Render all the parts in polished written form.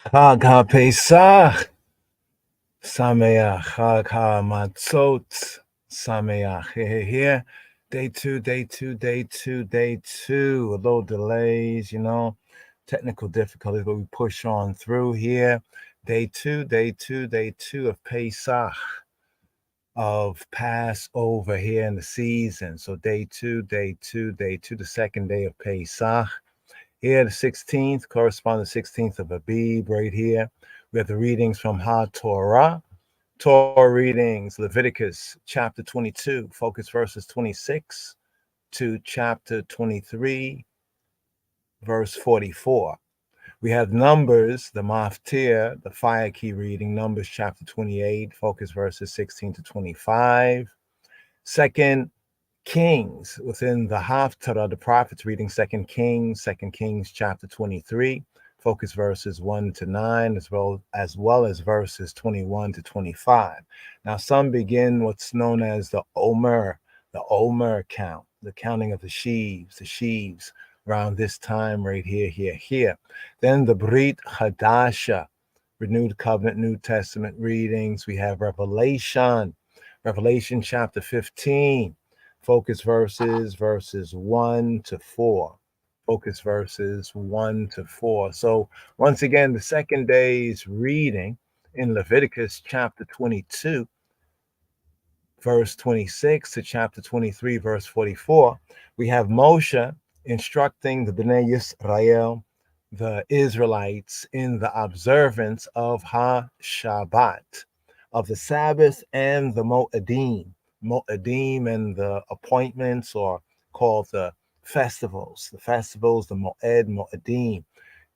Chag HaPesach, Sameach, Chag HaMatzot, Sameach. Here. Day two. A little delays, technical difficulties, but we push on through here. Day two of Pesach, of Passover here in the season. So day two, the second day of Pesach. Here, the 16th, corresponds to the 16th of Abib, right here. We have the readings from HaTorah. Torah readings, Leviticus chapter 22, focus verses 26 to chapter 23, verse 44. We have Numbers, the Maftir, the fire key reading, Numbers chapter 28, focus verses 16 to 25. Second Kings, within the Haftarah, the prophets reading Second Kings chapter 23, focus verses 1 to 9, as well as verses 21 to 25. Now, some begin what's known as the Omer count, the counting of the sheaves, around this time right here. Then the Brit Hadasha, renewed covenant, New Testament readings. We have Revelation chapter 15, focus verses 1 to 4. Focus verses 1 to 4. So once again, the second day's reading in Leviticus chapter 22, verse 26 to chapter 23, verse 44, we have Moshe instructing the Bnei Yisrael, the Israelites, in the observance of Ha-Shabbat, of the Sabbath and the Mo'adim. Mo'adim and the appointments, or called the festivals, the Mo'adim,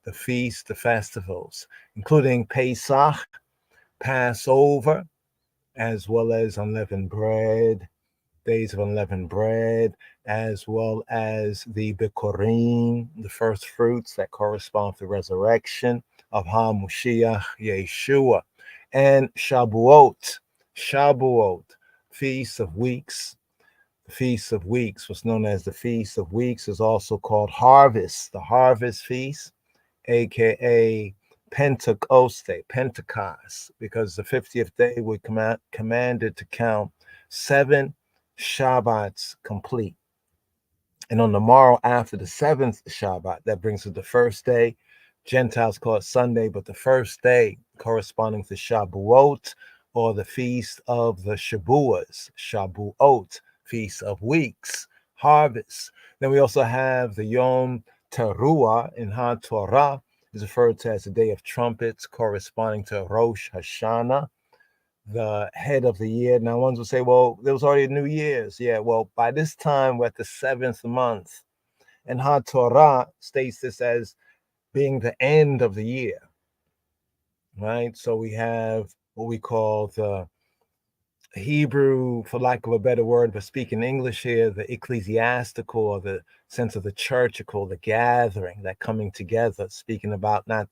the feasts, the festivals, including Pesach, Passover, as well as unleavened bread, days of unleavened bread, as well as the Bikurim, the first fruits that correspond to the resurrection of HaMashiach Yeshua, and Shabuot, Feast of Weeks. The Feast of Weeks, what's known as the Feast of Weeks, is also called Harvest, the Harvest Feast, aka Pentecost, because the 50th day we commanded to count 7 Shabbats complete. And on the morrow after the 7th Shabbat, that brings us the first day. Gentiles call it Sunday, but the first day corresponding to Shabuot, or the Feast of the Shabuas, Shabuot, Feast of Weeks, Harvest. Then we also have the Yom Teruah in HaTorah, is referred to as the Day of Trumpets, corresponding to Rosh Hashanah, the head of the year. Now, ones will say, well, there was already New Year's. Yeah, well, by this time, we're at the 7th month. And HaTorah states this as being the end of the year, right? So we have what we call the Hebrew, for lack of a better word, but speaking English here, the ecclesiastical, or the sense of the churchical, the gathering, that coming together, speaking about not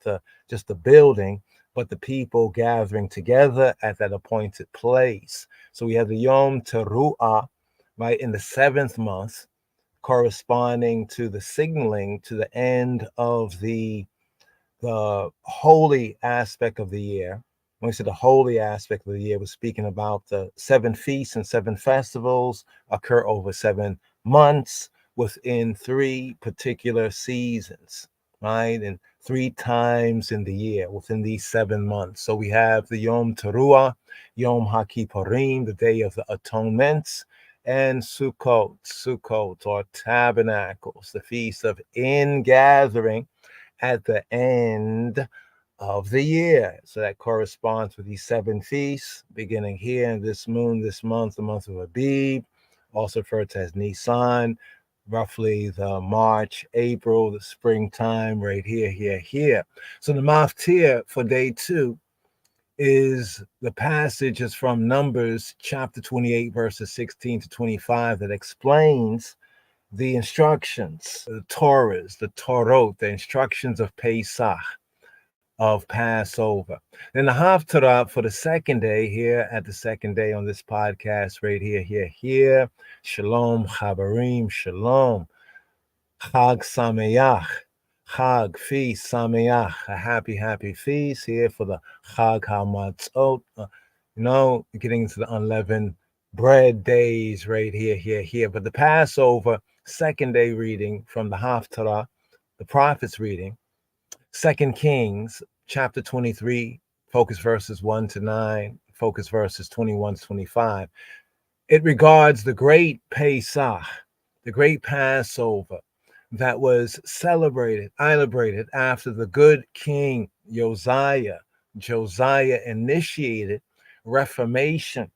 just the building, but the people gathering together at that appointed place. So we have the Yom Teruah, right, in the 7th month, corresponding to the signaling to the end of the holy aspect of the year. When we said the holy aspect of the year, was speaking about the 7 feasts and 7 festivals occur over 7 months within 3 particular seasons, right? And 3 times in the year within these 7 months. So we have the Yom Teruah, Yom HaKippurim, the Day of the Atonements, and Sukkot, or Tabernacles, the Feast of Ingathering, at the end of the year. So that corresponds with these 7 feasts, beginning here in this month, the month of Abib, also referred to as Nisan, roughly the March, April, the springtime, right here. So the maftir for day 2 is the passages from Numbers chapter 28, verses 16 to 25, that explains the instructions, the Torahs, the Torot, the instructions of Pesach, of Passover. Then the Haftarah for the second day, here at the second day on this podcast, right here. Shalom, Chabarim, Shalom, Chag Sameach, Chag, feast, Sameach, a happy, happy feast here for the Chag HaMatzot. Getting into the unleavened bread days right here. But the Passover, second day reading from the Haftarah, the prophet's reading, Second Kings, chapter 23, focus verses 1 to 9, focus verses 21 to 25. It regards the great Pesach, the great Passover that was celebrated after the good king Josiah. Josiah initiated Reformation.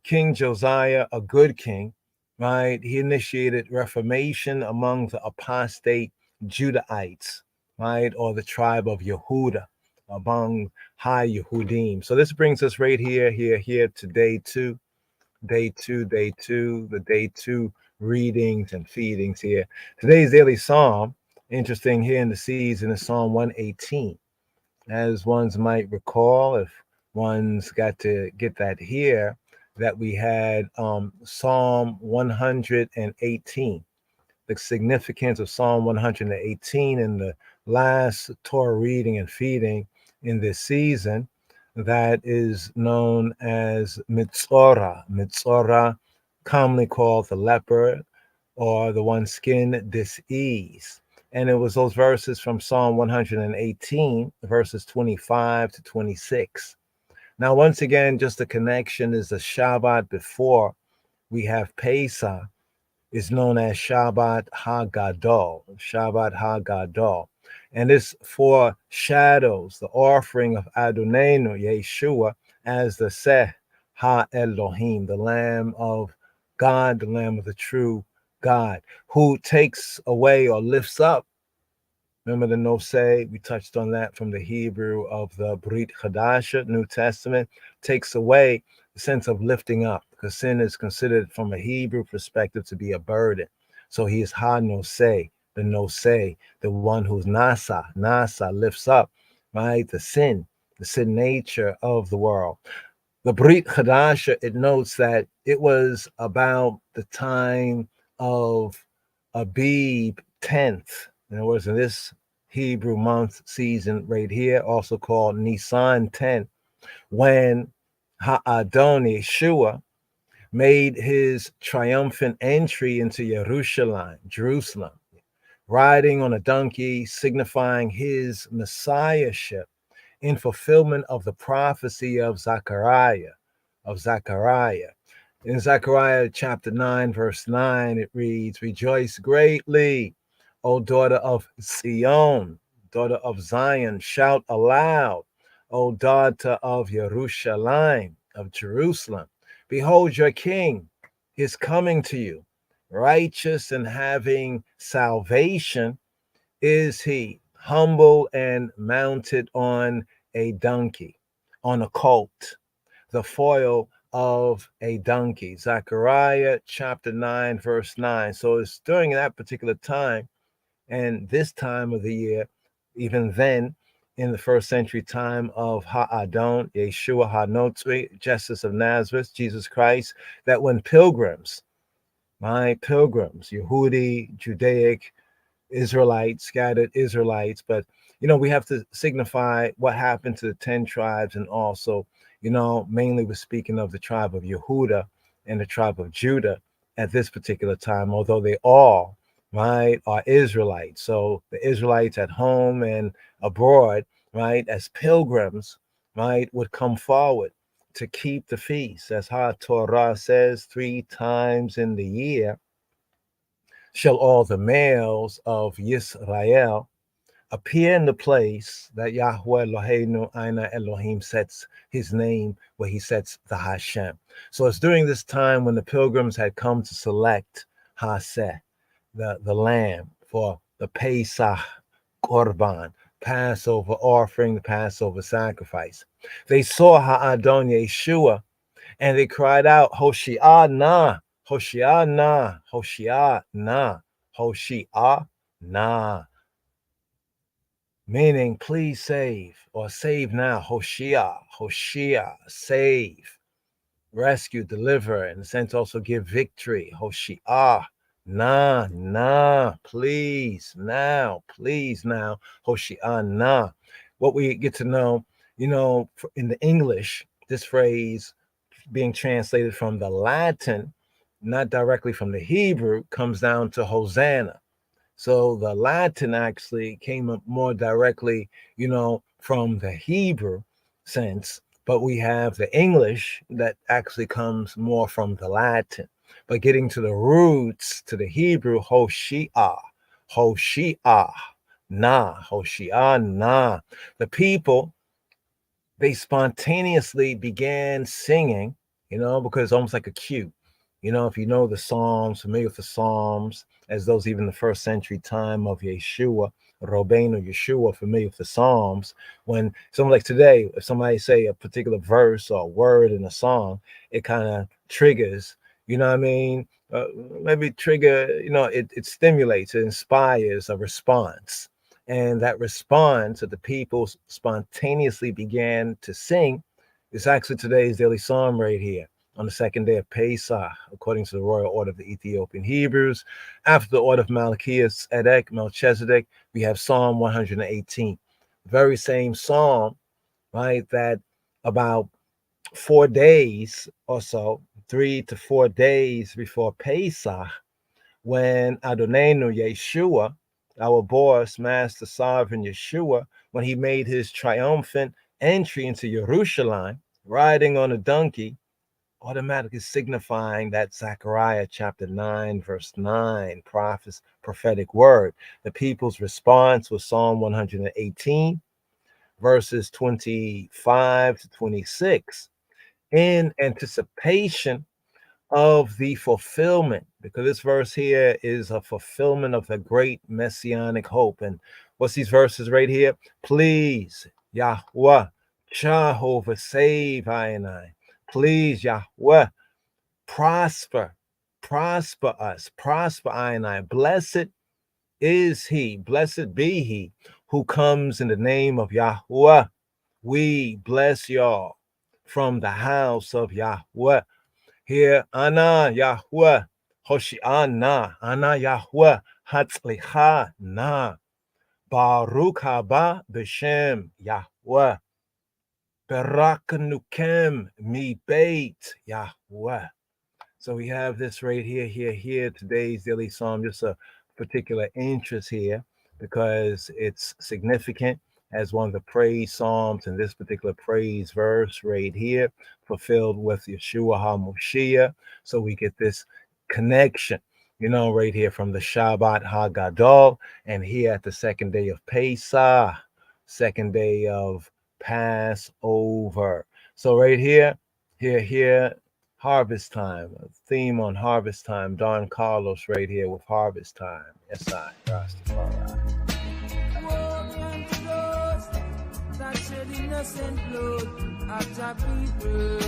King Josiah, a good king, right? He initiated Reformation among the apostate Judahites, right? Or the tribe of Yehuda, among high Yehudim. So this brings us right here to day two, the day two readings and feedings here. Today's daily psalm, interesting here in the season, is Psalm 118. As ones might recall, if one's got to get that here, that we had Psalm 118. The significance of Psalm 118 in the last Torah reading and feeding in this season, that is known as Mitzorah. Mitzorah, commonly called the leper or the one skin disease. And it was those verses from Psalm 118, verses 25 to 26. Now, once again, just the connection is the Shabbat before we have Pesach is known as Shabbat HaGadol. Shabbat HaGadol. And this foreshadows the offering of Adonenu, Yeshua, as the Seh Ha-Elohim, the Lamb of God, the Lamb of the true God, who takes away or lifts up. Remember the Noseh? We touched on that from the Hebrew of the Brit Hadasha, New Testament, takes away the sense of lifting up, because sin is considered from a Hebrew perspective to be a burden. So he is Ha-Noseh, the Noseh, the one who's Nasa lifts up, right? The sin nature of the world. The Brit Hadasha, it notes that it was about the time of Abib 10th. In other words, in this Hebrew month season right here, also called Nisan 10, when Ha'adon Yeshua made his triumphant entry into Jerusalem, riding on a donkey, signifying his messiahship in fulfillment of the prophecy of Zechariah. In Zechariah chapter 9, verse 9, it reads, "Rejoice greatly, O daughter of Zion, daughter of Zion, shout aloud, O daughter of Jerusalem, of Jerusalem. Behold, your king is coming to you, righteous and having salvation is he, humble and mounted on a donkey, on a colt, the foal of a donkey." Zechariah chapter 9, verse 9. So it's during that particular time and this time of the year, even then, in the first century time of Ha'adon, Yeshua HaNotzri, Jesus of Nazareth, Jesus Christ, that when pilgrims, Yehudi, Judaic, Israelites, scattered Israelites, but we have to signify what happened to the 10 tribes, and also, mainly we're speaking of the tribe of Yehuda and the tribe of Judah at this particular time, although they all, right, are Israelites. So the Israelites at home and abroad, right, as pilgrims, right, would come forward to keep the feast, as Torah says, 3 times in the year shall all the males of Yisrael appear in the place that Yahweh Eloheinu Aina Elohim sets his name, where he sets the Hashem. So it's during this time when the pilgrims had come to select Haseh, the lamb, for the Pesach Korban, Passover offering, the Passover sacrifice. They saw Ha'adon Yeshua, and they cried out, Hoshi'ah, Hoshi'ah, Hoshi'ah, Hoshi'ah, meaning please save, or save now. Hoshia, save, rescue, deliver, in a sense also give victory. Hoshi'ah, Nah, please now, Hoshiana. What we get to know, in the English, this phrase being translated from the Latin, not directly from the Hebrew, comes down to Hosanna. So the Latin actually came up more directly, from the Hebrew sense, but we have the English that actually comes more from the Latin. But getting to the roots, to the Hebrew, Hoshia, Hoshia, na. The people, they spontaneously began singing, because it's almost like a cue. If you know the Psalms, familiar with the Psalms, as those even the first century time of Yeshua, Robbeinu Yeshua, familiar with the Psalms, when someone like today, if somebody say a particular verse or word in a song, it kind of triggers, you know what I mean? Maybe trigger, it stimulates, it inspires a response. And that response that the people spontaneously began to sing is actually today's daily psalm right here on the second day of Pesach, according to the royal order of the Ethiopian Hebrews. After the order of Malachias Edek, Melchizedek, we have Psalm 118. Very same psalm, right, that about 4 days or so, 3 to 4 days before Pesach, when Adonenu Yeshua, our boss, Master Sovereign Yeshua, when he made his triumphant entry into Jerusalem, riding on a donkey, automatically signifying that Zechariah chapter 9, verse 9, prophetic word. The people's response was Psalm 118, verses 25 to 26, in anticipation of the fulfillment, because this verse here is a fulfillment of the great messianic hope. And what's these verses right here? Please, Yahweh, Jehovah, save I and I. Please, Yahweh, prosper us, prosper I and I. Blessed is he, blessed be he who comes in the name of Yahweh. We bless y'all from the house of Yahweh. Here, Ana Yahweh, Hoshiana, Ana Yahweh, Hatzlicha na, Baruch haba b'shem Yahweh, Barakenukem mi beit Yahweh. So we have this right here, today's daily psalm, just a particular interest here because it's significant as one of the praise psalms in this particular praise verse right here, fulfilled with Yeshua HaMoshiach. So we get this connection, right here from the Shabbat HaGadol, and here at the second day of Pesach, second day of Passover. So right here, harvest time, a theme on harvest time. Don Carlos right here with harvest time. Yes, I, Rastafari. That shed innocent blood of your people.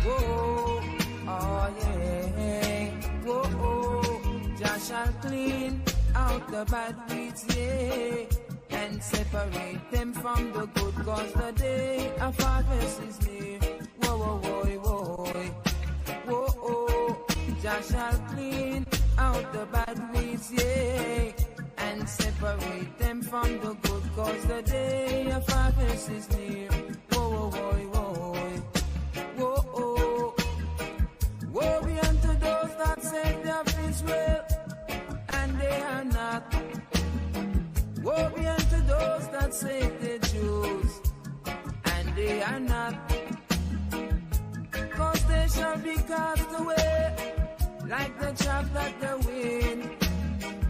Whoa, oh yeah. Whoa, Jah shall clean out the bad weeds, yeah, and separate them from the good, cause the day of harvest is near. Whoa, whoa, whoa, whoa. Whoa, Jah shall clean out the bad weeds, yeah, and separate them from the good, cause the day of harvest is near. Whoa, whoa, whoa, whoa, whoa. Woe be unto those that say they of Israel, and they are not. Woe be unto those that say they're Jews, and they are not. Cause they shall be cast away like the chaff that the wind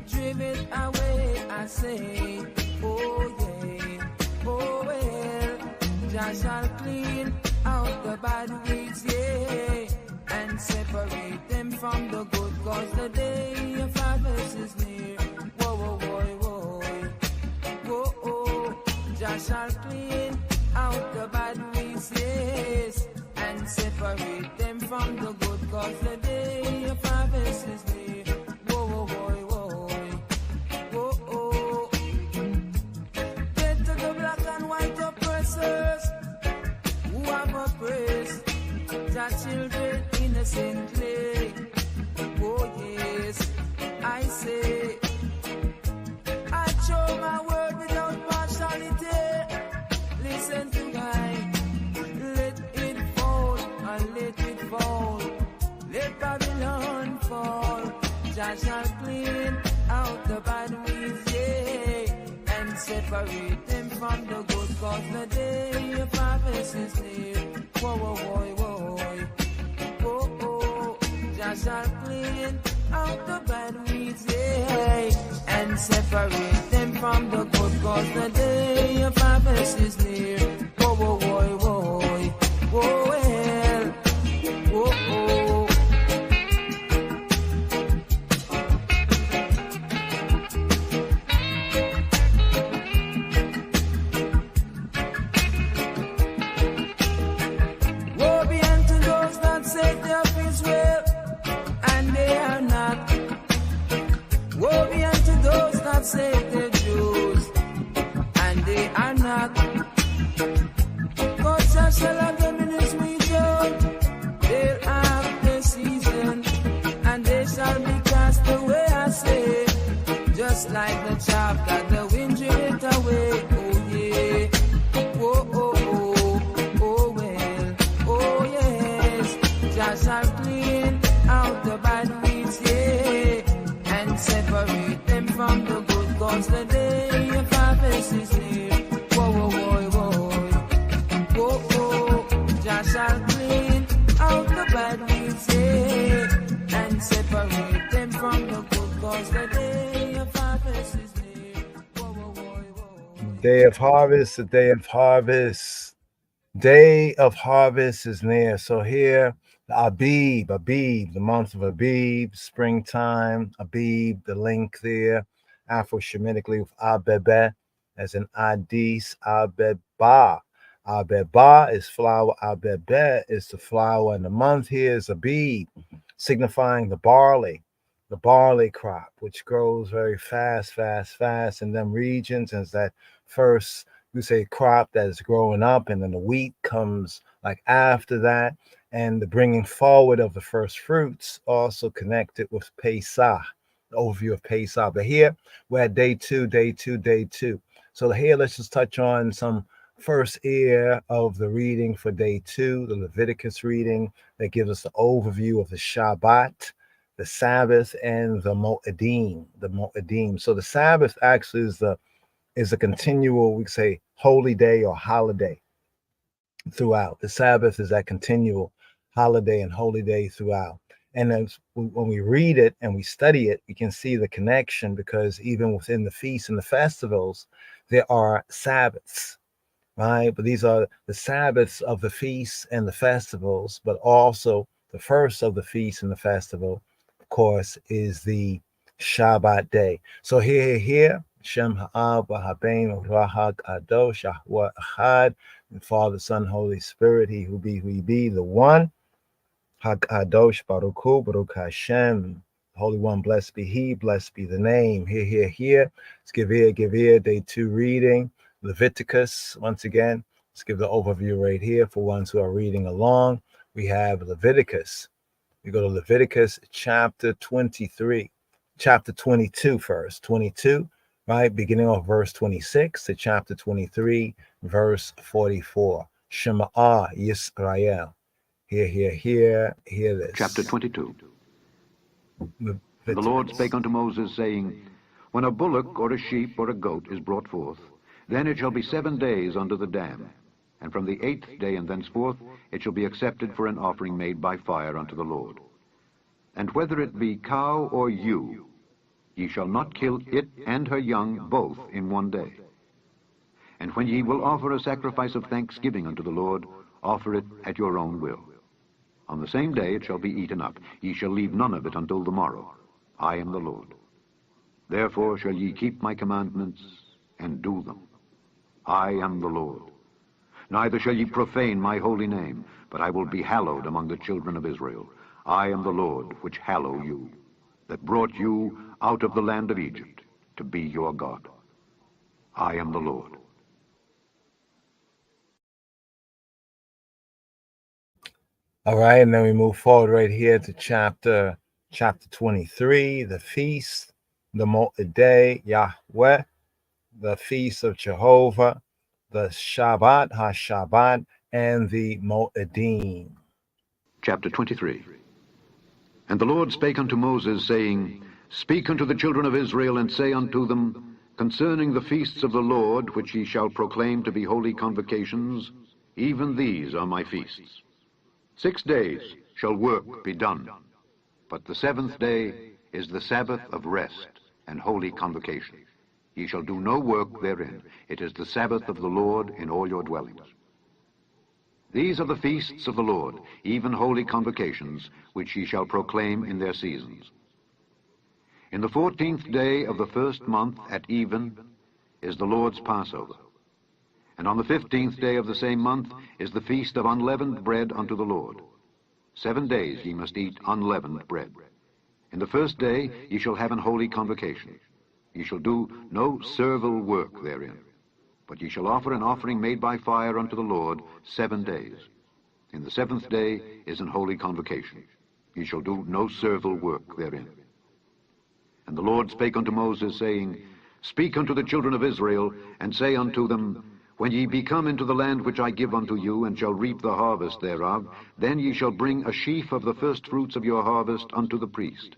driven away. I say, oh yeah, oh well. Jah shall clean out the bad weeds, yeah, and separate them from the good, cause the day of harvest is near. Whoa, whoa, whoa, whoa, whoa. Jah shall clean out the bad weeds, yes, and separate them from the good, cause the day of harvest is near. Whoa, whoa, whoa, whoa, whoa. Get to the black and white oppressors who have oppressed the children innocently. Oh yes, I I say, I show my word without partiality. Listen to God, let it fall and let it fall. Let Babylon fall. Jah shall clean out the bad weeds, yeah, and separate them from the good, cause the day of harvest is near. Whoa, whoa, whoa, whoa, whoa, whoa. Jah shall clean out the bad weeds, yeah, and separate them from the good, cause the day of harvest is near. Whoa, whoa, whoa, whoa, whoa, well, whoa, whoa. Woe be unto those that say they of Israel, and they are not. Woe be unto those that say they're Jews, and they are not. God shall have them in his region. They'll have their season, and they shall be cast away, I say, just like the chaff that the wind driven it away. Oh yeah, oh oh oh, oh well, oh yes. Jah shall clean out the bad weeds, yeah, and separate them from the good, cause the day of harvest is near. Whoa, whoa, whoa, whoa, whoa, whoa. Jah shall clean out the bad weeds, yeah, and separate them from the good, cause the day of harvest is near. Whoa, whoa, whoa, whoa. Day of harvest, the day of harvest. Day of harvest is near. So here, Abib, the month of Abib, springtime, Abib, the link there, Afro-Shemitically with Abebe, as in Adis, Abeba. Abeba is flower, Abebe is the flower, and the month here is Abib, signifying the barley crop, which grows very fast in them regions, as that first, we say, crop that is growing up, and then the wheat comes like after that, and the bringing forward of the first fruits also connected with Pesach, the overview of Pesach. But here we're at day two. So here, let's just touch on some first ear of the reading for day 2, the Leviticus reading that gives us the overview of the Shabbat, the Sabbath, and the Moedim. So the Sabbath actually is a continual, we say, holy day or holiday throughout. The Sabbath is that continual holiday and holy day throughout. And as when we read it and we study it, we can see the connection, because even within the feasts and the festivals, there are Sabbaths, right? But these are the Sabbaths of the feasts and the festivals, but also the first of the feast and the festival, of course, is the Shabbat day. So here, Shem Ha'ab Ha'abein Rahag Adosh Ahwa Ahad, and Father, Son, Holy Spirit, he who be, the one. Hakadosh Baruch Hu, Baruch Hashem, Holy One, blessed be He, blessed be the name. Here. Let's give ear. Day 2 reading, Leviticus. Once again, let's give the overview right here for ones who are reading along. We have Leviticus. We go to Leviticus chapter 23, chapter 22 first. 22, right? Beginning of verse 26 to chapter 23, verse 44. Shema Yisrael. Hear this. Chapter 22. The Lord spake unto Moses, saying, When a bullock or a sheep or a goat is brought forth, then it shall be 7 days under the dam, and from the 8th day and thenceforth it shall be accepted for an offering made by fire unto the Lord. And whether it be cow or ewe, ye shall not kill it and her young both in 1 day. And when ye will offer a sacrifice of thanksgiving unto the Lord, offer it at your own will. On the same day it shall be eaten up. Ye shall leave none of it until the morrow. I am the Lord. Therefore shall ye keep my commandments and do them. I am the Lord. Neither shall ye profane my holy name, but I will be hallowed among the children of Israel. I am the Lord, which hallow you, that brought you out of the land of Egypt, to be your God. I am the Lord. All right, and then we move forward right here to chapter Chapter 23, the feast, the Moeday Yahweh, the feast of Jehovah, the Shabbat, HaShabbat, and the Moedim. Chapter 23. And the Lord spake unto Moses, saying, Speak unto the children of Israel, and say unto them, Concerning the feasts of the Lord, which ye shall proclaim to be holy convocations, even these are my feasts. 6 days shall work be done, but the 7th day is the Sabbath of rest and holy convocation. Ye shall do no work therein. It is the Sabbath of the Lord in all your dwellings. These are the feasts of the Lord, even holy convocations, which ye shall proclaim in their seasons. In the 14th day of the 1st month at even is the Lord's Passover. And on the 15th day of the same month is the feast of unleavened bread unto the Lord. 7 days ye must eat unleavened bread. In the 1st day ye shall have an holy convocation. Ye shall do no servile work therein, but ye shall offer an offering made by fire unto the Lord 7 days. In the 7th day is an holy convocation. Ye shall do no servile work therein. And the Lord spake unto Moses, saying, Speak unto the children of Israel, and say unto them, When ye be come into the land which I give unto you, and shall reap the harvest thereof, then ye shall bring a sheaf of the firstfruits of your harvest unto the priest.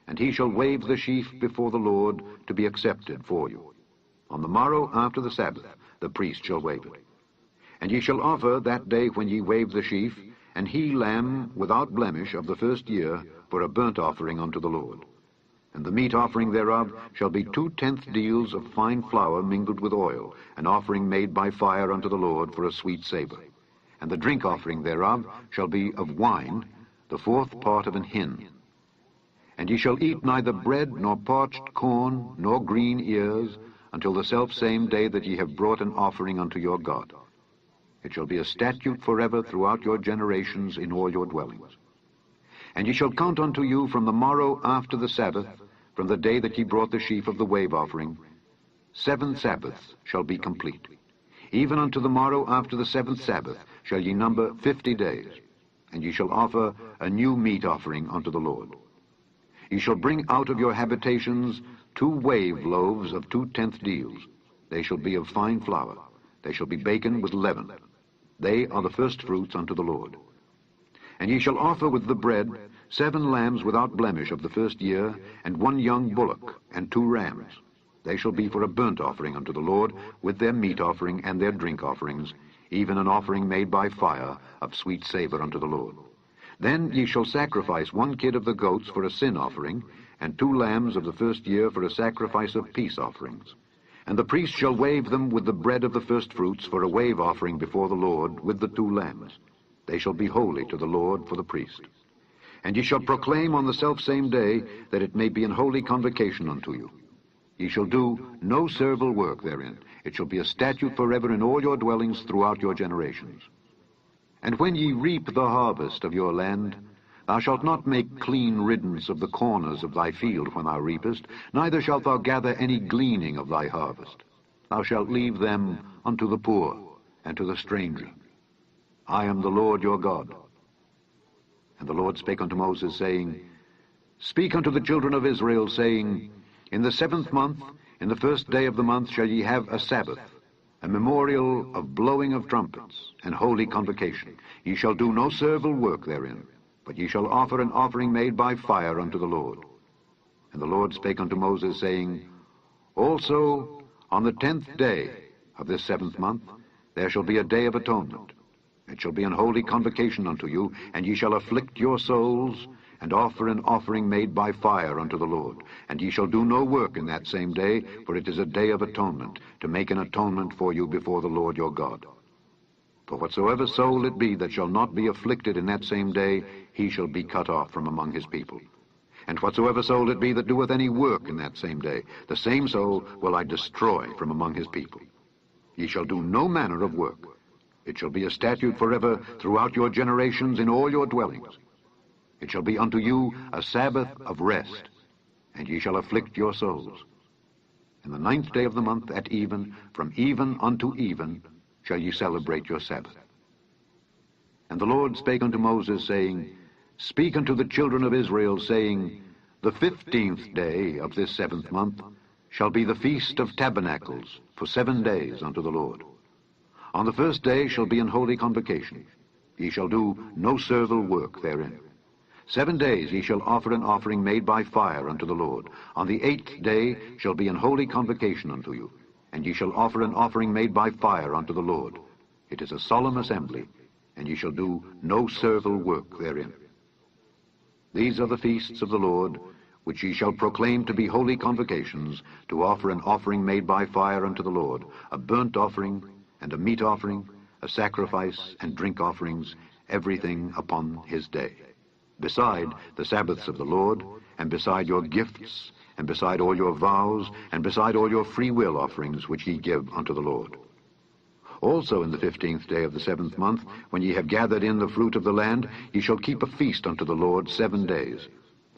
And he shall wave the sheaf before the Lord to be accepted for you. On the morrow after the Sabbath the priest shall wave it. And ye shall offer that day when ye wave the sheaf an he-lamb without blemish of the 1st year for a burnt offering unto the Lord. And the meat offering thereof shall be 2/10 deals of fine flour mingled with oil, an offering made by fire unto the Lord for a sweet savour. And the drink offering thereof shall be of wine, the 4th part of an hin. And ye shall eat neither bread, nor parched corn, nor green ears, until the selfsame day that ye have brought an offering unto your God. It shall be a statute forever throughout your generations in all your dwellings. And ye shall count unto you from the morrow after the Sabbath, from the day that ye brought the sheaf of the wave offering, 7 Sabbaths shall be complete. Even unto the morrow after the 7th Sabbath shall ye number 50 days, and ye shall offer a new meat offering unto the Lord. Ye shall bring out of your habitations 2 wave loaves of 2/10 deals. They shall be of fine flour. They shall be baken with leaven. They are the firstfruits unto the Lord. And ye shall offer with the bread 7 lambs without blemish of the 1st year, and 1 young bullock, and 2 rams. They shall be for a burnt offering unto the Lord, with their meat offering and their drink offerings, even an offering made by fire of sweet savour unto the Lord. Then ye shall sacrifice 1 kid of the goats for a sin offering, and 2 lambs of the 1st year for a sacrifice of peace offerings. And the priest shall wave them with the bread of the firstfruits for a wave offering before the Lord, with the 2 lambs. They shall be holy to the Lord for the priest. And ye shall proclaim on the selfsame day that it may be an holy convocation unto you. Ye shall do no servile work therein. It shall be a statute forever in all your dwellings throughout your generations. And when ye reap the harvest of your land, thou shalt not make clean riddance of the corners of thy field when thou reapest, neither shalt thou gather any gleaning of thy harvest. Thou shalt leave them unto the poor and to the stranger. I am the Lord your God. And the Lord spake unto Moses, saying, Speak unto the children of Israel, saying, In the 7th month, in the 1st day of the month, shall ye have a Sabbath, a memorial of blowing of trumpets, and holy convocation. Ye shall do no servile work therein, but ye shall offer an offering made by fire unto the Lord. And the Lord spake unto Moses, saying, Also on the 10th day of this 7th month there shall be a day of atonement. It shall be an holy convocation unto you, and ye shall afflict your souls, and offer an offering made by fire unto the Lord. And ye shall do no work in that same day, for it is a day of atonement, to make an atonement for you before the Lord your God. For whatsoever soul it be that shall not be afflicted in that same day, he shall be cut off from among his people. And whatsoever soul it be that doeth any work in that same day, the same soul will I destroy from among his people. Ye shall do no manner of work. It shall be a statute forever throughout your generations in all your dwellings. It shall be unto you a Sabbath of rest, and ye shall afflict your souls. In the 9th day of the month at even, from even unto even, shall ye celebrate your Sabbath. And the Lord spake unto Moses, saying, Speak unto the children of Israel, saying, The 15th day of this 7th month shall be the Feast of Tabernacles for 7 days unto the Lord. On the 1st day shall be an holy convocation. Ye shall do no servile work therein. 7 days ye shall offer an offering made by fire unto the Lord. On the 8th day shall be an holy convocation unto you, and ye shall offer an offering made by fire unto the Lord. It is a solemn assembly, and ye shall do no servile work therein. These are the feasts of the Lord, which ye shall proclaim to be holy convocations, to offer an offering made by fire unto the Lord, a burnt offering, and a meat offering, a sacrifice and drink offerings, everything upon his day. Beside the Sabbaths of the Lord, and beside your gifts, and beside all your vows, and beside all your free will offerings which ye give unto the Lord. Also in the 15th day of the 7th month, when ye have gathered in the fruit of the land, ye shall keep a feast unto the Lord 7 days.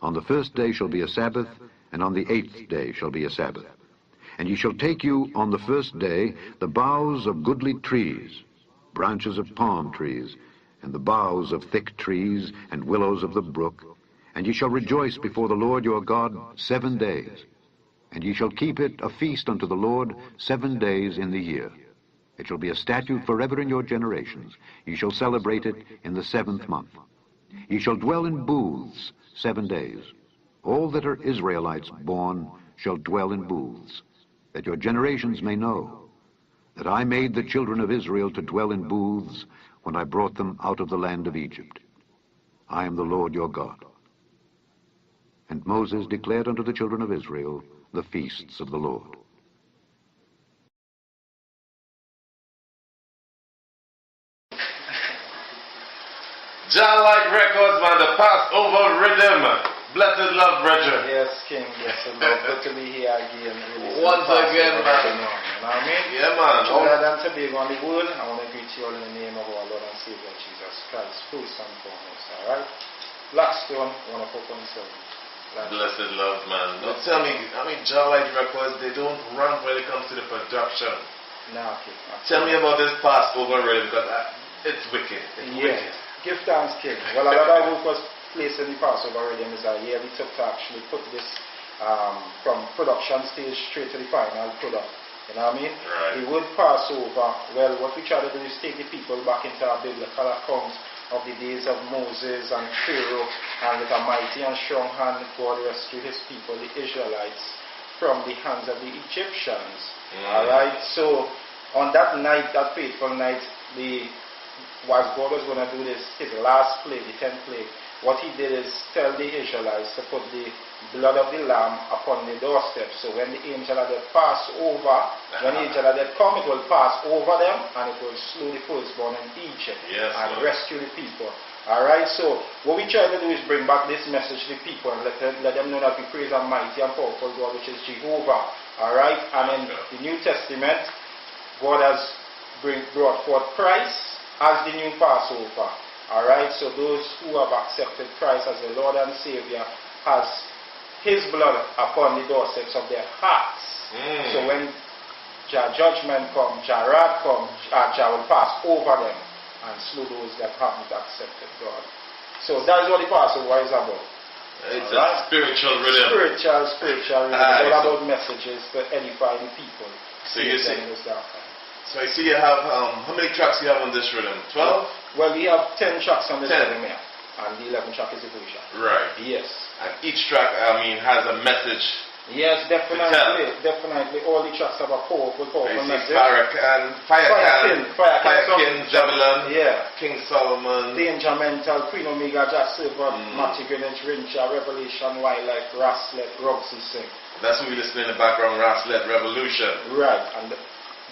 On the 1st day shall be a Sabbath, and on the 8th day shall be a Sabbath. And ye shall take you on the 1st day the boughs of goodly trees, branches of palm trees, and the boughs of thick trees, and willows of the brook, and ye shall rejoice before the Lord your God 7 days. And ye shall keep it a feast unto the Lord 7 days in the year. It shall be a statute forever in your generations. Ye shall celebrate it in the 7th month. Ye shall dwell in booths 7 days. All that are Israelites born shall dwell in booths, that your generations may know that I made the children of Israel to dwell in booths when I brought them out of the land of Egypt. I am the Lord your God. And Moses declared unto the children of Israel the feasts of the Lord. John Light Records, man, the Passover rhythm. Blessed love, brethren. Yes, King, yes, love. Good to be here again. Once again, man. You know what I mean? Yeah, man. Trinidad and Tobago on the world, I want to greet you all in the name of our Lord and Savior Jesus Christ, first and foremost, alright? Blackstone, one of our concerns. Blessed love, man. Now tell me, John Light Records, they don't run when it comes to the production. Nah, okay. Tell me about this Passover rhythm, because it's wicked. It's wicked. Give thanks, King. Well, a lot of work was placed in the Passover rhythm is a year we took to actually put this from production stage straight to the final product. You know what I mean? Right. The word Passover, well, what we try to do is take the people back into our biblical accounts of the days of Moses and Pharaoh, and with a mighty and strong hand, God rescued his people, the Israelites, from the hands of the Egyptians. Alright, so on that night, that fateful night, was God was going to do this, his last plague, the 10th plague, what he did is tell the Israelites to put the blood of the lamb upon the doorstep. So when the angel of death pass over, when the angel of death come, it will pass over them and it will slew the firstborn in Egypt and rescue the people. Alright, so what we try to do is bring back this message to the people and let them know that we praise a mighty and powerful God, which is Jehovah. Alright, and in the New Testament, God has brought forth Christ as the new Passover. Alright, so those who have accepted Christ as the Lord and Savior has his blood upon the doorsteps of their hearts. So when Jah judgment comes, Jah wrath comes, Jah will pass over them and slew those that haven't accepted God. So that is what the Passover is about. It's a spiritual rhythm. Spiritual rhythm. It's all about messages to edify the people. So you see, so I see you have, how many tracks you have on this rhythm? 12? Well, we have 10 tracks on this rhythm here. And the 11th track is a version. Right. Yes. And each track, has a message. Yes, definitely. All the tracks have a powerful message. Firekin, Zebulon, King Solomon, Danger Mental, Queen Omega, Just Silver, Matty Greenwich, Rincha, Revelation, Wildlife, Rastlet, Roxy Sing. That's what we listen in the background, Rastlet, Revolution. Right, and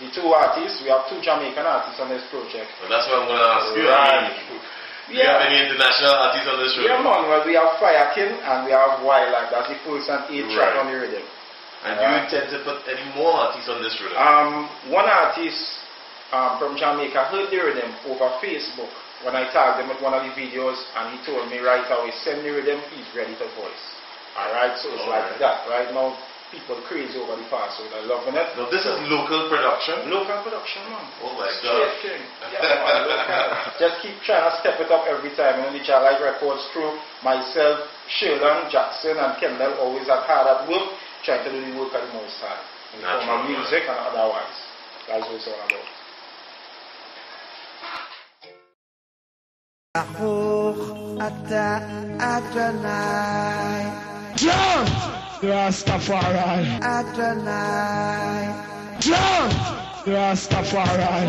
the two artists, we have 2 Jamaican artists on this project. Well, that's what I'm going to ask you. Right. Do you have any international artists on this rhythm? Yeah, man. Well, we have Firekin and we have Wildlife. That's the first and 8th track on the rhythm. And do you intend to put any more artists on this rhythm? One artist from Jamaica heard the rhythm over Facebook when I tagged him with one of the videos, and he told me right away, send the rhythm, he's ready to voice. Alright, so it's like that. Right now, people crazy over the Passover, loving it. Now this is local production. Local production, man. Oh my Straight God. thing. Yeah, man, local. Just keep trying to step it up every time. The Jalite Records crew, myself, Sheldon, Jackson, and Kendall always have hard at work, trying to do the work at the most time. In the form of music and otherwise. That's what it's all about. John Rastafari. John Rastafari.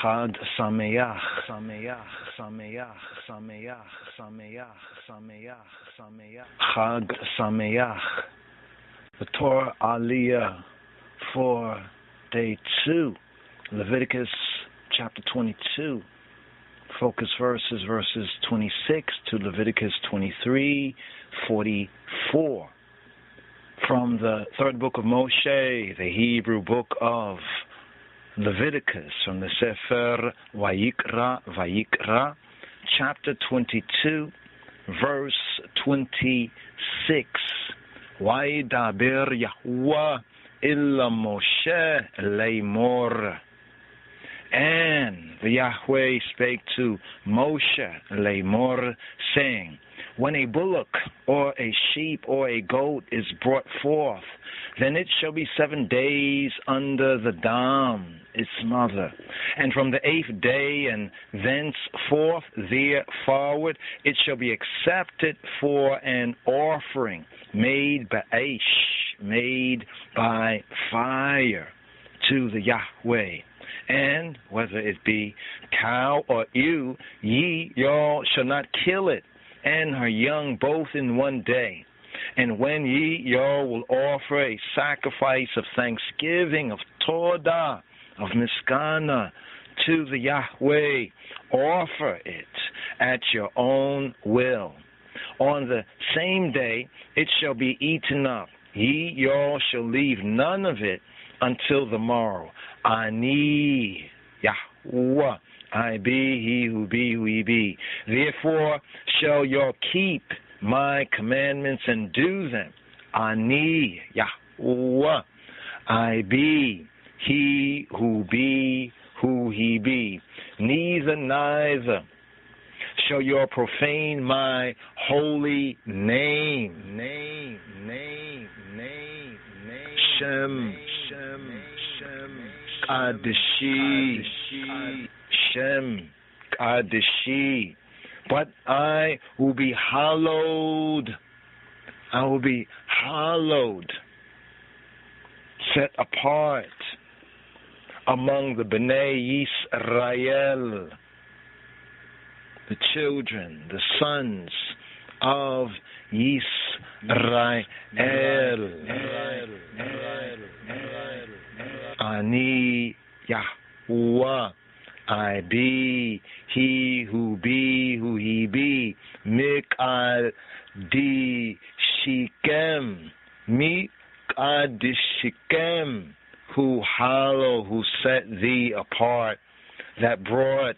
Chag Sameach, Sameach, Sameach, Sameach, Sameach, Sameach, Sameach. Chag Sameach. The Torah Aliyah for day 2, Leviticus chapter 22. Focus verses 26 to Leviticus 23:44. From the third book of Moshe, the Hebrew book of Leviticus, from the Sefer Vayikra, chapter 22, verse 26. Vaydaber Yahweh illa Moshe leimor. And the Yahweh spake to Moshe leimor, saying, when a bullock or a sheep or a goat is brought forth, then it shall be 7 days under the dam, its mother. And from the 8th day and thenceforth there forward, it shall be accepted for an offering made by Aish, made by fire to the Yahweh. And whether it be cow or ewe, y'all shall not kill it, and her young both in 1 day. And when y'all will offer a sacrifice of thanksgiving, of Todah, of Miskana, to the Yahweh, offer it at your own will. On the same day it shall be eaten up. Y'all shall leave none of it until the morrow. Ani Yahweh, I be he who he be. Therefore shall y'all keep my commandments and do them. Ani Yahweh, I be he who he be. Neither shall y'all profane my holy name. Shem Kadeshi, Shem Kadeshi. But I will be hallowed. I will be hallowed, set apart among the Bnei Yisrael, the children, the sons of Yisrael. Ani Yahweh, I be he who he be. Mikad di Shikem, Mikad di Shikem, who hallow, who set thee apart, that brought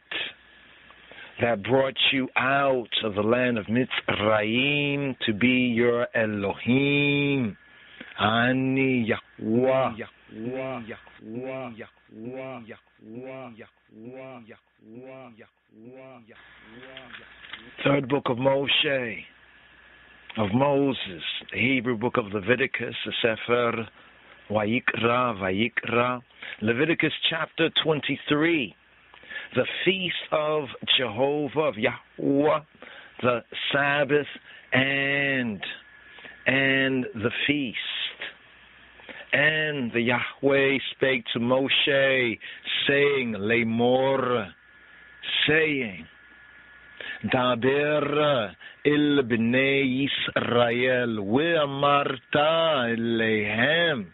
you out of the land of Mitzrayim to be your Elohim. Ani Yahweh. Third book of Moshe, of Moses, the Hebrew book of Leviticus, the Sefer Vayikra, Leviticus chapter 23, the feast of Jehovah, of Yahweh, the Sabbath and the feast. And the Yahweh spake to Moshe, saying, Lemor, saying, Daber il bnei Yisrael, ve'amarta elehem,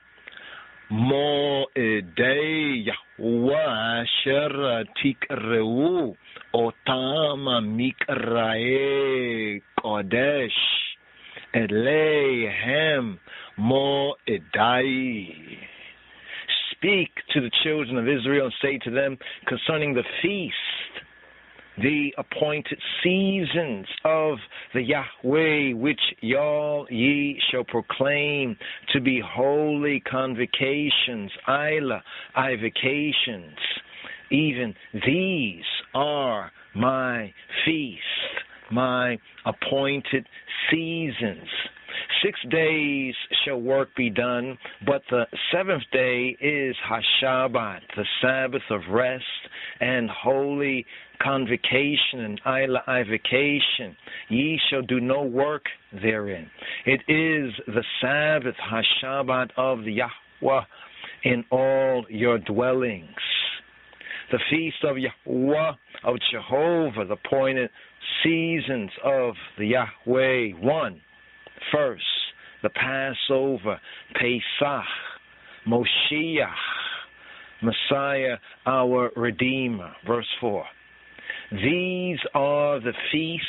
mo'edei Yahweh asher tikreu otam mikrae kodesh, elehem mo'edai. Speak to the children of Israel and say to them concerning the feast the appointed seasons of the Yahweh, which y'all ye shall proclaim to be holy convocations, Isla, ivocations. Even these are my feast, my appointed seasons. 6 days shall work be done, but the 7th day is Hashabbat, the Sabbath of rest and holy convocation and ivocation. Ye shall do no work therein. It is the Sabbath, Hashabbat of the Yahweh in all your dwellings. The feast of Yahweh, of Jehovah, the appointed seasons of the Yahweh. 1. First, the Passover, Pesach, Moshiach, Messiah, our Redeemer. Verse 4. These are the feast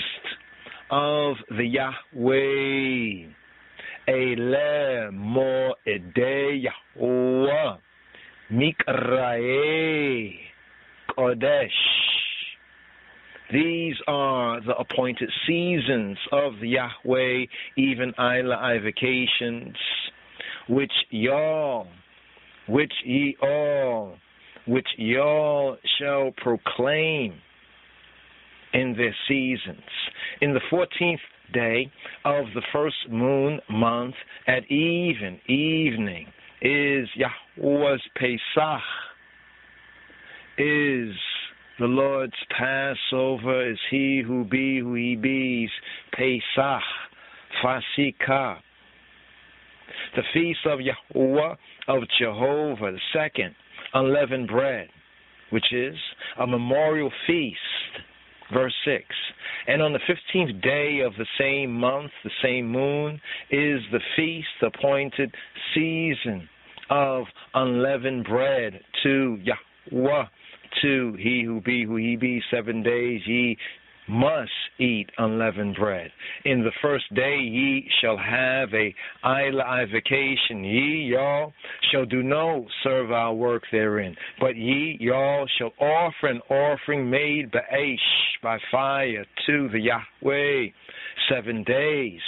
of the Yahweh. Ele Mo'edei Yahweh, Mikrae Kodesh. These are the appointed seasons of the Yahweh, even Isla ivocations, which ye all shall proclaim in their seasons. In the 14th day of the first moon month at evening is Yahweh's Pesach, is the Lord's Passover, is he who he be's, Pesach, Fasika. The feast of Yahweh, of Jehovah, the second, unleavened bread, which is a memorial feast. Verse 6. And on the 15th day of the same month, the same moon, is the feast, appointed season of unleavened bread to Yahweh, to he who he be. 7 days ye must eat unleavened bread. In the first day ye shall have a ivocation. Ye, y'all, shall do no servile work therein, but ye, y'all, shall offer an offering made by fire to the Yahweh. 7 days.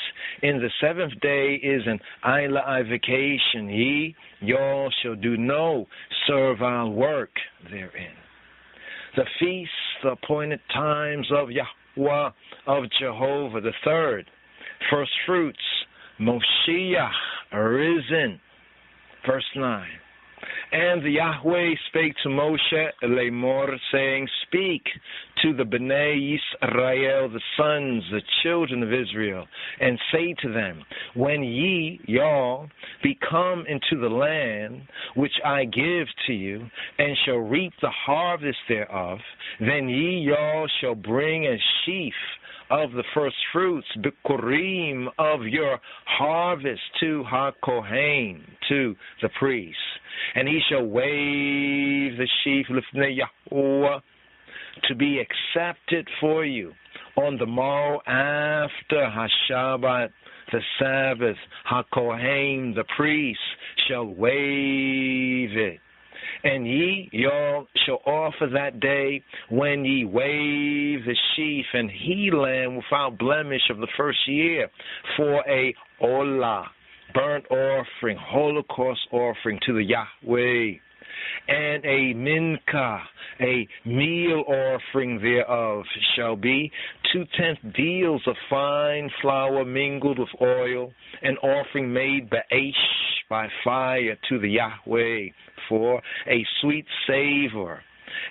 In the 7th day is an ivocation. Ye, y'all, shall do no servile work therein. The feasts, the appointed times of Yahweh, of Jehovah. The third, first fruits, Moshiach, arisen. Verse 9. And the Yahweh spake to Moshe Lemor, saying, Speak to the Bnei Yisrael, the sons, the children of Israel, and say to them, When ye, y'all, be come into the land which I give to you, and shall reap the harvest thereof, then ye, y'all, shall bring a sheaf of the first fruits, bikurim, of your harvest, to HaKohen, to the priest. And he shall wave the sheaf lifnei Yahweh, to be accepted for you on the morrow after Hashabbat, the Sabbath. HaKohen, the priest, shall wave it. And ye, y'all, shall offer that day when ye wave the sheaf and he lamb without blemish of the first year for a olah, burnt offering, holocaust offering to the Yahweh. And a minka, a meal offering thereof, shall be 2/10 deals of fine flour mingled with oil, an offering made by fire to the Yahweh for a sweet savor.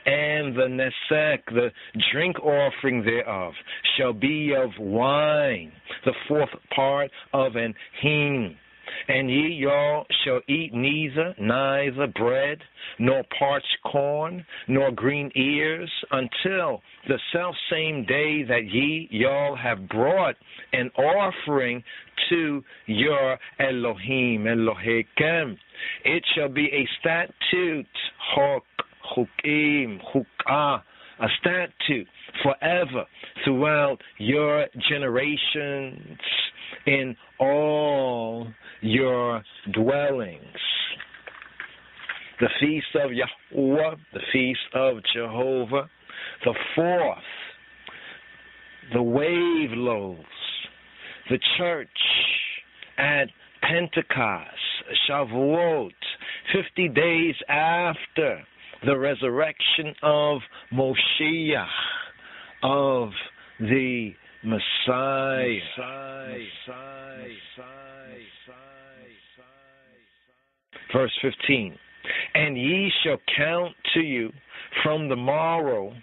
And the nesek, the drink offering thereof, shall be of wine, the 4th part of an hin. And ye, y'all, shall eat neither bread, nor parched corn, nor green ears, until the selfsame day that ye, y'all, have brought an offering to your Elohim, Elohim. It shall be a statute, chukim, chukah, a statute forever throughout your generations in all your dwellings. The feast of Yahweh, the feast of Jehovah, the 4th, the wave loaves, the church at Pentecost, Shavuot, 50 days after the resurrection of Moshiach, of the Messiah. Verse 15, and ye shall count to you from the morrow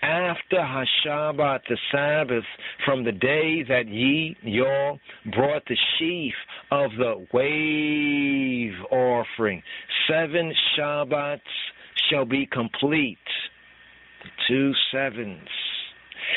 after Hashabbat, the Sabbath, from the day that ye, y'all, brought the sheaf of the wave offering. 7 Shabbats shall be complete. 2 sevens.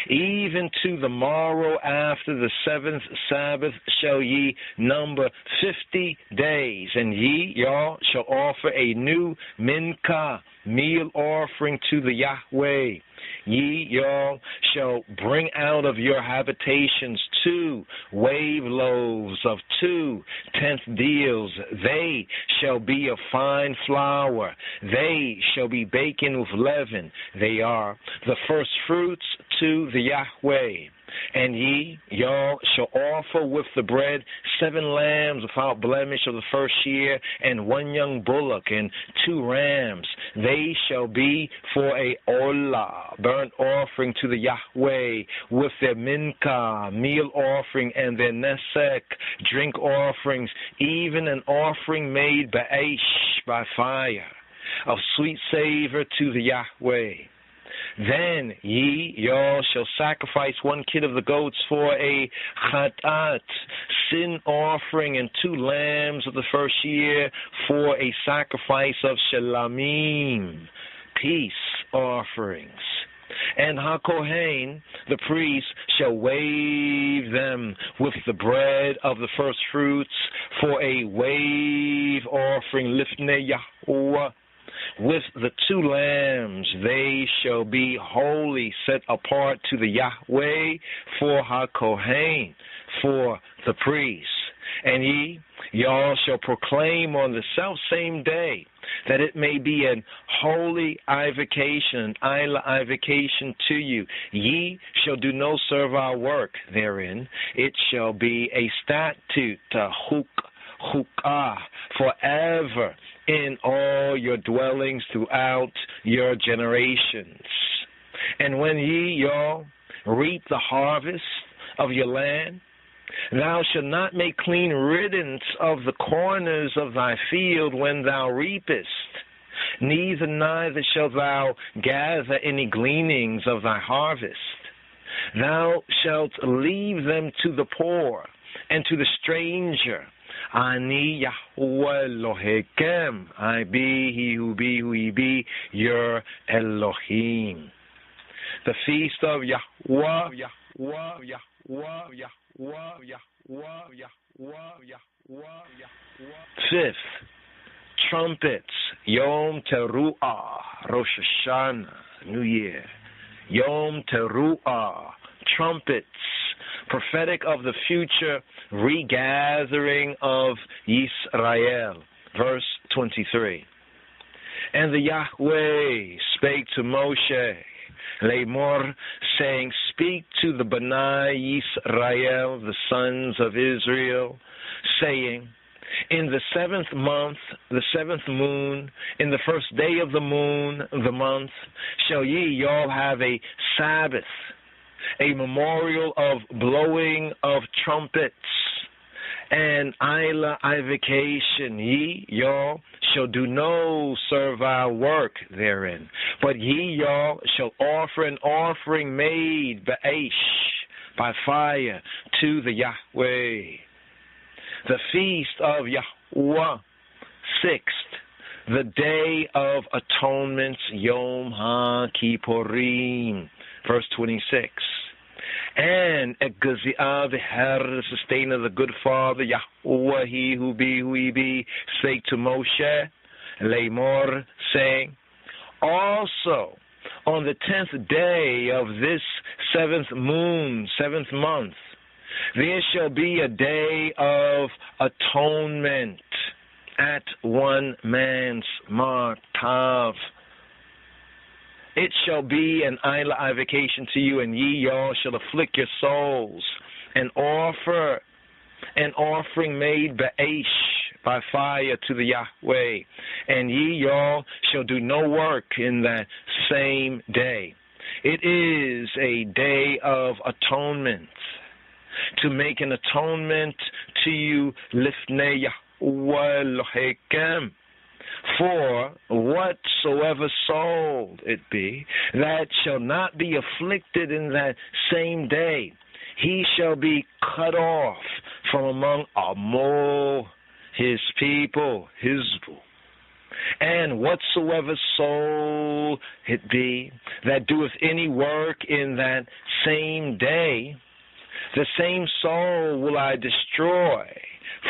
Even to the morrow after the 7th Sabbath shall ye number 50 days, and ye, y'all, shall offer a new mincha, meal offering to the Yahweh. Ye, y'all, shall bring out of your habitations 2 wave loaves of 2 tenth deals. They shall be of fine flour. They shall be baken with leaven. They are the first fruits to the Yahweh. And ye, y'all, shall offer with the bread 7 lambs without blemish of the first year, and 1 young bullock, and 2 rams. They shall be for a olah, burnt offering to the Yahweh, with their mincha, meal offering, and their nesek, drink offerings, even an offering made by fire, of sweet savor to the Yahweh. Then ye, y'all, shall sacrifice 1 kid of the goats for a chatat, sin offering, and 2 lambs of the first year for a sacrifice of shalamim, peace offerings. And HaKohen, the priest, shall wave them with the bread of the first fruits for a wave offering, lifnei Yahuwah. With the 2 lambs, they shall be wholly set apart to the Yahweh for HaKohen, for the priest. And ye, y'all, shall proclaim on the selfsame day, that it may be an holy avocation, an Isla avocation to you. Ye shall do no servile work therein. It shall be a statute, chukah, forever in all your dwellings throughout your generations. And when ye, y'all, reap the harvest of your land, thou shalt not make clean riddance of the corners of thy field when thou reapest, neither shalt thou gather any gleanings of thy harvest. Thou shalt leave them to the poor and to the stranger. Ani Yahuwah Elohim, I be he who be, your Elohim. The feast of Yahuwah, Fifth, trumpets, Yom Teruah, Rosh Hashanah, New Year. Yom Teruah, trumpets, prophetic of the future regathering of Yisrael. Verse 23. And the Yahweh spake to Moshe, Lemor, saying, speak to the B'nai Yisrael, the sons of Israel, saying, in the 7th month, the 7th moon, in the first day of the moon, the month, shall ye, y'all, have a Sabbath, a memorial of blowing of trumpets, and Isla Ivocation. Ye, y'all, shall do no servile work therein, but ye, y'all, shall offer an offering made by fire to the Yahweh. The feast of Yahuwah. 6th, the day of atonements, Yom HaKippurim. Verse 26. And Egazia, the Her, the sustainer, the good father, Yahuwah, he who be, spake to Moshe, Lemor, saying, also on the 10th day of this 7th moon, 7th month, there shall be a day of atonement at 1 man's martav. It shall be an vacation to you, and ye y'all shall afflict your souls, and offer an offering made by fire to the Yahweh, and ye y'all shall do no work in that same day. It is a day of atonement, to make an atonement to you, Lifnei Yahweh Elohim. For whatsoever soul it be that shall not be afflicted in that same day, he shall be cut off from among Amo, his people, Hizbu. And whatsoever soul it be that doeth any work in that same day, the same soul will I destroy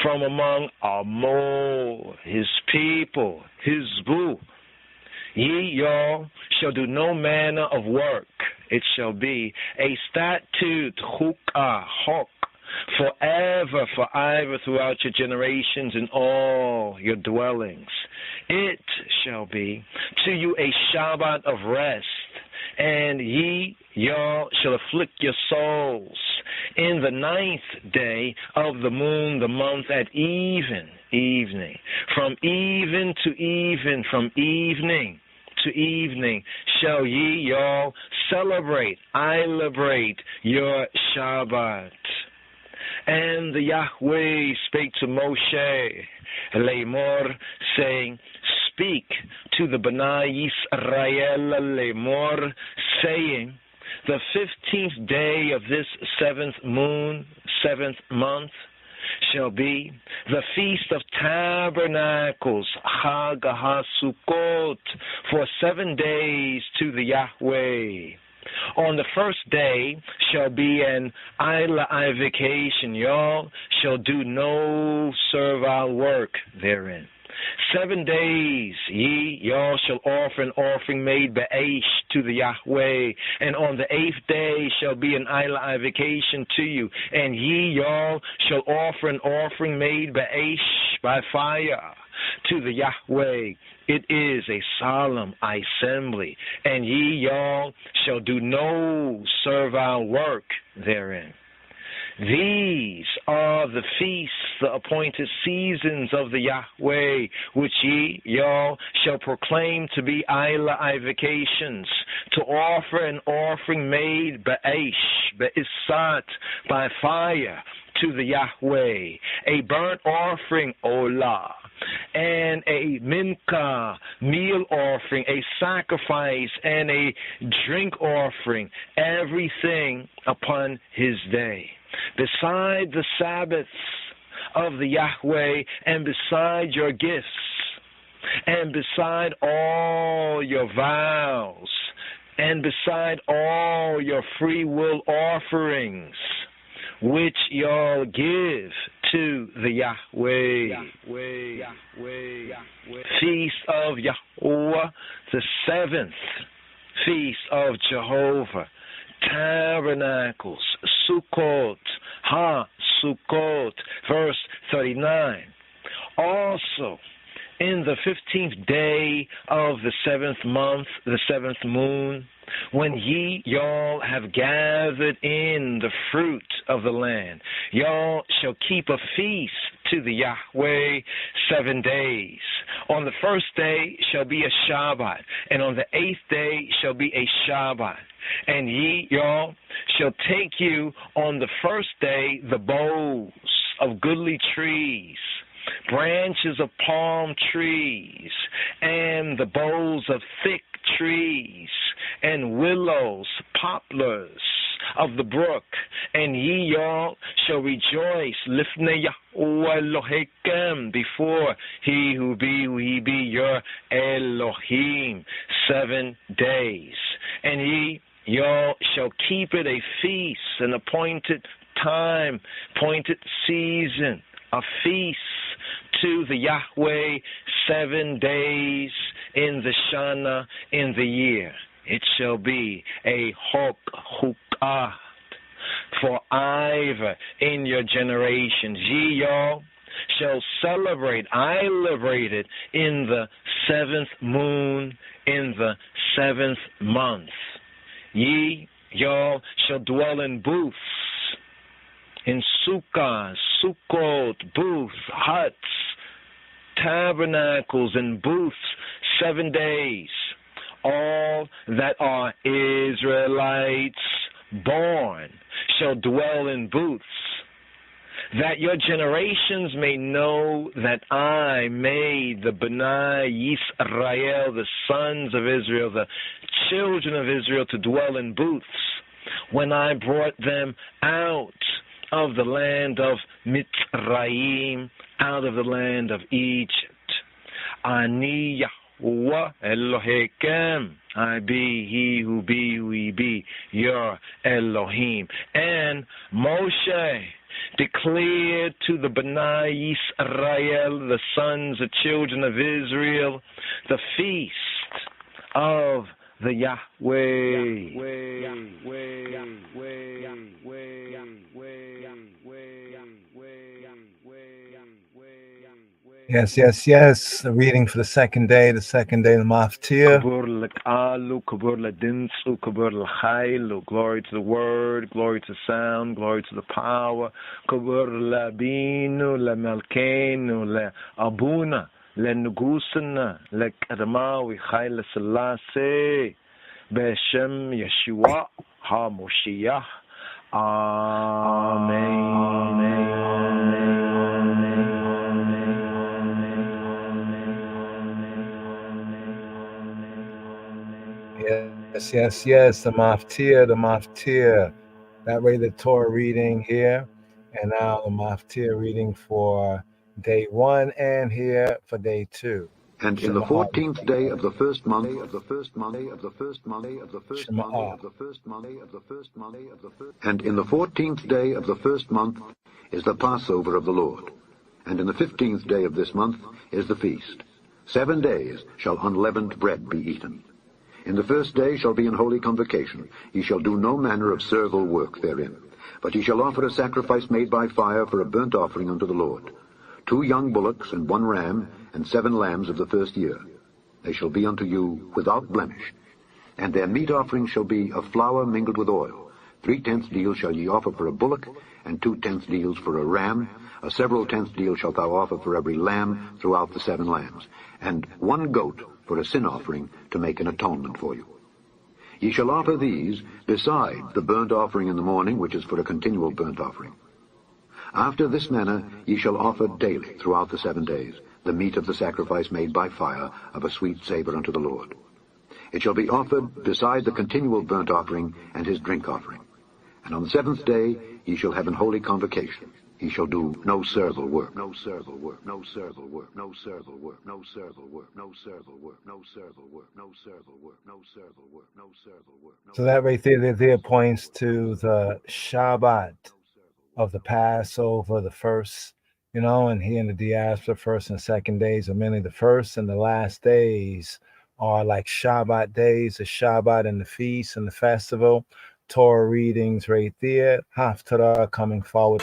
from among Amo, his people, Hizbu. Ye y'all shall do no manner of work. It shall be a statute, hukah, hok, forever, forever, throughout your generations in all your dwellings. It shall be to you a Shabbat of rest, and ye y'all shall afflict your souls in the 9th day of the moon, the month, at evening, from even to even, from evening to evening, shall ye y'all celebrate, liberate your Shabbat. And the Yahweh spake to Moshe, Lemor, saying, speak to the B'nai Yisrael, Lemor, saying, the 15th day of this 7th moon, 7th month, shall be the Feast of Tabernacles, Chag HaSukkot, for 7 days to the Yahweh. On the first day shall be an vacation. Y'all shall do no servile work therein. 7 days ye y'all shall offer an offering made ba'esh to the Yahweh, and on the 8th day shall be an vacation to you, and ye y'all shall offer an offering made ba'esh, by fire, to the Yahweh. It is a solemn assembly, and ye y'all shall do no servile work therein. These are the feasts, the appointed seasons of the Yahweh, which ye y'all shall proclaim to be vacations, to offer an offering made ba'esh, be'isat, by fire, to the Yahweh, a burnt offering, olah, and a mincha, meal offering, a sacrifice, and a drink offering, everything upon his day. Beside the Sabbaths of the Yahweh, and beside your gifts, and beside all your vows, and beside all your free will offerings, which y'all give to the Yahweh. Feast of Yahweh, the 7th feast of Jehovah. Tabernacles, Sukkot, Sukkot, verse 39. Also, in the 15th day of the 7th month, the 7th moon, when ye y'all have gathered in the fruit of the land, y'all shall keep a feast to the Yahweh 7 days. On the first day shall be a Shabbat, and on the 8th day shall be a Shabbat. And ye y'all shall take you on the first day the boughs of goodly trees, branches of palm trees, and the boughs of thick trees, and willows, poplars of the brook, and ye y'all shall rejoice, Lifnei Yahweh Elohim, before he who be your Elohim, 7 days. And y'all shall keep it a feast, an appointed time, appointed season, a feast to the Yahweh 7 days in the Shana, in the year. It shall be a hukah forever in your generations. Ye y'all shall celebrate, I liberated in the 7th moon in the 7th month. Ye, y'all, shall dwell in booths, in sukkahs, sukkot, booths, huts, tabernacles, and booths 7 days. All that are Israelites born shall dwell in booths, that your generations may know that I made the B'nai Yisrael, the sons of Israel, the children of Israel, to dwell in booths, when I brought them out of the land of Mitzrayim, out of the land of Egypt. Ani Yahweh Elohim, I be he who be, your Elohim. And Moshe declared to the B'nai Yisrael, the sons, the children of Israel, the feast of the Yahweh. Yes, yes, yes. A reading for the second day, the Maftir. Glory to the word, glory to the sound, glory to the power. Lenugusana, Lekadamawi, Haile Selassie, Beshem Yeshua, HaMoshiach. Amen. Yes, yes, yes. The Maftir. That way the Torah reading here, and now the Maftir reading for day 1 and here for day 2. And in the 14th day of the first month, and in the 14th day of the first month is the Passover of the Lord. And in the 15th day of this month is the feast. 7 days shall unleavened bread be eaten. In the first day shall be an holy convocation. Ye shall do no manner of servile work therein. But ye shall offer a sacrifice made by fire for a burnt offering unto the Lord. 2 young bullocks and 1 ram, and 7 lambs of the first year. They shall be unto you without blemish. And their meat offering shall be of flour mingled with oil. 3/10 deals shall ye offer for a bullock, and 2/10 deals for a ram. A several tenth deal shalt thou offer for every lamb throughout the 7 lambs. And 1 goat for a sin offering to make an atonement for you. Ye shall offer these beside the burnt offering in the morning, which is for a continual burnt offering. After this manner ye shall offer daily throughout the 7 days the meat of the sacrifice made by fire of a sweet savor unto the Lord. It shall be offered beside the continual burnt offering and his drink offering. And on the 7th day ye shall have an holy convocation. He shall do no servile work, no servile work, no servile work, no servile work, no servile work, no servile work, no servile work, no servile work, no servile work, no servile work. So that right there points to the Shabbat of the Passover, the first, and here in the diaspora, first and second days are mainly the first, and the last days are like Shabbat days, the Shabbat and the feast and the festival. Torah readings right there. Haftarah coming forward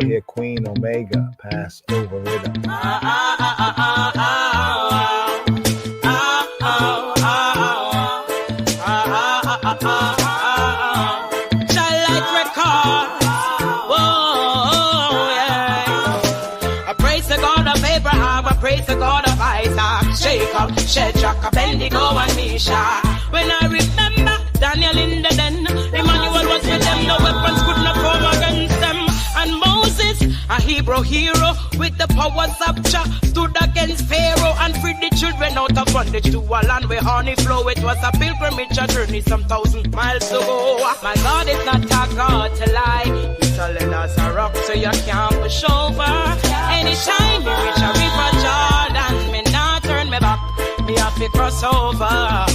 here. Queen Omega, Passover rhythm. Childlike record. Whoa, yeah. I praise the God of Abraham. I praise the God of Isaac, Jacob, Shadrach, Abednego, and Meshach. When I remember Daniel in the den, Emmanuel was with them, no weapons could not form against them. And Moses, a Hebrew hero, with the powers of Jah, stood against Pharaoh and freed the children out of bondage to a land where honey flow. It was a pilgrimage, a journey some 1,000 miles to go. My God is not a God to lie. He's solid as a rock, so you can't push over. Anytime you reach a river Jordan, me not turn me back, me have to cross over.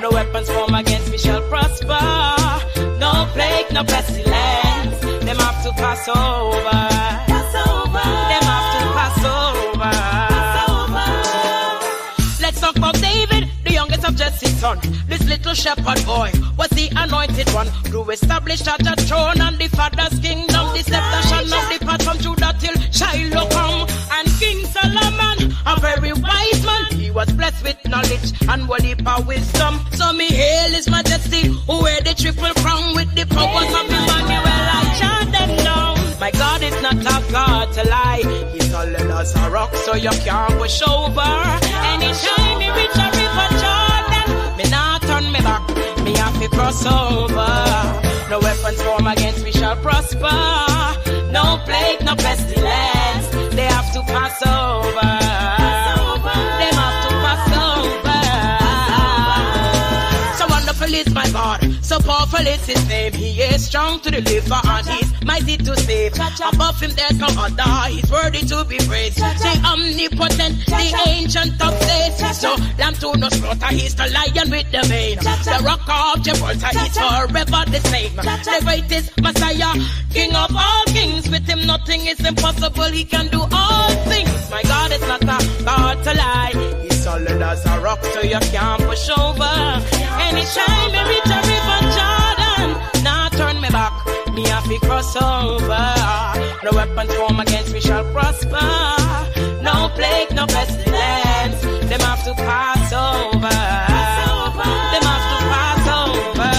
No weapons formed against me shall prosper. No plague, no pestilence. Them have to pass over. Pass over. Them have to pass over. Let's talk about David, the youngest of Jesse's son. This little shepherd boy was the anointed one to establish a throne and the Father's kingdom. The scepter shall not depart from Judah till Shiloh come. And King Solomon, a very wise man, he was blessed with knowledge and what heap of wisdom. So me hail his majesty, who wear the triple crown with the powers of Emmanuel. I chant them down. My God is not a God to lie. He's solid as a rock, so you can't push over. Anytime me reach a river Jordan, me not turn me back, me have to cross over. No weapons formed against me shall prosper. No plague, no pestilence, they have to pass over. They have to pass over. So wonderful is my God, so powerful is his name. He is strong to deliver and he's mighty to save. Above him there's no other, he's worthy to be praised. The omnipotent, the ancient of days. He's no lamb to no slaughter, he's the lion with the mane. The rock of Gibraltar, he's forever the same. The greatest Messiah, King of all kings. With him nothing is impossible, he can do all things. My God is not a God to lie. He's solid as a rock, so you can't push over. Anytime me reach a river Jordan, now turn me back, me have to cross over. No weapons formed against me shall prosper. No plague, no pestilence, them have to pass over. Them have to pass over.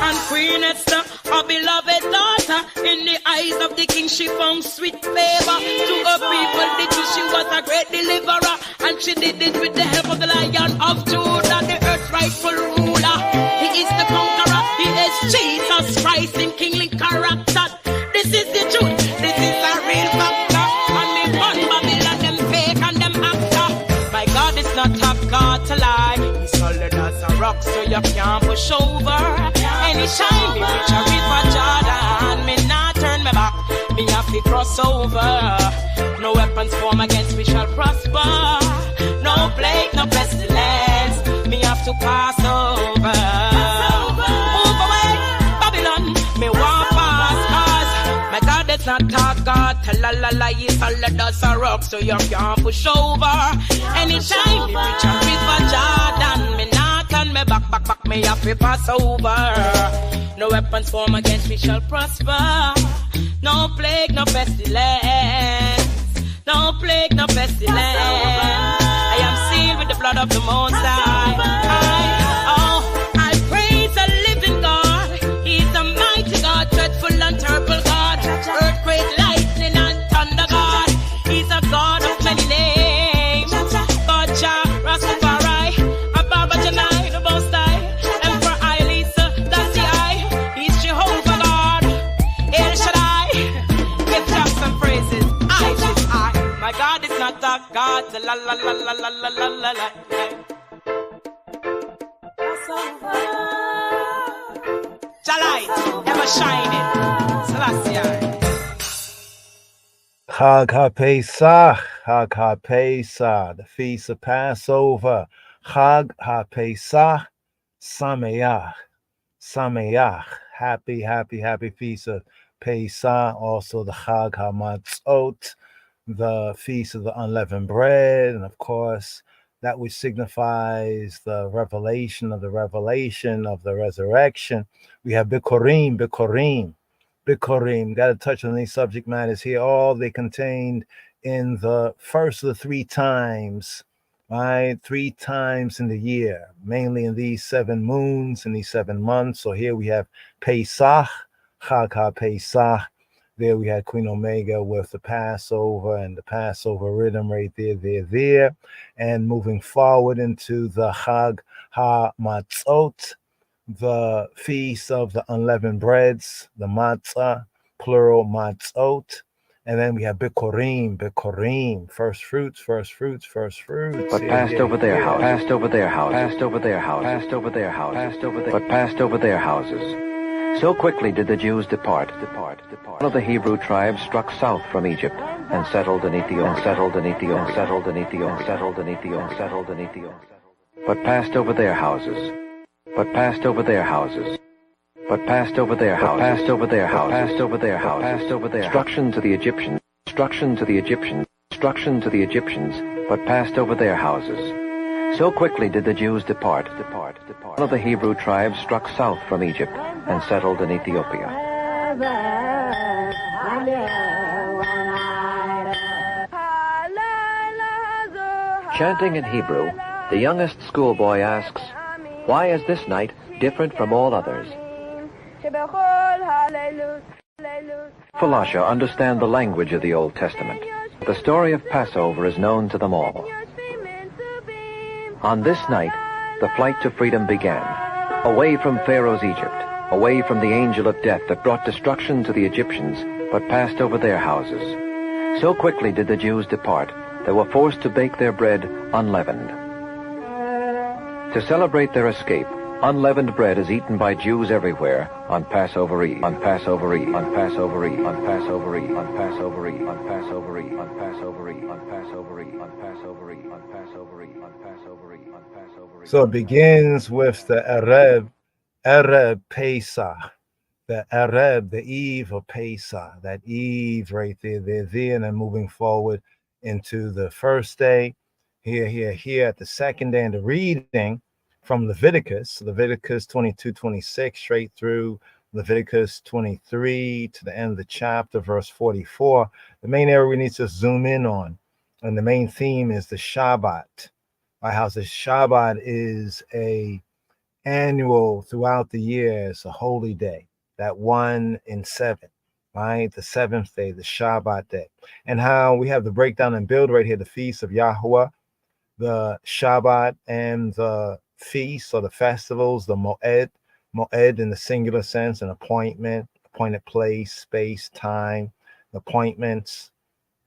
And Queen Esther, a beloved daughter, in the eyes of the king she found sweet favor. To her people the truth, she was a great deliverer, and she did it with the help of the Lion of Judah, the earth's rightful ruler. He is the conqueror, he is Jesus Christ in kingly character. This is the truth, this is a real factor. And me fun Babylon, them fake and them actor. My God is not a God to lie. He's solid as a rock, so you can't push over. Anytime me reach a river Jordan, me not turn me back, me have to cross over. No weapons formed against me shall prosper. No plague, no pestilence, me have to pass over. Move away, Babylon, me want pass, cause my God is not a God, tell la la la, he's solid as a rock, so you can't push over. Anytime me reach a river Jordan, me not turn me back, me have to pass over. No weapons formed against me shall prosper. No plague, no pestilence, no plague, no pestilence. I am sealed with the blood of the Most High. I praise the living God. He's a mighty God, dreadful and terrible God. Earthquake, lightning and thunder God. He's a God of many names. God, Jah, Rastafari, Ababa Janai, the Most High. Emperor Elisa, that's the eye. He's Jehovah God. El Shaddai, give Jah some praises. My God is not a God, la la la la la la la la la. Light, ever shining, Celestia. Chag HaPesach, Chag HaPesach, the feast of Passover. Chag HaPesach, Sameach, Sameach, happy, happy, happy feast of Pesach. Also the Chag HaMatzot, the feast of the unleavened bread, and of course that which signifies the revelation of the resurrection. We have Bikurim. Got to touch on these subject matters here. All they contained in the first of the 3 times, right? 3 times in the year, mainly in these 7 moons, in these 7 months. So here we have Pesach, Chag HaPesach. There we had Queen Omega with the Passover and the Passover rhythm right there. And moving forward into the Chag HaMatzot, the feast of the unleavened breads, the matzah, plural matzot. And then we have Bikurim, first fruits. But passed over their houses. So quickly did the Jews depart. One of the Hebrew tribes struck south from Egypt and settled in Ethiopia. But passed over their houses. Destruction to the Egyptians. But passed over their houses. So quickly did the Jews depart. One of the Hebrew tribes struck south from Egypt and settled in Ethiopia. Chanting in Hebrew, the youngest schoolboy asks, "Why is this night different from all others?" Falasha understand the language of the Old Testament. The story of Passover is known to them all. On this night, the flight to freedom began, away from Pharaoh's Egypt, away from the angel of death that brought destruction to the Egyptians, but passed over their houses. So quickly did the Jews depart, they were forced to bake their bread unleavened. To celebrate their escape, unleavened bread is eaten by Jews everywhere on Passover Eve, on Passover Eve, on Passover Eve, on Passover Eve, on Passover Eve, on Passover Eve, on Passover Eve, on Passover Eve, on Passover Eve, on Passover Eve, on Passover Eve, on Passover Eve. So it begins with the Erev Pesach, the Erev, the eve of Pesach, that eve right there, and then moving forward into the first day, here at the second day, and the reading from Leviticus 22-26, straight through Leviticus 23 to the end of the chapter, verse 44. The main area we need to zoom in on, and the main theme is the Shabbat. Right, how the Shabbat is a annual throughout the year. It's a holy day, that 1 in 7, right? The seventh day, the Shabbat day, and how we have the breakdown and build right here, the feast of Yahweh, the Shabbat, and the feasts or the festivals, the Moed in the singular sense, an appointment, appointed place, space, time, appointments,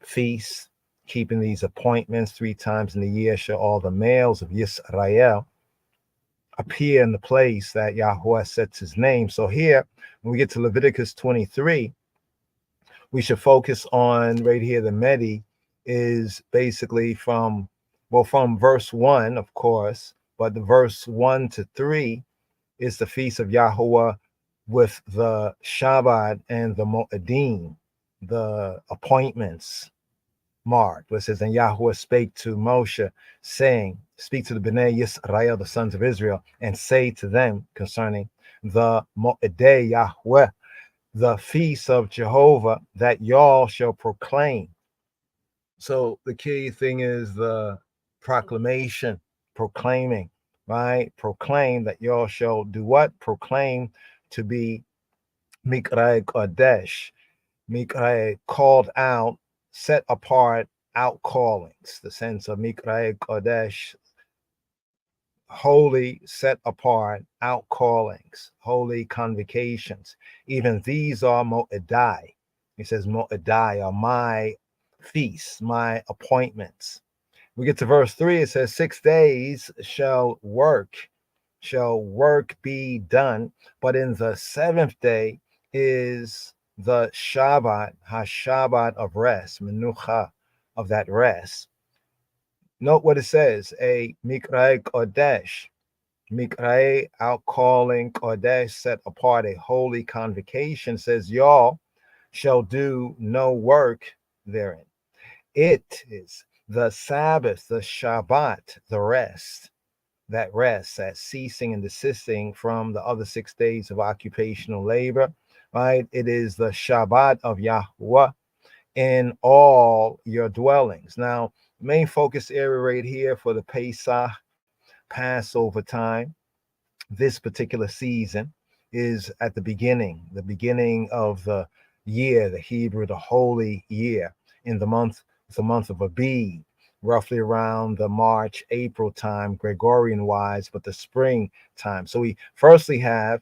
feasts, keeping these appointments 3 times in the year, shall all the males of Yisrael appear in the place that Yahweh sets his name. So here, when we get to Leviticus 23, we should focus on right here. The Medi is basically from verse 1, of course, but the verse 1 to 3 is the feast of Yahweh with the Shabbat and the Moedim, the appointments marked. Where it says, and Yahweh spake to Moshe, saying, speak to the Bnei Yisrael, the sons of Israel, and say to them concerning the Moedei Yahweh, the feast of Jehovah, that y'all shall proclaim. So the key thing is the proclamation, proclaiming, right? Proclaim that y'all shall do what? Proclaim to be Mikrai Kodesh, Mikrai called out, set apart, out callings, the sense of Mikrai Kodesh, holy, set apart, out callings, holy convocations. Even these are Moedai. He says Moedai are my feasts, my appointments. We get to verse 3, it says 6 days shall work be done, but in the 7th day is the Shabbat, HaShabbat of rest, Menucha, of that rest. Note what it says, a Mikrai Kodesh, Mikrai, outcalling, Kodesh, set apart, a holy convocation, says y'all shall do no work therein. It is the Sabbath, the Shabbat, the rest, that ceasing and desisting from the other 6 days of occupational labor, right? It is the Shabbat of Yahweh in all your dwellings. Now, main focus area right here for the Pesach, Passover time, this particular season is at the beginning of the year, the Hebrew, the holy year, in the month of Abib, roughly around the March, April time, Gregorian wise, but the spring time. So we firstly have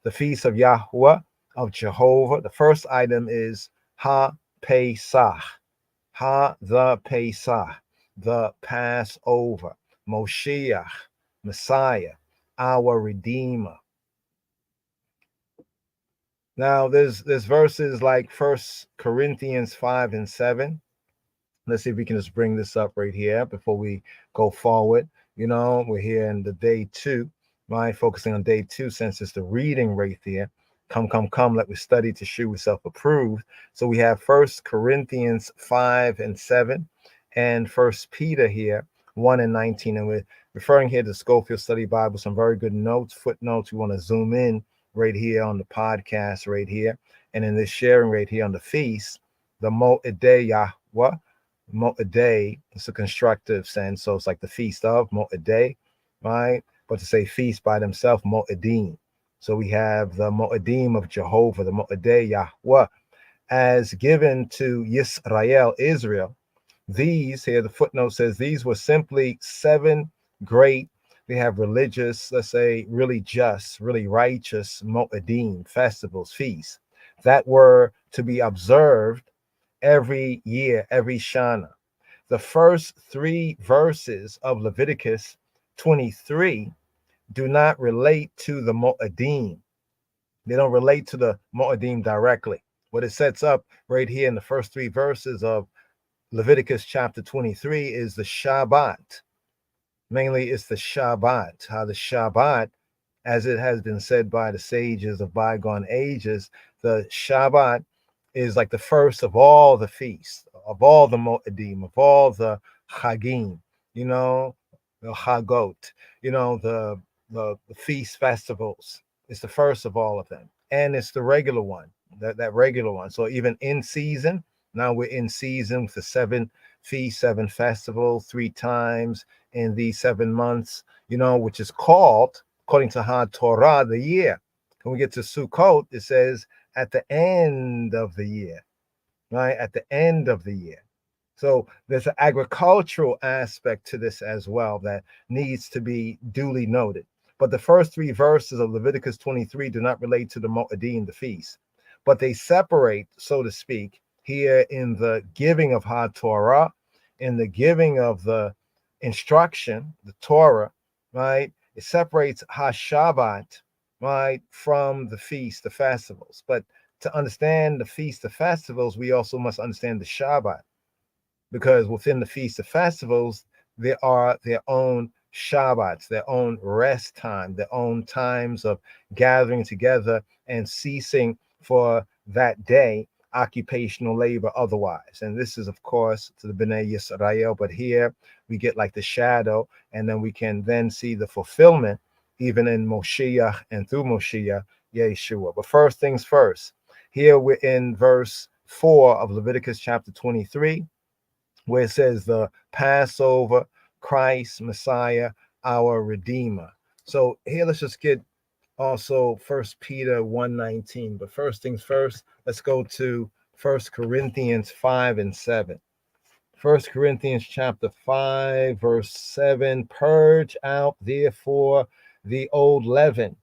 the feast of Yahweh, of Jehovah. The first item is Ha-Pesach, the Pesach, the Passover, Moshiach, Messiah, our Redeemer. Now there's verses like 1 Corinthians 5 and 7. Let's see if we can just bring this up right here before we go forward. You know, we're here in the day 2, right? Focusing on day 2 since it's the reading right there. Come, let we study to shew ourselves approved. So we have 1 Corinthians 5 and 7 and 1 Peter here, 1 and 19. And we're referring here to Schofield Study Bible, some very good notes, footnotes. We want to zoom in right here on the podcast right here. And in this sharing right here on the feast, the Moedei Yahweh, Mo'aday, it's a constructive sense. So it's like the feast of Mo'aday, right? But to say feast by themselves, Mo'adim. So we have the Mo'adim of Jehovah, the Mo'aday Yahweh, as given to Yisrael, Israel. These here, the footnote says these were simply 7 great, they have religious, let's say, really just, really righteous Mo'adim, festivals, feasts that were to be observed every year, every Shana. The first 3 verses of Leviticus 23 do not relate to the Mo'adim. They don't relate to the Mo'adim directly. What it sets up right here in the first 3 verses of Leviticus chapter 23 is the Shabbat. Mainly, it's the Shabbat, how the Shabbat, as it has been said by the sages of bygone ages, the Shabbat is like the first of all the feasts, of all the Mo'adim, of all the Chagim, you know, the Chagot, you know, the feast festivals. It's the first of all of them. And it's the regular one, that regular one. So even in season, now we're in season with the 7 feasts, 7 festivals, 3 times in these 7 months, you know, which is called, according to HaTorah, the year. When we get to Sukkot, it says at the end of the year, right? At the end of the year. So there's an agricultural aspect to this as well that needs to be duly noted. But the first 3 verses of Leviticus 23 do not relate to the Mo'adim, the feast, but they separate, so to speak, here in the giving of HaTorah, in the giving of the instruction, the Torah, right? It separates HaShabbat, right, from the feast, the festivals. But to understand the feast, the festivals, we also must understand the Shabbat, because within the feast of festivals, there are their own Shabbats, their own rest time, their own times of gathering together and ceasing for that day, occupational labor otherwise. And this is, of course, to the Bnei Yisrael, but here we get like the shadow, and then we can then see the fulfillment even in Moshiach and through Moshiach, Yeshua. But first things first, here we're in verse 4 of Leviticus chapter 23, where it says the Passover, Christ, Messiah, our Redeemer. So here, let's just get also 1 Peter 1:19. But first things first, let's go to 1 Corinthians 5 and 7. 1 Corinthians chapter 5, verse 7, purge out therefore the old leaven,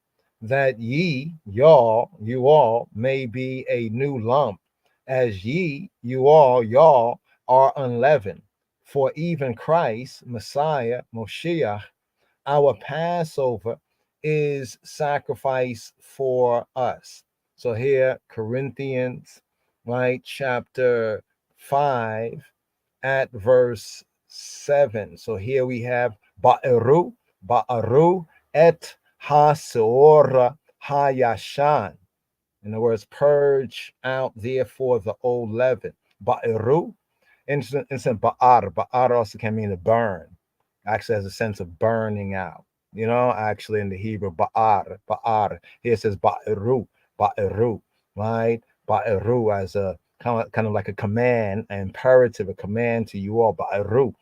that ye, y'all, you all, may be a new lump, as ye, you all, y'all, are unleavened. For even Christ, Messiah, Moshiach, our Passover, is sacrifice for us. So here, Corinthians, right, chapter 5, at verse 7. So here we have Ba'eru et ha-seora ha-yashan. In other words, purge out therefore the old leaven. Ba'eru, instant ba'ar. Ba'ar also can mean to burn. Actually has a sense of burning out. You know, actually in the Hebrew, ba'ar. Here it says ba'eru, right? Ba'eru as a kind of like a command, an imperative, a command to you all. Ba'eru.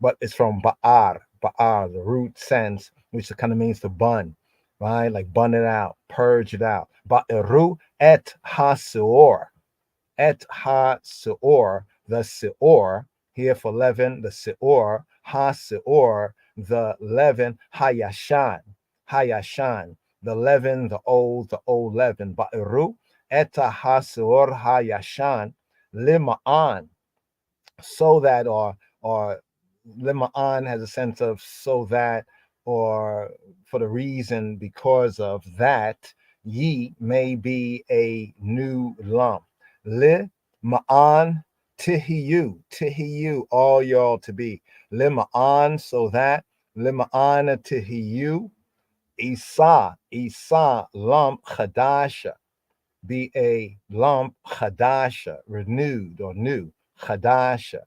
But it's from ba'ar, the root sense, which kind of means to bun, right? Like bun it out, purge it out. Ba'eru et ha-seor. Et ha-seor, the seor, here for leaven, the seor, ha-seor, the leaven, hayashan, the leaven, the old leaven. Ba'eru et ha-seor hayashan lima'an, so that, or lima'an has a sense of so that, or for the reason, because of that, ye may be a new lump. Li ma'an tihiyu, all y'all to be. Li ma'an, so that. Li ma'an tihiyu, isa lump chadasha, be a lump chadasha, renewed or new. Chadasha.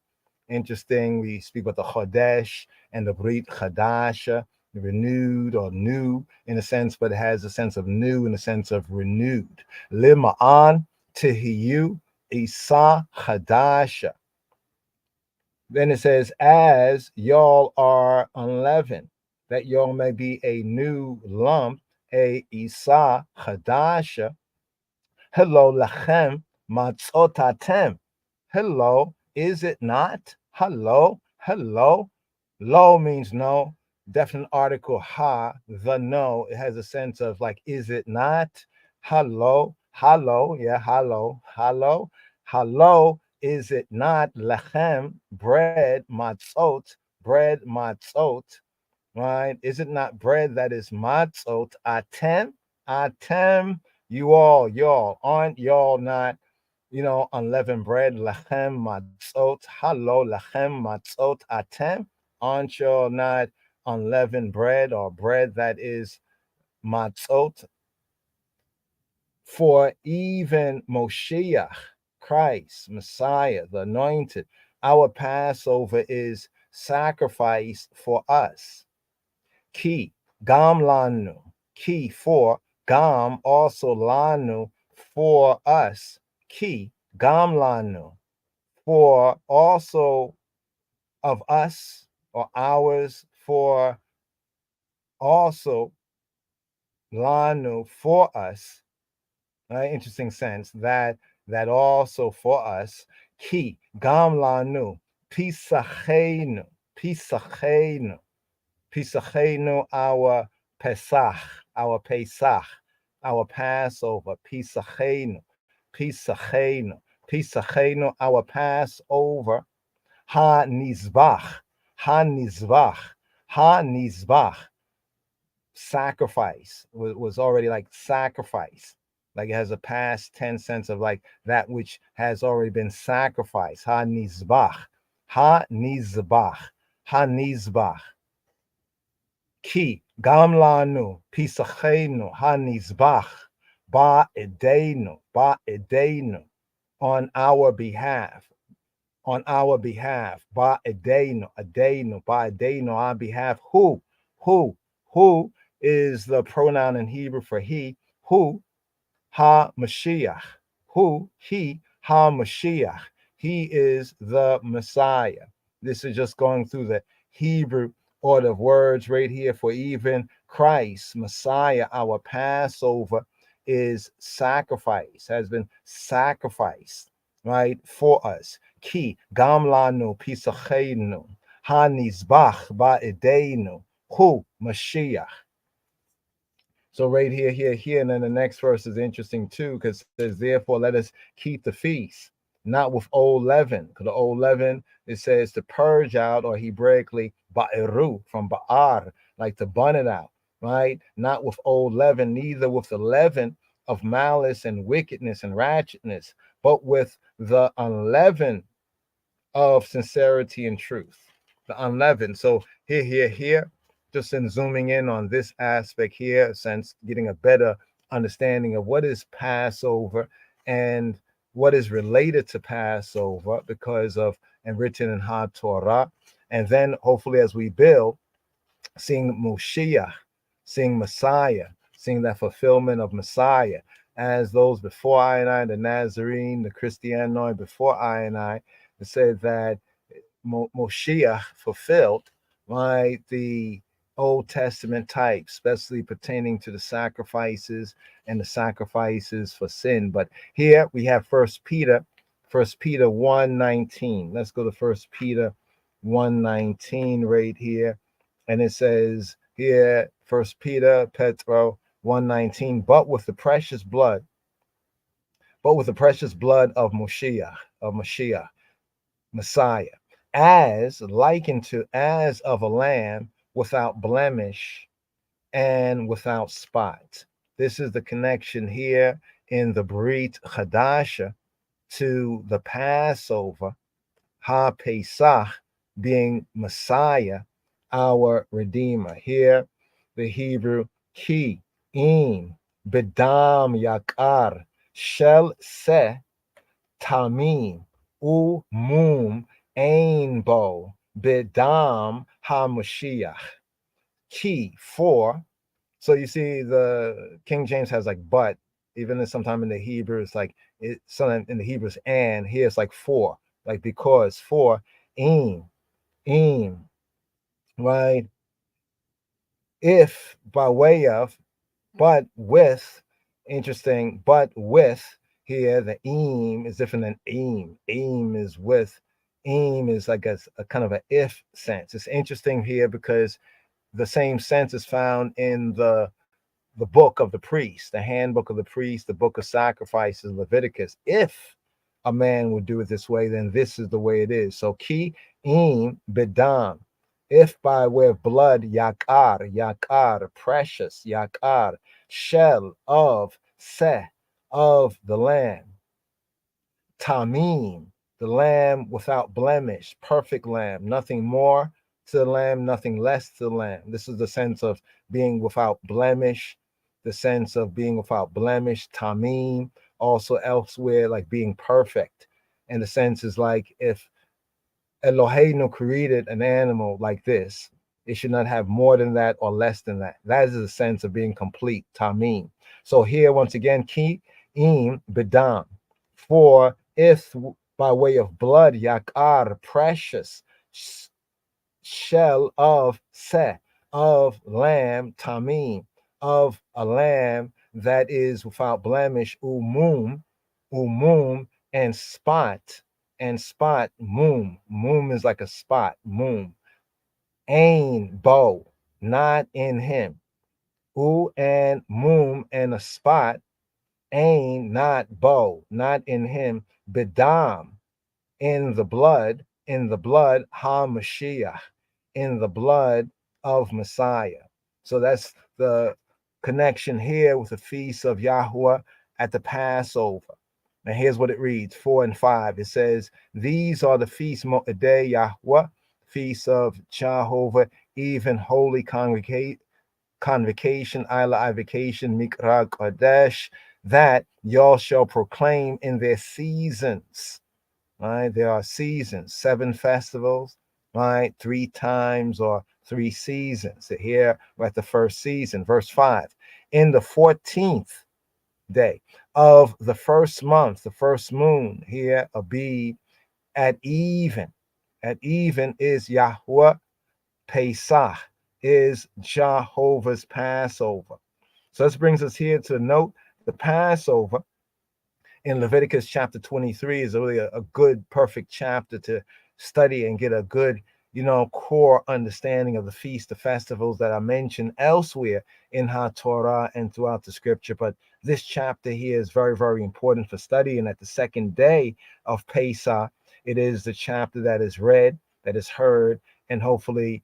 Interesting, we speak about the chodesh and the brit chadasha, renewed or new in a sense, but it has a sense of new in the sense of renewed. Lima'an tihiyu Isa Hadasha. Then it says, as y'all are unleavened, that y'all may be a new lump, a Isa Hadasha. Hello, lachem matzotatem. Hello, is it not? Hello, hello. Lo means no. Definite article ha, the no. It has a sense of like, is it not? Hello, hello, yeah, hello, hello, hello. Is it not lechem, bread, matzot, bread, matzot, right? Is it not bread that is matzot, atem, atem, you all, y'all, aren't y'all not, unleavened bread, lechem, matzot, hello, lechem, matzot, atem, aren't y'all not unleavened bread or bread that is matzot? For even Moshiach, Christ, Messiah, the anointed, our Passover is sacrifice for us. Ki, gam lanu, ki for, gam also lanu for us. Ki, gam lanu, for also of us or ours, for also lanu for us. Interesting sense that also for us. Ki gam lanu pisachenu, pisachenu, pisachenu, our Pesach, our Pesach, our Passover. Pisachenu, pisachenu, pisachenu, our Passover. Ha nizbach, ha nizbach, ha nizbach. Sacrifice was already like sacrifice, like it has a past tense sense of like that which has already been sacrificed. Ha nizbach, ha nizbach, ha nizbach. Ki gam lanu pisachenu ha nizbach ba edenu, on our behalf, on our behalf, ba edenu, ba edenu, on behalf. Who is the pronoun in Hebrew for he? Who? Ha Mashiach. Who? He. Ha Mashiach. He is the Messiah. This is just going through the Hebrew order of words right here. For even Christ, Messiah, our Passover is sacrifice, has been sacrificed, right, for us. Ki gam lanu pisachenu ha nizbach ba'edenu hu Mashiach. So right here, and then the next verse is interesting too, because it says, therefore let us keep the feast, not with old leaven. Because the old leaven, it says to purge out, or Hebraically, ba'eru, from ba'ar, like to bun it out, right? Not with old leaven, neither with the leaven of malice and wickedness and ratchetness, but with the unleavened of sincerity and truth. The unleavened. So here, just in zooming in on this aspect here, since getting a better understanding of what is Passover and what is related to Passover because of and written in Ha Torah. And then hopefully as we build, seeing Moshiach, seeing Messiah, seeing that fulfillment of Messiah, as those before I, the Nazarene, the Christianoi before I, it said that Moshiach fulfilled, right, the Old Testament type, especially pertaining to the sacrifices and the sacrifices for sin. But here we have First Peter 1:19. Let's go to First Peter 1:19 right here. And it says here, First Peter, Petro 1:19, but with the precious blood of Mashiach, Messiah, as likened to as of a lamb without blemish and without spot. This is the connection here in the Brit Chadasha to the Passover, Ha Pesach being Messiah, our Redeemer. Here, the Hebrew ki im bedam yakar shel se tamim u mum ein bo bedam ha-Mashiach. Ki, for. So you see the King James has like but Even sometime in the Hebrew, it's like something in the Hebrew is and. Here it's like for, like because, for, aim, right? If, by way of, but with, interesting, but with, here the aim is different than aim. Aim is with, aim is like a kind of an if sense. It's interesting here because the same sense is found in the book of the priest, the handbook of the priest, the book of sacrifices, Leviticus. If a man would do it this way, then this is the way it is. So ki im bedam. If by way of blood, yakar, precious, yakar, shell of seh, of the lamb, tamim, the lamb without blemish, perfect lamb, nothing more to the lamb, nothing less to the lamb. This is the sense of being without blemish, the sense of being without blemish, tamim, also elsewhere, like being perfect. And the sense is like if Eloheinu created an animal like this, it should not have more than that or less than that. That is the sense of being complete, tamim. So here, once again, ki im bedam, for if by way of blood, yakar, precious, shell of seh, of lamb, tamim, of a lamb that is without blemish, umum, and spot, mum is like a spot, mum, ain, bow, not in him, and mum, and a spot, ain, not bow, not in him, bedam, in the blood, ha Mashiach, in the blood of Messiah. So that's the connection here with the feast of Yahuwah at the Passover. And here's what it reads, 4 and 5. It says, these are the feast Mo'edei Yahuwah, feast of Jehovah, even holy convocation, Ila Ivocation, Mikra Kodesh, that y'all shall proclaim in their seasons. Right? There are seasons, 7 festivals, right? 3 times or 3 seasons. So here we're at the first season, verse 5. In the 14th day of the first month, the first moon, here Abib, at even is Yahuwah Pesach, is Jehovah's Passover. So this brings us here to note the Passover in Leviticus chapter 23 is really a good, perfect chapter to study and get a good, core understanding of the feast, the festivals that are mentioned elsewhere in HaTorah and throughout the scripture. But this chapter here is very, very important for study. And at the second day of Pesach, it is the chapter that is read, that is heard, and hopefully,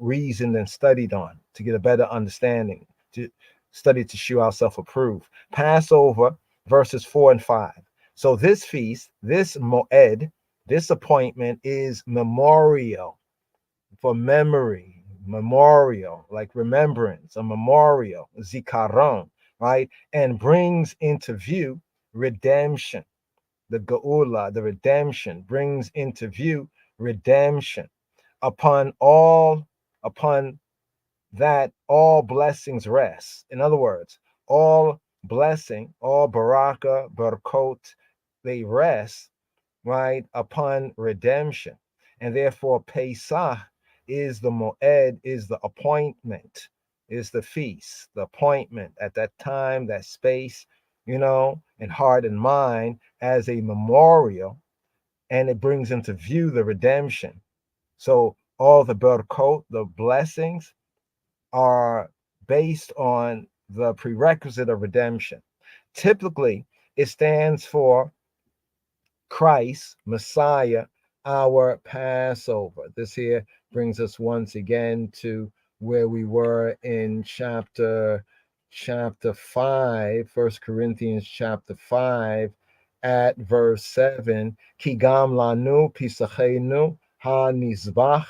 reasoned and studied on to get a better understanding, to study to show ourselves approved. Passover, verses 4 and 5. So this feast, this moed, this appointment is memorial, for memory, memorial, like remembrance, a memorial, zikaron, right? And brings into view redemption. The geula, the redemption, brings into view redemption. Upon that all blessings rest. In other words, all blessing, all baraka, barakot, they rest, right, upon redemption. And therefore, Pesach is the moed, is the appointment, is the feast, the appointment at that time, that space, in heart and mind as a memorial, and it brings into view the redemption. So all the barakot, the blessings, are based on the prerequisite of redemption. Typically, it stands for Christ, Messiah, our Passover. This here brings us once again to where we were in chapter 5, 1 Corinthians chapter 5, at verse 7. Ki gam lanu pisachenu ha nizbach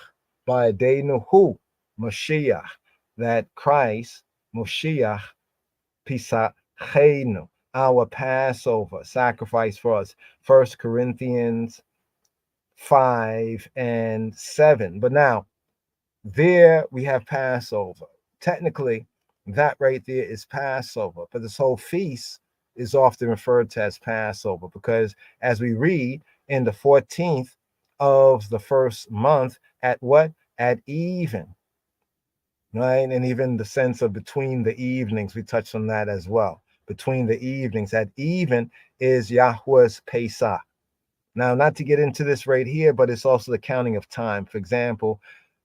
ba'edenu hu Mashiach, that Christ, Moshiach, Pisachenu, our Passover, sacrifice for us. 1 Corinthians 5 and 7. But now, there we have Passover. Technically, that right there is Passover. But this whole feast is often referred to as Passover, because as we read in the 14th of the first month at what? At even, right? And even the sense of between the evenings, we touched on that as well. Between the evenings, at even is Yahweh's Pesach. Now, not to get into this right here, but it's also the counting of time. For example,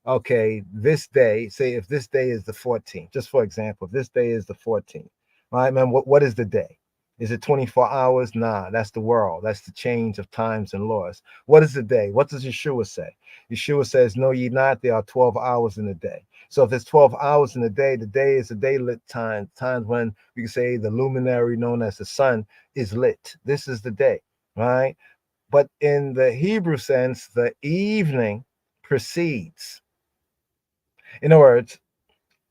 okay, this day, say if this day is the 14th, just for example, if this day is the 14th, right, man, what is the day? Is it 24 hours? Nah, that's the world. That's the change of times and laws. What is the day? What does Yeshua say? Yeshua says, "Know ye not, there are 12 hours in a day." So if there's 12 hours in a day is a daylit time, times when we can say the luminary known as the sun is lit. This is the day, right? But in the Hebrew sense, the evening precedes. In other words,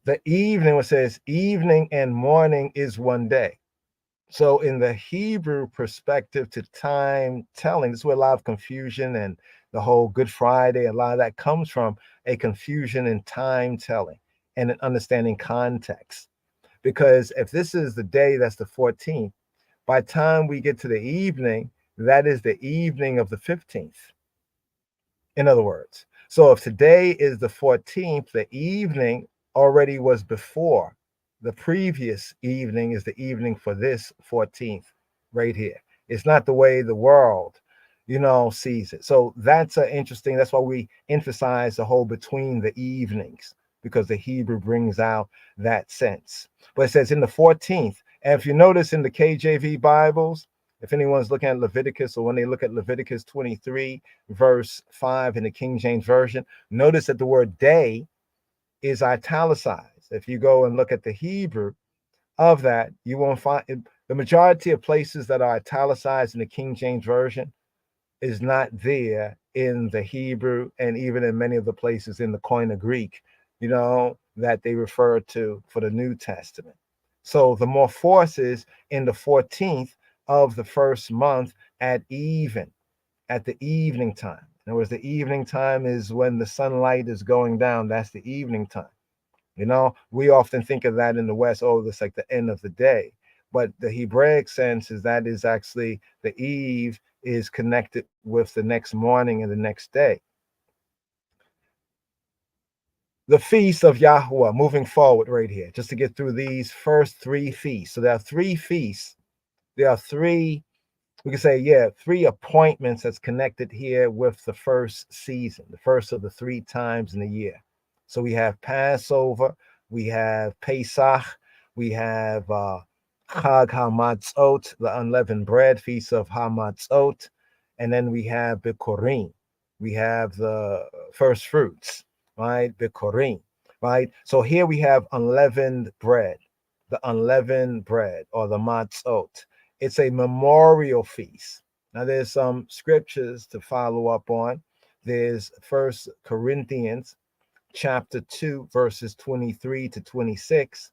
the evening, what says evening and morning is one day. So in the Hebrew perspective to time telling, this is where a lot of confusion and the whole Good Friday, a lot of that comes from a confusion in time telling and an understanding context. Because if this is the day that's the 14th, by the time we get to the evening, that is the evening of the 15th. In other words, so if today is the 14th, the evening already was before. The previous evening is the evening for this 14th right here. It's not the way the world, sees it. So that's interesting. That's why we emphasize the whole between the evenings, because the Hebrew brings out that sense. But it says in the 14th, and if you notice in the KJV Bibles, if anyone's looking at Leviticus, or when they look at Leviticus 23, verse 5 in the King James Version, notice that the word day is italicized. If you go and look at the Hebrew of that, you won't find the majority of places that are italicized in the King James Version is not there in the Hebrew, and even in many of the places in the Koine Greek, that they refer to for the New Testament. So the more forces in the 14th of the first month at even, at the evening time. In other words, the evening time is when the sunlight is going down. That's the evening time. We often think of that in the West, oh, that's like the end of the day. But the Hebraic sense is that is actually the eve is connected with the next morning and the next day. The feast of Yahweh, moving forward right here, just to get through these first three feasts. So there are three feasts. There are three, we can say, three appointments that's connected here with the first season, the first of the 3 times in the year. So we have Passover, we have Pesach, we have Chag HaMatzot, the unleavened bread, Feast of HaMatzot, and then we have Bikurim. We have the first fruits, right? Bikurim, right? So here we have unleavened bread, the unleavened bread, or the Matzot. It's a memorial feast. Now there's some scriptures to follow up on. There's 1 Corinthians chapter 2, verses 23 to 26.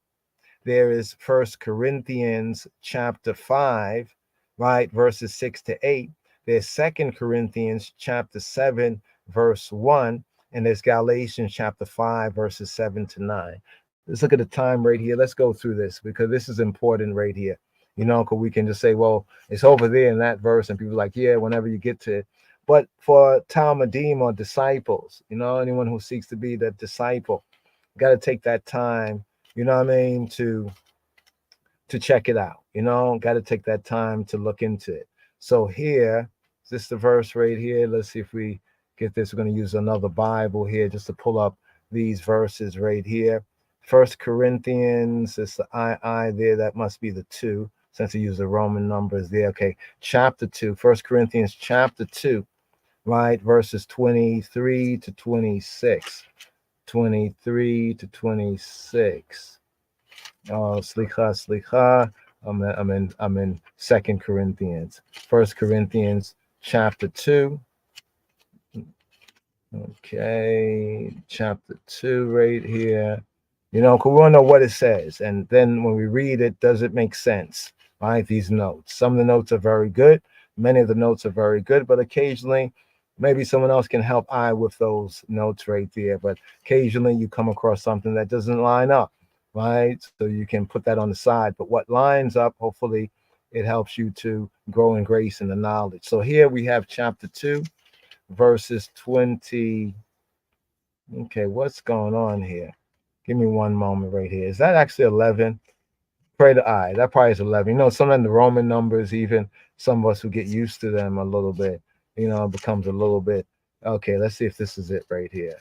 There is 1 Corinthians chapter 5, right, verses 6 to 8. There's 2 Corinthians chapter 7, verse 1. And there's Galatians chapter 5, verses 7 to 9. Let's look at the time right here. Let's go through this, because this is important right here. Because we can just say, well, it's over there in that verse, and people are like, yeah, whenever you get to it. But for Talmudim or disciples, anyone who seeks to be the disciple, got to take that time, to check it out, got to take that time to look into it. So here, is this the verse right here? Let's see if we get this. We're going to use another Bible here just to pull up these verses right here. 1 Corinthians, it's the I there. That must be the 2, since we use the Roman numbers there. Okay, chapter 2, 1 Corinthians chapter 2, right, verses 23 to 26. 23 to 26. Oh, slicha. I'm in 2 Corinthians. 1 Corinthians chapter 2. Okay, chapter 2 right here. Because we want to know what it says. And then when we read it, does it make sense? Right? These notes. Some of the notes are very good. Many of the notes are very good, but occasionally maybe someone else can help I with those notes right there. But occasionally you come across something that doesn't line up, right? So you can put that on the side. But what lines up, hopefully, it helps you to grow in grace and the knowledge. So here we have chapter 2, verses 20. Okay, what's going on here? Give me one moment right here. Is that actually 11? Pray to I. That probably is 11. You know, some of the Roman numbers, even some of us who get used to them a little bit, you know, it becomes a little bit. Okay, let's see if this is it right here.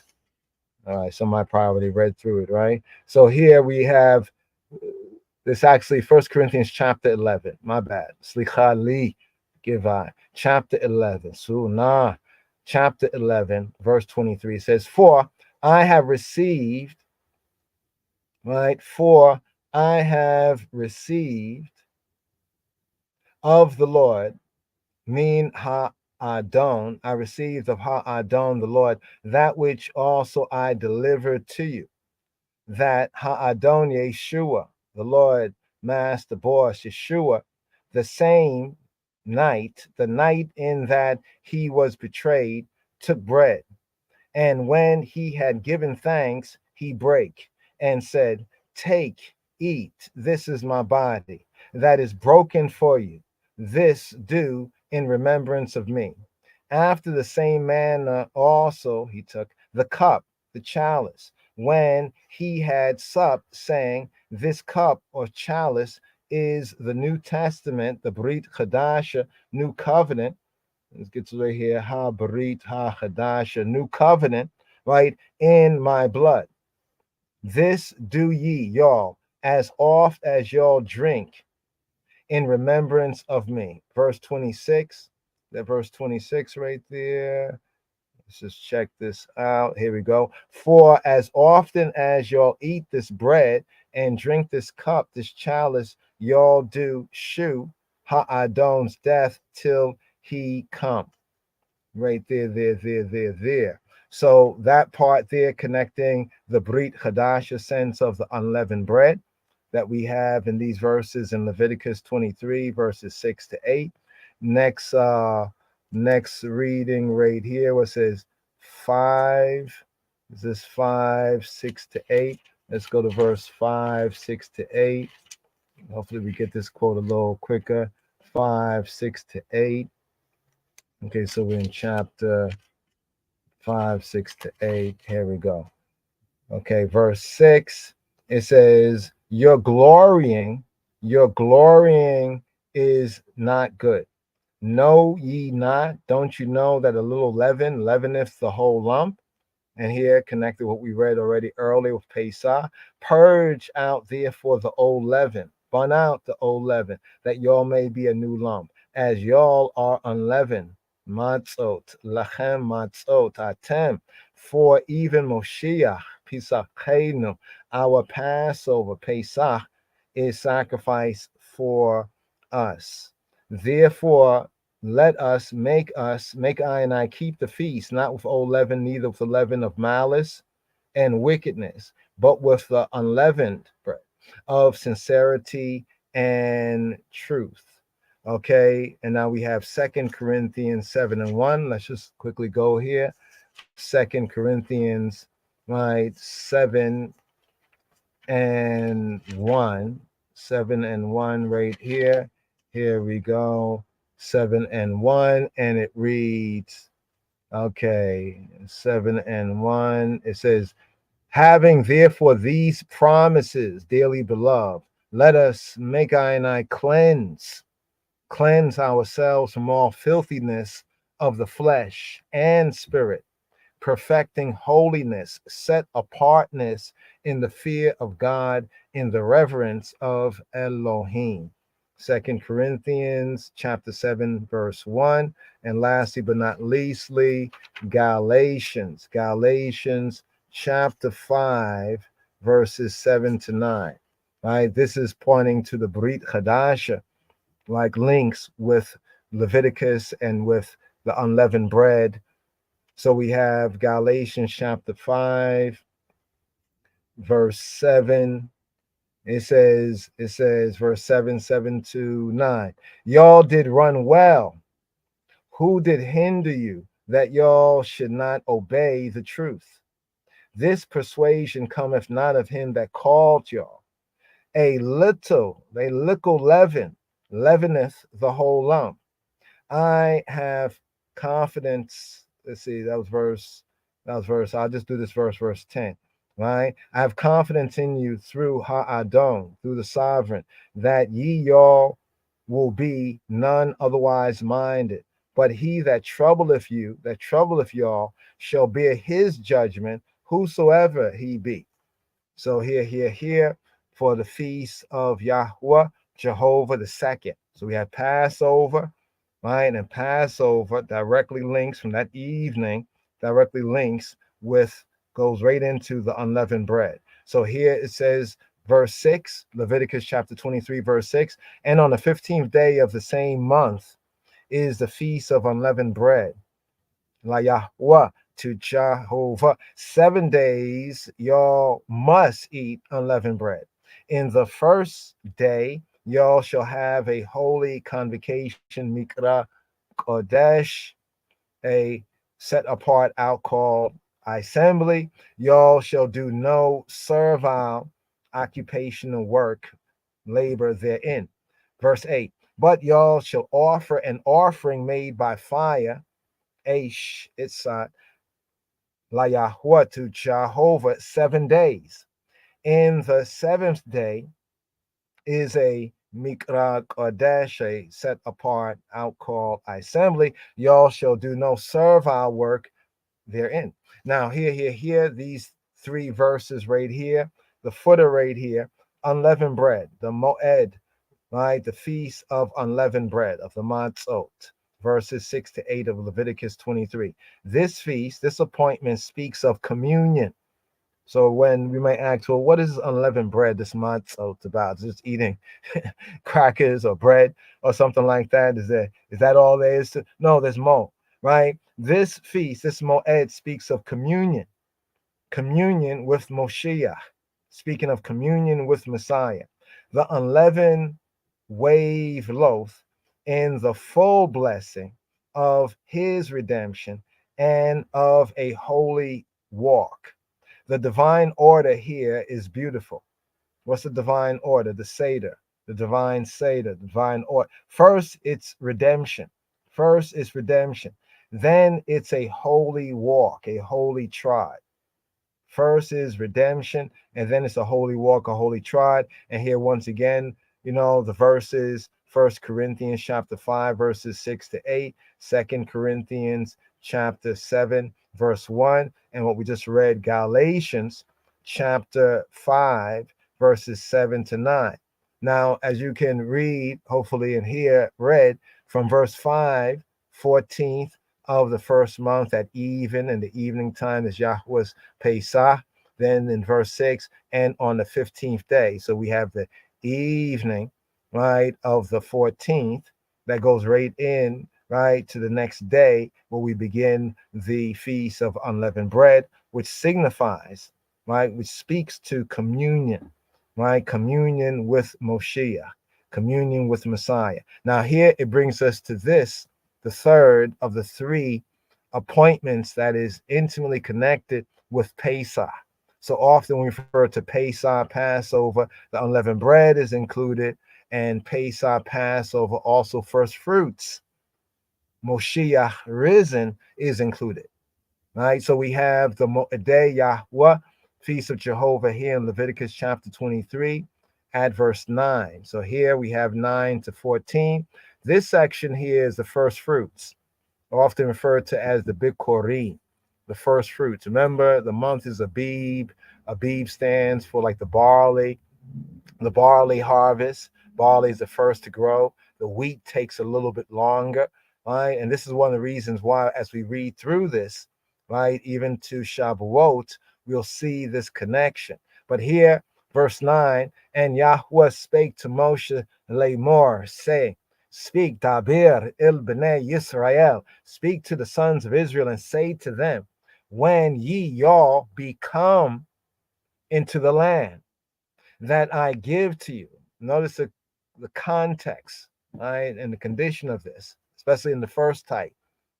All right, somebody probably read through it, right? So here we have this actually 1 Corinthians chapter 11. My bad. Slicha li, give I. Chapter 11. Sunnah. Chapter 11, verse 23 says, For I have received, right? For I have received of the Lord, mean ha-adon, I received of ha-adon the Lord, that which also I delivered to you, that ha-adon Yeshua, the Lord, Master, Boss, Yeshua, the same night, the night in that he was betrayed, took bread. And when he had given thanks, he brake and said, Take, eat, this is my body, that is broken for you. This do in remembrance of me. After the same manner also he took the cup, the chalice, when he had supped, saying, This cup or chalice is the New Testament, the Brit Chadasha, New Covenant. Let's get to right here. Ha Barit Ha Chadash, new covenant, right? In my blood. This do ye, y'all, as oft as y'all drink in remembrance of me. Verse 26. That verse 26 right there. Let's just check this out. Here we go. For as often as y'all eat this bread and drink this cup, this chalice, y'all do shew Ha-Adon's death till he come. Right there. So that part there connecting the Brit Chadasha sense of the unleavened bread that we have in these verses in Leviticus 23, verses 6 to 8. Next reading right here, what says 5. Is this 5, 6 to 8? Let's go to verse 5, 6 to 8. Hopefully we get this quote a little quicker. 5, 6 to 8. Okay, so we're in chapter 5, 6 to 8. Here we go. Okay, verse 6, it says, Your glorying is not good. Know ye not, don't you know that a little leaven leaveneth the whole lump? And here, connected what we read already earlier with Pesach, purge out therefore the old leaven, burn out the old leaven, that y'all may be a new lump, as y'all are unleavened. Matzot, lachem matzot, atem, for even Moshiach, Pesachenu, our Passover, Pesach, is sacrifice for us. Therefore, let us make I and I keep the feast, not with old leaven, neither with the leaven of malice and wickedness, but with the unleavened bread of sincerity and truth. Okay, and now we have 2 Corinthians 7 and 1. Let's just quickly go here. 2 Corinthians, right, 7 and 1. 7 and 1 right here. Here we go. 7 and 1, and it reads, okay, 7 and 1. It says, Having therefore these promises, dearly beloved, let us make I and I cleanse ourselves from all filthiness of the flesh and spirit, perfecting holiness, set apartness in the fear of God, in the reverence of Elohim. 2 Corinthians chapter 7, verse 1. And lastly, but not leastly, Galatians chapter 5, verses 7 to 9. Right? This is pointing to the Brit Chadasha, like links with Leviticus and with the unleavened bread. So we have Galatians chapter 5, verse 7. It says, verse 7 to 9. Y'all did run well. Who did hinder you that y'all should not obey the truth? This persuasion cometh not of him that called y'all. A little leaven leaveneth the whole lump. I have confidence. Let's see, that was verse. I'll just do this verse 10. Right? I have confidence in you through Ha'adon, through the sovereign, that ye y'all will be none otherwise minded. But he that troubleth you, that troubleth y'all, shall bear his judgment, whosoever he be. So here, for the feast of Yahweh, Jehovah the second. So we have Passover, right? And Passover directly links from that evening, directly links with, goes right into the unleavened bread. So here it says, verse 6, Leviticus chapter 23, verse 6, and on the 15th day of the same month is the feast of unleavened bread. La Yahweh, to Jehovah. 7 days y'all must eat unleavened bread. In the first day, y'all shall have a holy convocation, Mikra Kodesh, a set apart out called assembly. Y'all shall do no servile occupational work, labor therein. Verse 8, but y'all shall offer an offering made by fire, Aish, Itzat, La Yahweh, to Jehovah 7 days. In the seventh day is a Mikra Kodesh, a set apart out called assembly. Y'all shall do no servile work therein. Now, here, these three verses right here, the footer right here, unleavened bread, the Moed, right? The feast of unleavened bread, of the Matzot, verses 6 to 8 of Leviticus 23. This feast, this appointment speaks of communion. So when we might ask, well, what is unleavened bread, this matzot about? Just eating crackers or bread or something like that? Is that all there is to? No, there's more, right? This feast, this moed, speaks of communion with Moshiach, speaking of communion with Messiah. The unleavened wave loaf in the full blessing of his redemption and of a holy walk. The divine order here is beautiful. What's the divine order? The Seder, the divine Seder, divine order. First, it's redemption. Then it's a holy walk, a holy trod. First is redemption, and then it's a holy walk, a holy trod. And here, once again, the verses, 1 Corinthians chapter 5, verses 6 to 8, 2 Corinthians chapter 7, verse 1, and what we just read, Galatians chapter 5, verses 7 to 9. Now, as you can read, hopefully, and hear read from verse 5, 14th of the first month at even, and the evening time is Yahweh's Pesach. Then in verse 6, and on the 15th day. So we have the evening, right, of the 14th that goes right in, right, to the next day where we begin the feast of unleavened bread, which signifies, right, which speaks to communion, right, communion with Moshiach, communion with Messiah. Now here it brings us to this, the third of the three appointments that is intimately connected with Pesach. So often we refer to Pesach, Passover, the unleavened bread is included, and Pesach, Passover, also first fruits, Moshiach risen, is included. Right? So we have the Moedei Yahweh, Feast of Jehovah, here in Leviticus chapter 23 at verse 9. So here we have 9 to 14. This section here is the first fruits, often referred to as the Bikurim, the first fruits. Remember, the month is Abib. Abib stands for like the barley harvest. Barley is the first to grow. The wheat takes a little bit longer, right? And this is one of the reasons why, as we read through this, right, even to Shavuot, we'll see this connection. But here, verse 9, and Yahweh spake to Moshe Lamor, saying, speak, Dabir il bnei Yisrael, speak to the sons of Israel and say to them, when ye y'all become into the land that I give to you. Notice the context, right, and the condition of this, especially in the first type,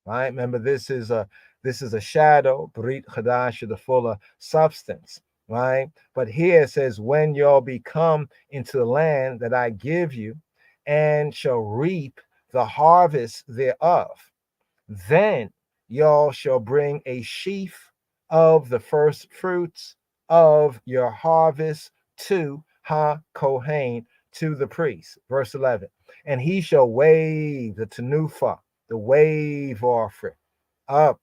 right? Remember, this is a shadow, Brit Chadash, the fuller substance, right? But here it says, when y'all become into the land that I give you, and shall reap the harvest thereof. Then y'all shall bring a sheaf of the first fruits of your harvest to Ha Kohen, to the priest. Verse 11. And he shall wave the tenufa, the wave offering, up,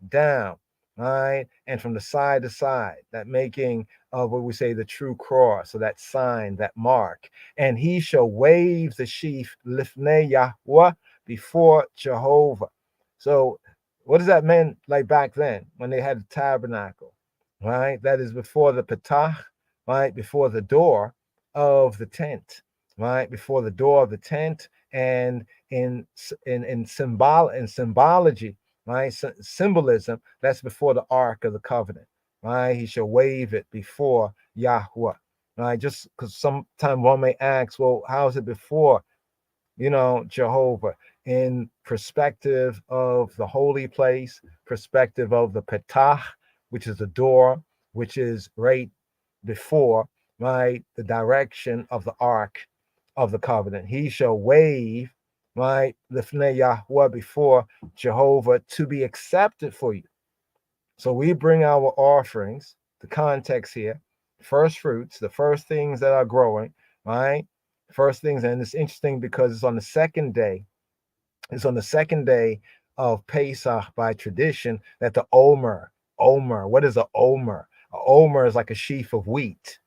down, right? And from the side to side, that making of what we say the true cross, so that sign, that mark. And he shall wave the sheaf lifnei Yahweh, before Jehovah. So what does that mean like back then when they had the tabernacle, right? That is before the petach, right? Before the door of the tent, right? Before the door of the tent, and in symbology, right? Symbolism, that's before the Ark of the Covenant, right? He shall wave it before Yahweh, right? Just because sometimes one may ask, well, how is it before, Jehovah? In perspective of the holy place, perspective of the petach, which is the door, which is right before, right, the direction of the ark of the covenant. He shall wave, right, lifnei Yahweh, before Jehovah, to be accepted for you. So we bring our offerings, the context here, first fruits, the first things that are growing, right? First things, and it's interesting because it's on the second day. It's on the second day of Pesach by tradition that the Omer, what is a Omer? A Omer is like a sheaf of wheat.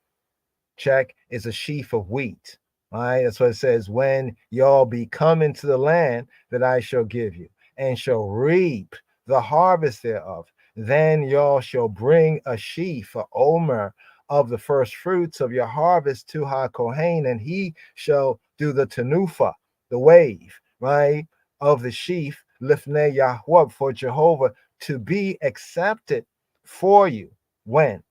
Check, is a sheaf of wheat. All right, that's what it says. When y'all be come into the land that I shall give you, and shall reap the harvest thereof, then y'all shall bring a sheaf, a omer, of the first fruits of your harvest to Ha Kohen, and he shall do the tenufa, the wave, right, of the sheaf, lifnei Yahweh, for Jehovah, to be accepted for you. When?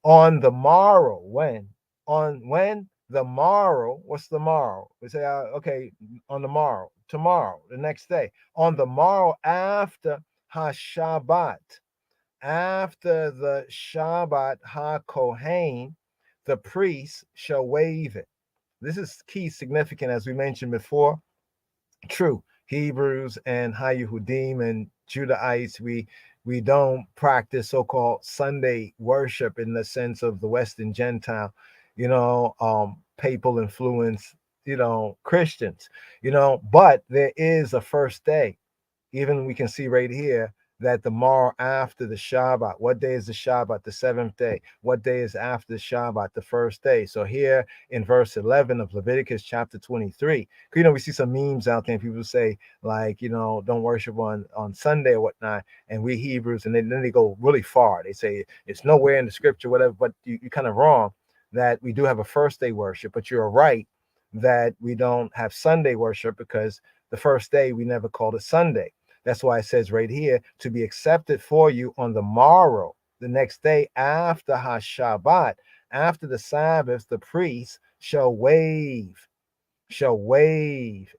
On the morrow. When? When? The morrow. What's the morrow? We say, okay, on the morrow, tomorrow, the next day. On the morrow after HaShabbat, after the Shabbat HaKohen, the priest shall wave it. This is key significant, as we mentioned before. True, Hebrews and Hayudim and Judahites, we don't practice so-called Sunday worship in the sense of the Western Gentile, papal influence, Christians, but there is a first day. Even we can see right here that the morrow after the Shabbat. What day is the Shabbat? The seventh day. What day is after the Shabbat? The first day. So here in verse 11 of Leviticus chapter 23, we see some memes out there, and people say like, don't worship on Sunday or whatnot. And we Hebrews, and then they go really far. They say it's nowhere in the scripture, whatever, but you're kind of wrong that we do have a first day worship, but you're right that we don't have Sunday worship because the first day we never called it Sunday. That's why it says right here, to be accepted for you on the morrow, the next day after HaShabbat, after the Sabbath, the priest shall wave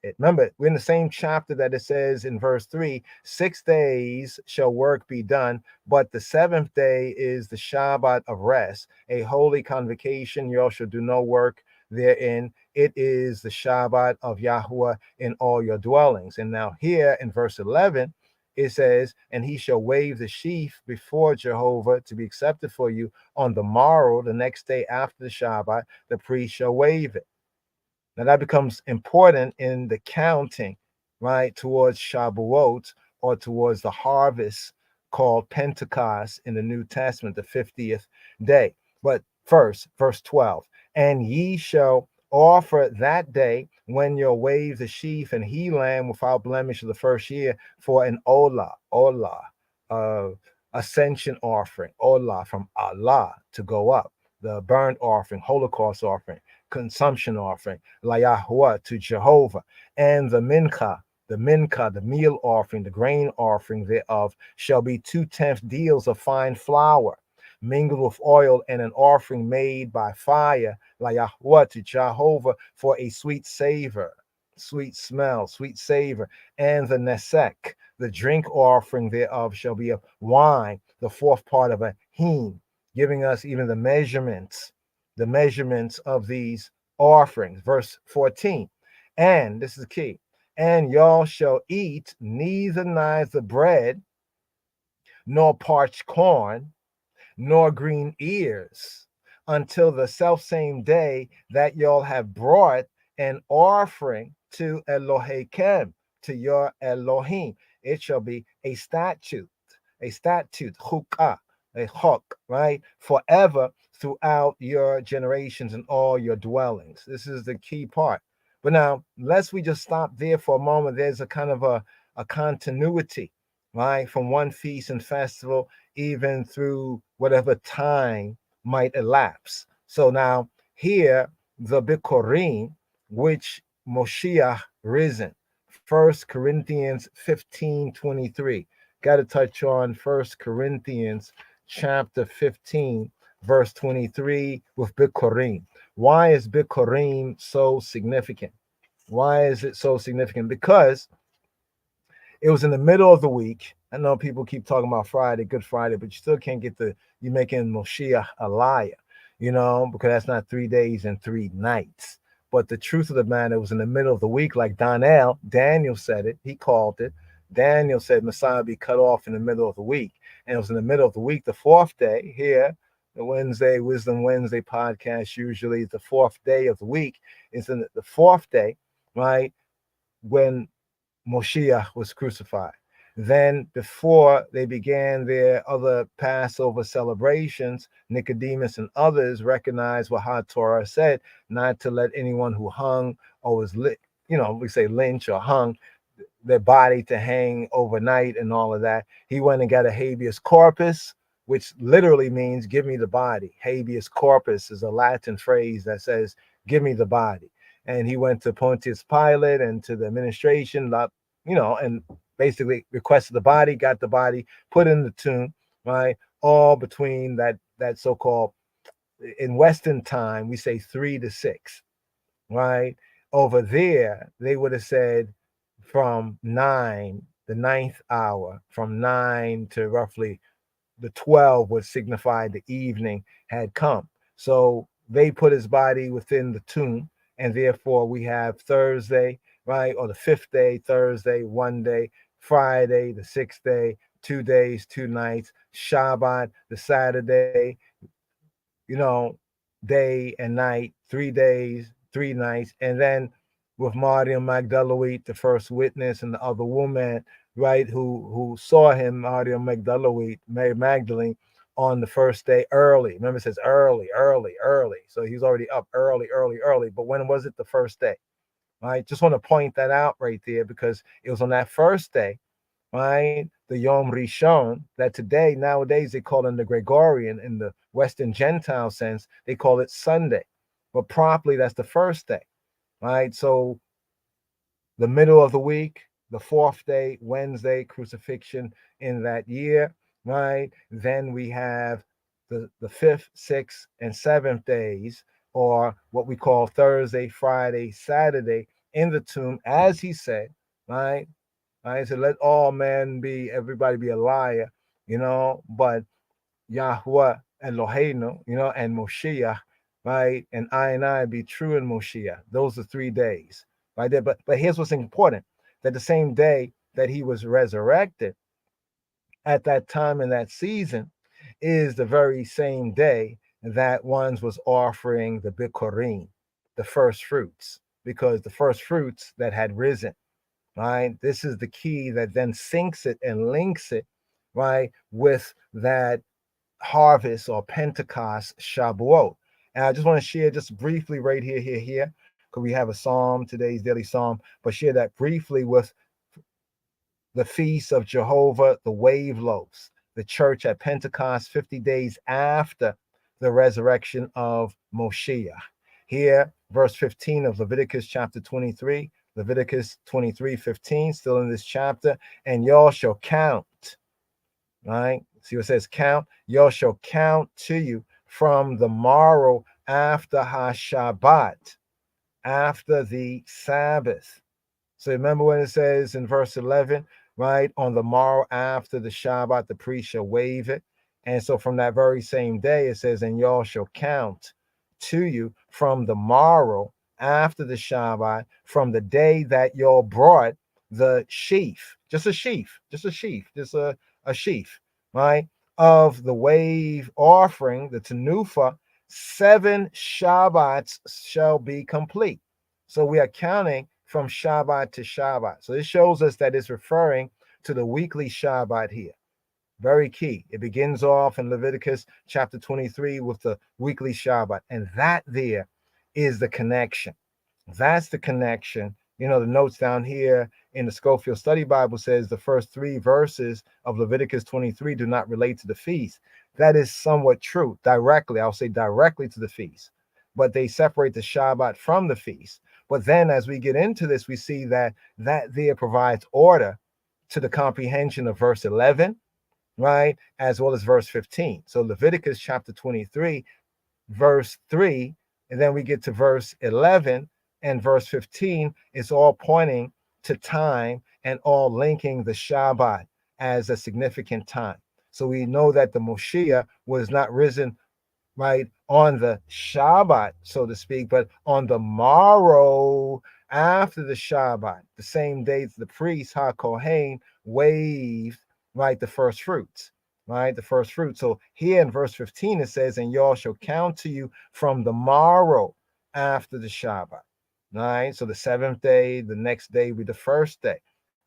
it. Remember, we're in the same chapter that it says in verse 3, 6 days shall work be done, but the seventh day is the Shabbat of rest, a holy convocation. You all shall do no work therein. It is the Shabbat of Yahweh in all your dwellings. And now here in verse 11, it says, and he shall wave the sheaf before Jehovah to be accepted for you on the morrow, the next day after the Shabbat, the priest shall wave it. Now that becomes important in the counting, right, towards Shavuot, or towards the harvest called Pentecost in the New Testament, the 50th day. But first, verse 12, and ye shall offer that day when you'll wave the sheaf and he lamb without blemish of the first year for an olah, ascension offering, olah, from Allah, to go up, the burnt offering, Holocaust offering, consumption offering, la Yahweh, to Jehovah, and the mincha, the meal offering, the grain offering thereof, shall be 2/10 deals of fine flour, mingled with oil, and an offering made by fire, la Yahweh, to Jehovah, for a sweet savor, sweet smell, sweet savor. And the nesek, the drink offering thereof, shall be of wine, the fourth part of a hin, giving us even the measurements of these offerings. Verse 14, And this is key. And y'all shall eat neither bread, nor parched corn, nor green ears, until the selfsame day that y'all have brought an offering to Elohim, to your Elohim. It shall be a statute, chukah, a chok, right? Forever throughout your generations and all your dwellings. This is the key part. But now, lest we just stop there for a moment, there's a kind of a continuity, right? From one feast and festival, even through whatever time might elapse. So now, here, the Bikurim, which Moshiach risen. 1 Corinthians 15:23. Got to touch on 1 Corinthians chapter 15, verse 23 with Bikurim. Why is Bikurim so significant? Why is it so significant? Because it was in the middle of the week. I know people keep talking about Friday, Good Friday, but you still can't get you making Moshiach a liar, because that's not 3 days and 3 nights. But the truth of the matter was in the middle of the week, like Daniel said it, he called it. Daniel said Messiah be cut off in the middle of the week. And it was in the middle of the week, the 4th day here, the Wednesday, Wisdom Wednesday podcast, usually the 4th day of the week is in the 4th day, right? When Moshiach was crucified. Then, before they began their other Passover celebrations, Nicodemus and others recognized what Torah said, not to let anyone who hung or was we say lynch or hung, their body to hang overnight and all of that. He went and got a habeas corpus, which literally means give me the body. Habeas corpus is a Latin phrase that says give me the body. And he went to Pontius Pilate and to the administration, and basically requested the body, got the body, put in the tomb, right? All between that so-called, in Western time, we say 3 to 6, right? Over there, they would have said from 9, the 9th hour, from 9 to roughly the 12 would signify the evening had come. So they put his body within the tomb, and therefore we have Thursday, right? Or the 5th day, Thursday, 1 day, Friday, the 6th day, 2 days, 2 nights, Shabbat, the Saturday, day and night, 3 days, 3 nights. And then with Maryam Magdalene, the first witness, and the other woman, right, who saw him, Maryam Magdalene, Mary Magdalene, on the first day early. Remember, it says early. So he's already up early. But when was it? The first day, right? Just want to point that out right there, because it was on that first day, right? The Yom Rishon, that nowadays they call it in the Gregorian, in the Western Gentile sense, they call it Sunday. But properly, that's the first day, right? So the middle of the week, the 4th day, Wednesday, crucifixion in that year, right? Then we have the 5th, 6th, and 7th days, or what we call Thursday, Friday, Saturday, in the tomb, as he said, right? I said, let all men everybody be a liar, but Yahweh Eloheinu, and Moshiach, right? And I be true in Moshiach. Those are 3 days, right there. But here's what's important: that the same day that he was resurrected, at that time in that season, is the very same day that ones was offering the Bikurim, the first fruits, because the first fruits that had risen, right? This is the key that then syncs it and links it, right, with that harvest or Pentecost Shavuot. And I just want to share just briefly right here, because we have a psalm, today's daily psalm, but share that briefly with the feast of Jehovah, the wave loaves, the church at Pentecost, 50 days after the resurrection of Moshiach. Here, verse 15 of Leviticus chapter 23, Leviticus 23:15, still in this chapter, and y'all shall count, right? See what it says, count. Y'all shall count to you from the morrow after HaShabbat, after the Sabbath. So remember when it says in verse 11, right? On the morrow after the Shabbat, the priest shall wave it. And so from that very same day, it says, and y'all shall count to you from the morrow after the Shabbat from the day that y'all brought the sheaf, just a sheaf, just a sheaf, right, of the wave offering, the tenufa, 7 Shabbats shall be complete. So we are counting from Shabbat to Shabbat. So this shows us that it's referring to the weekly Shabbat here. Very key. It begins off in Leviticus chapter 23 with the weekly Shabbat. And that there is the connection. That's the connection. You know, the notes down here in the Schofield Study Bible says the first 3 verses of Leviticus 23 do not relate to the feast. That is somewhat true. Directly, I'll say directly to the feast. But they separate the Shabbat from the feast. But then as we get into this, we see that there provides order to the comprehension of verse 11, right, as well as verse 15. So Leviticus chapter 23, verse 3, and then we get to verse 11 and verse 15. It's all pointing to time and all linking the Shabbat as a significant time. So we know that the Moshiach was not risen, right, on the Shabbat, so to speak, but on the morrow after the Shabbat, the same day the priest HaKohen waved, right, the first fruits, right, the first fruit. So here in verse 15 it says, and y'all shall count to you from the morrow after the Shabbat, right? So the 7th day, the next day will be the first day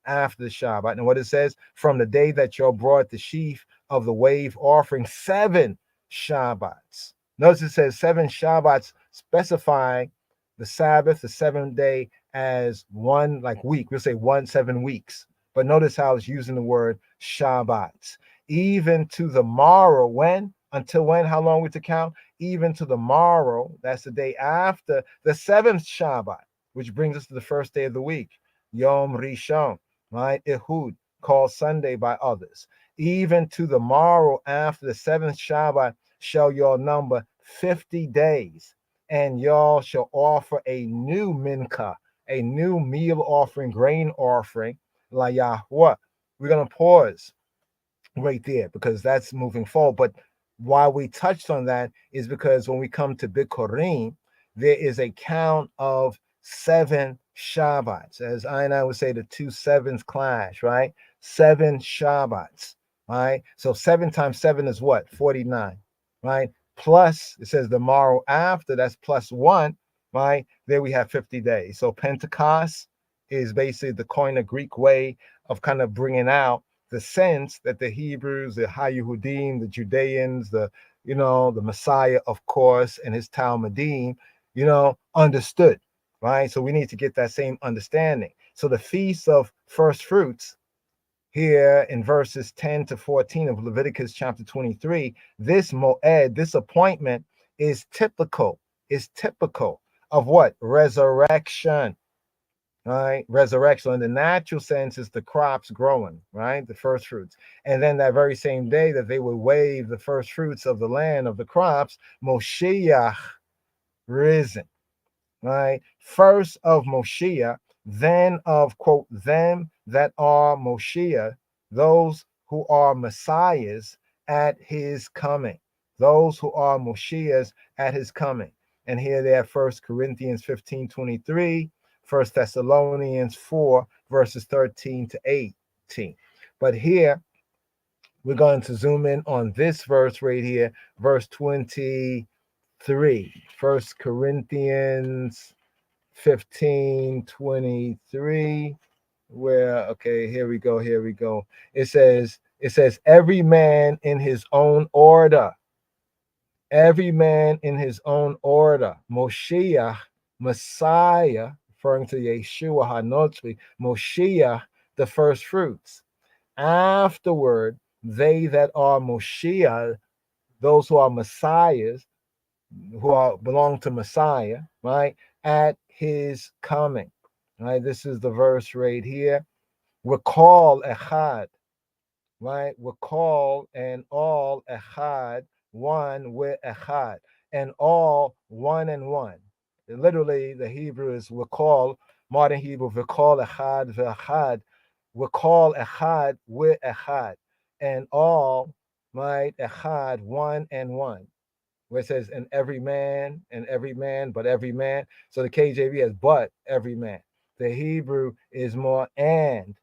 after the Shabbat. And what it says, from the day that y'all brought the sheaf of the wave offering, 7 Shabbats. Notice it says 7 Shabbats, specifying the Sabbath, the 7th day, as one like week. We'll say 7 weeks. But notice how it's using the word Shabbats. Even to the morrow. When? Until when? How long we to count? Even to the morrow. That's the day after the 7th Shabbat, which brings us to the first day of the week. Yom Rishon, right? Ehud, called Sunday by others. Even to the morrow after the 7th Shabbat shall y'all number 50 days, and y'all shall offer a new mincha, a new meal offering, grain offering, la Yahweh. We're going to pause right there because that's moving forward. But why we touched on that is because when we come to Bikurim, there is a count of 7 Shabbats. As I would say, the 2 sevens clash, right? 7 Shabbats, right? So 7 times 7 is what? 49, right? Plus, it says the morrow after, that's plus 1, right? There we have 50 days. So Pentecost is basically the Koine Greek way of kind of bringing out the sense that the Hebrews, the Hayudim, the Judeans, the Messiah, of course, and his Talmudim, understood, right? So we need to get that same understanding. So the Feast of First Fruits here in verses 10 to 14 of Leviticus chapter 23, this moed, this appointment is typical of what? Resurrection. Right, resurrection in the natural sense is the crops growing, right, the first fruits, and then that very same day that they would wave the first fruits of the land of the crops, Moshiach risen, right, first of Moshiach, then of, quote, them that are Moshiach, those who are Messiahs at his coming, those who are Moshiachs at his coming. And here they have 1 Corinthians 15:23, 1 Thessalonians 4, verses 13 to 18. But here, we're going to zoom in on this verse right here, verse 23. 1 Corinthians 15:23. Where, okay, here we go. It says, every man in his own order. Every man in his own order. Moshiach, Messiah, referring to Yeshua HaNotzri, Moshiach, the first fruits. Afterward, they that are Moshiach, those who are Messiahs, belong to Messiah, right, at his coming. Right, this is the verse right here. Recall echad, right? Recall and all echad, one with echad, and all one and one. And literally, the Hebrew is recall, modern Hebrew, recall echad ve'echad, recall echad with echad, and all, right, echad, one and one, where it says, and every man, but every man. So the KJV has but every man. The Hebrew is more and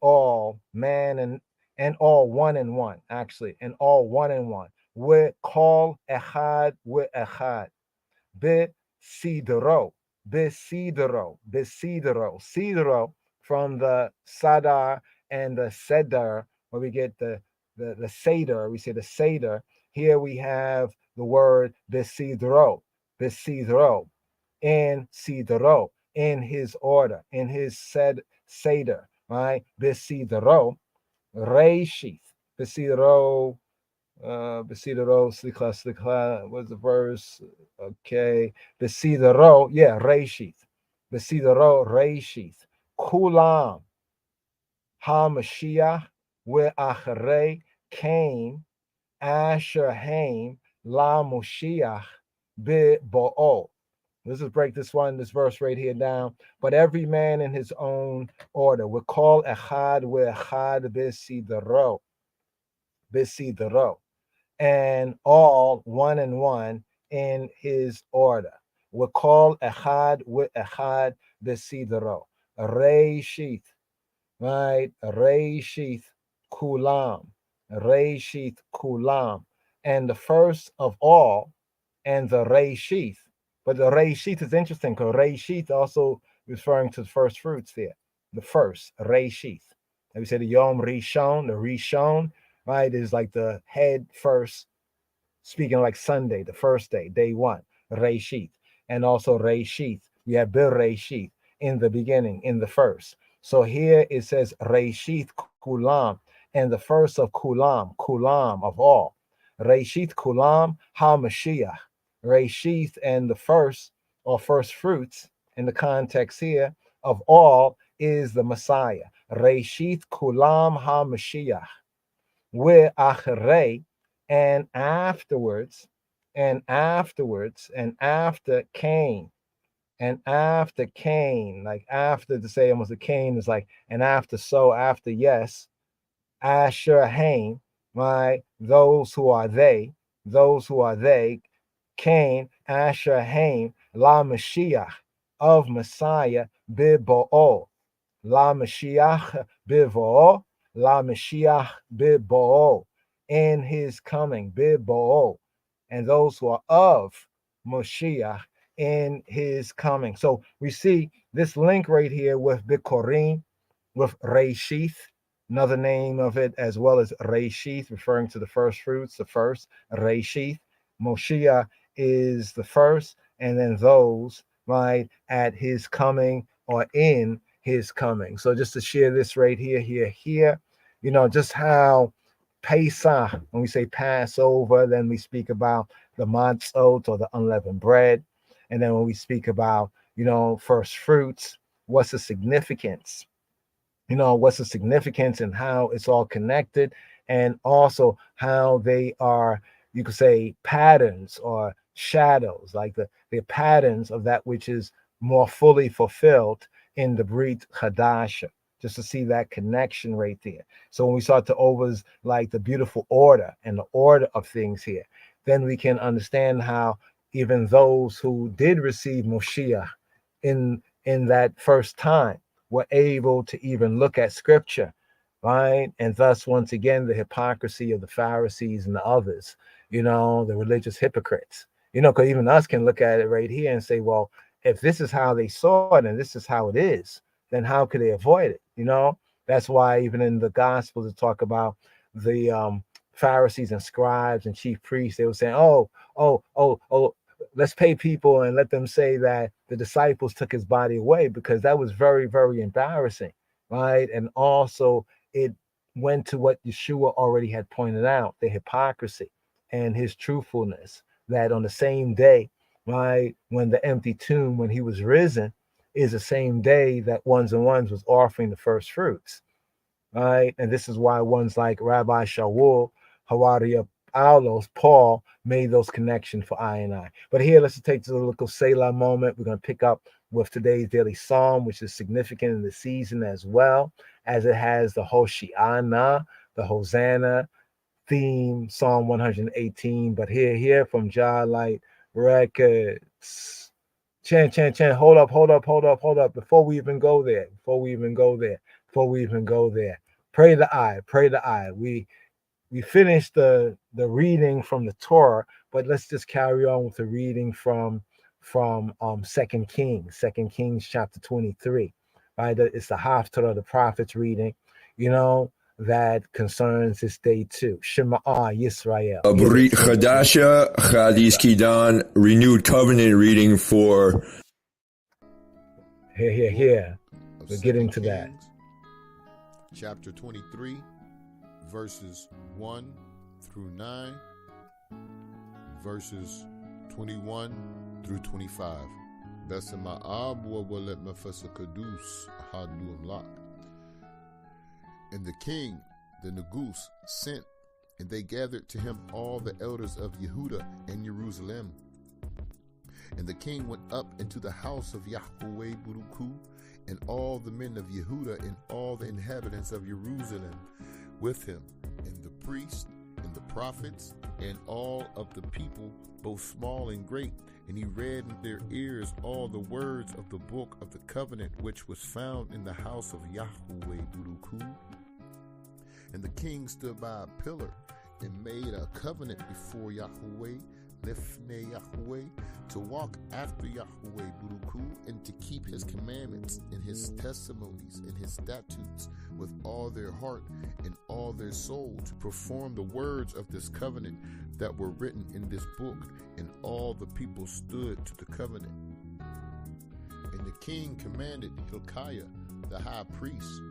all man and all one and one, actually, and all one and one. We call echad with echad. Be sidro, sidro from the sadar and the seder, where we get the seder, we say the seder. Here we have the word besidro, in sidro, in his order, in his seder, right? Besidro, reishith, besidro, slikha, what's the verse? Okay, besidro, yeah, reishith, besidro, reishith, kulam, ha-mashiach, we-acharei, came, asher haim, la-moshiach, be-bo'o. Let's just break this verse right here down. But every man in his own order. We call echad we-echad besidro, and all one and one in his order. We call echad we-echad besidro. Reishith, right? Reishith kulam, Reishith kulam, and the first of all, and the Reishith. But the Reishith is interesting because Reishith also referring to the first fruits there. The first, Reishith. And we say the Yom Rishon, the Rishon, right, is like the head first, speaking like Sunday, the first day one, Reishith. And also Reishith. We have Bir Reishith, in the beginning, in the first. So here it says Reishith Kulam, and the first of Kulam of all. Reishith Kulam HaMashiach. Reishith and the first, or first fruits, in the context here, of all is the Messiah. Reishith Kulam HaMashiach. We achrei, and afterwards, and after Cain, like after, to say almost a Cain is like, and after, so after, yes, Asher Haim, right? Those who are they, Cain, Asher Haim, La Mashiach, of Messiah, Bibo'o, La Mashiach Bibo'o, La Mashiach Bibo'o, in his coming, Bibo'o, and those who are of Moshiach in his coming. So we see this link right here with Bikorim, with Reishith, another name of it, as well as Reishith, referring to the first fruits, the first, Reishith. Moshiach is the first, and then those, right, at his coming or in his coming. So just to share this right here, just how Pesach, when we say Passover, then we speak about the matzot, or the unleavened bread. And then when we speak about, first fruits, what's the significance? What's the significance and how it's all connected, and also how they are, you could say, patterns or shadows, like the patterns of that which is more fully fulfilled in the Brit Hadasha, just to see that connection right there. So when we start to like the beautiful order and the order of things here, then we can understand how even those who did receive Moshiach in that first time were able to even look at scripture, right? And thus, once again, the hypocrisy of the Pharisees and the others, the religious hypocrites, because even us can look at it right here and say, well, if this is how they saw it and this is how it is, then how could they avoid it? That's why even in the Gospels, they talk about the Pharisees and scribes and chief priests. They were saying, oh, let's pay people and let them say that the disciples took his body away, because that was very, very embarrassing, right? And also it went to what Yeshua already had pointed out, the hypocrisy and his truthfulness, that on the same day, right, when the empty tomb, when he was risen, is the same day that Ones and Ones was offering the first fruits, right? And this is why ones like Rabbi Shaul, Hawaria Paulos, Paul, made those connections for I and I. But here, let's take a little Selah moment. We're going to pick up with today's daily psalm, which is significant in the season as well, as it has the Hoshiana, the Hosanna, theme, Psalm 118. But here from Jah Light Records. Chan, hold up. Before we even go there. Pray the eye. We finished the reading from the Torah, but let's just carry on with the reading from 2 Kings chapter 23. Right, it's the Haftarah, the prophet's reading, that concerns this day too. Shema Yisrael. Brit Chadasha, Chadis Kidan, renewed covenant reading for. Here. We're getting to that. Chapter 23, verses 1 through 9, verses 21 through 25. And the king, the Negus, sent, and they gathered to him all the elders of Yehuda and Jerusalem. And the king went up into the house of Yahweh Buruku, and all the men of Yehuda and all the inhabitants of Jerusalem with him, and the priests and the prophets and all of the people, both small and great. And he read in their ears all the words of the book of the covenant which was found in the house of Yahweh Buruku. And the king stood by a pillar and made a covenant before Yahweh, Lifnei Yahweh, to walk after Yahweh Buruku, and to keep his commandments and his testimonies and his statutes with all their heart and all their soul, to perform the words of this covenant that were written in this book. And all the people stood to the covenant. And the king commanded Hilkiah, the high priest,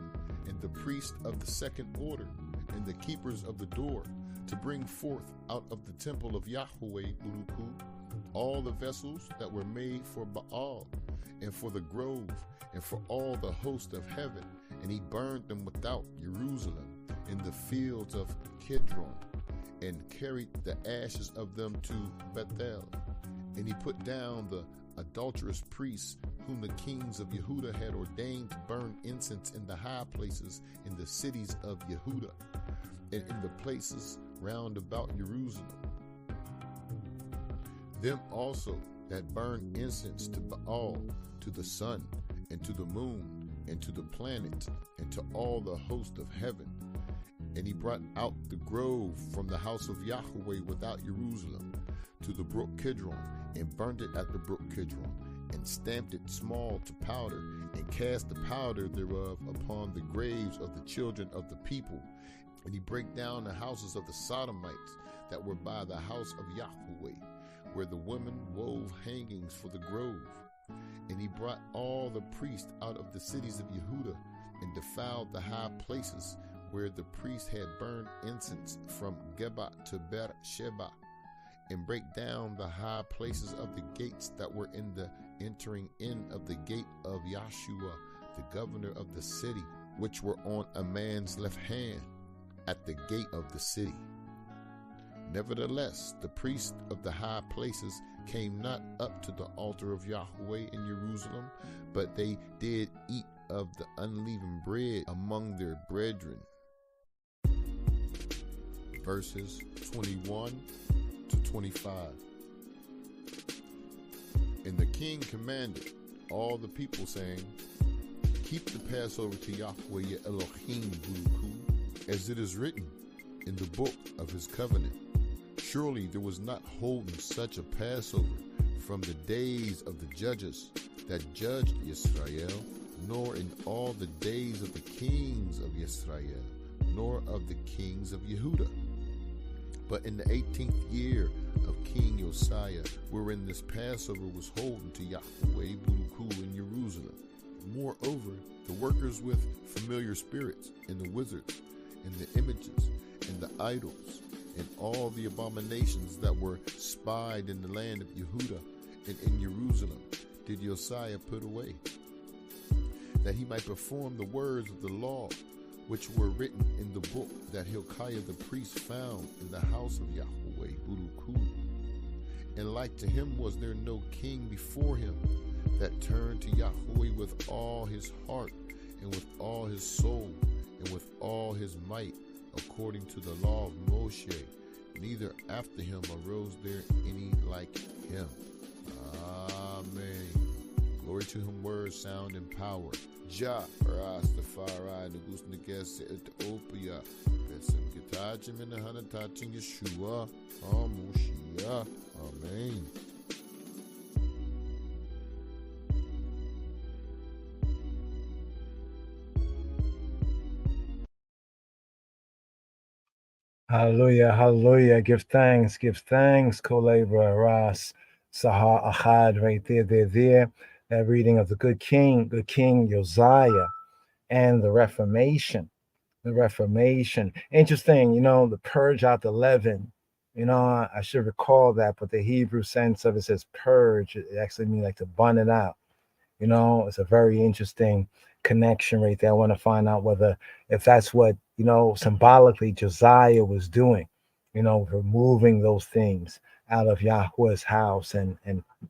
and the priest of the second order, and the keepers of the door, to bring forth out of the temple of Yahweh Buruku all the vessels that were made for Baal, and for the grove, and for all the host of heaven. And he burned them without Jerusalem, in the fields of Kidron, and carried the ashes of them to Bethel. And he put down the adulterous priests whom the kings of Yehuda had ordained to burn incense in the high places in the cities of Yehuda, and in the places round about Jerusalem. Them also that burn incense to Baal, to the sun, and to the moon, and to the planet, and to all the host of heaven. And he brought out the grove from the house of Yahweh without Jerusalem to the brook Kidron, and burned it at the brook Kidron, and stamped it small to powder, and cast the powder thereof upon the graves of the children of the people. And he brake down the houses of the Sodomites that were by the house of Yahweh, where the women wove hangings for the grove. And he brought all the priests out of the cities of Yehuda, and defiled the high places where the priests had burned incense, from Geba to Beersheba, and break down the high places of the gates that were in the entering in of the gate of Yahshua, the governor of the city, which were on a man's left hand, at the gate of the city. Nevertheless, the priests of the high places came not up to the altar of Yahweh in Jerusalem, but they did eat of the unleavened bread among their brethren. Verses 21 to 25. And the king commanded all the people, saying, Keep the Passover to Yahweh your Elohim Buruku, as it is written in the book of his covenant. Surely there was not holden such a Passover from the days of the judges that judged Israel, nor in all the days of the kings of Israel, nor of the kings of Yehuda. But in the 18th year of King Josiah, wherein this Passover was holden to Yahweh Buruku in Jerusalem. Moreover, the workers with familiar spirits, and the wizards, and the images, and the idols, and all the abominations that were spied in the land of Yehuda and in Jerusalem, did Josiah put away, that he might perform the words of the law, which were written in the book that Hilkiah the priest found in the house of Yahweh Buruku. And like to him was there no king before him, that turned to Yahweh with all his heart, and with all his soul, and with all his might, according to the law of Moshe. Neither after him arose there any like him. Amen. Glory to him, word, sound, and power. Jah, Rastafari, Nugus Neges, Ethiopia. Besem Kitachim in the Hanatachim Yeshua. Amushia. Amen. Hallelujah, hallelujah. Give thanks, co-laborer Ras Sahar Ahad, right there. That reading of the good king Josiah and the Reformation. Interesting, the purge out the leaven. I should recall that, but the Hebrew sense of it says purge. It actually means like to burn it out. It's a very interesting connection right there. I want to find out if that's what, symbolically Josiah was doing, removing those things out of Yahweh's house and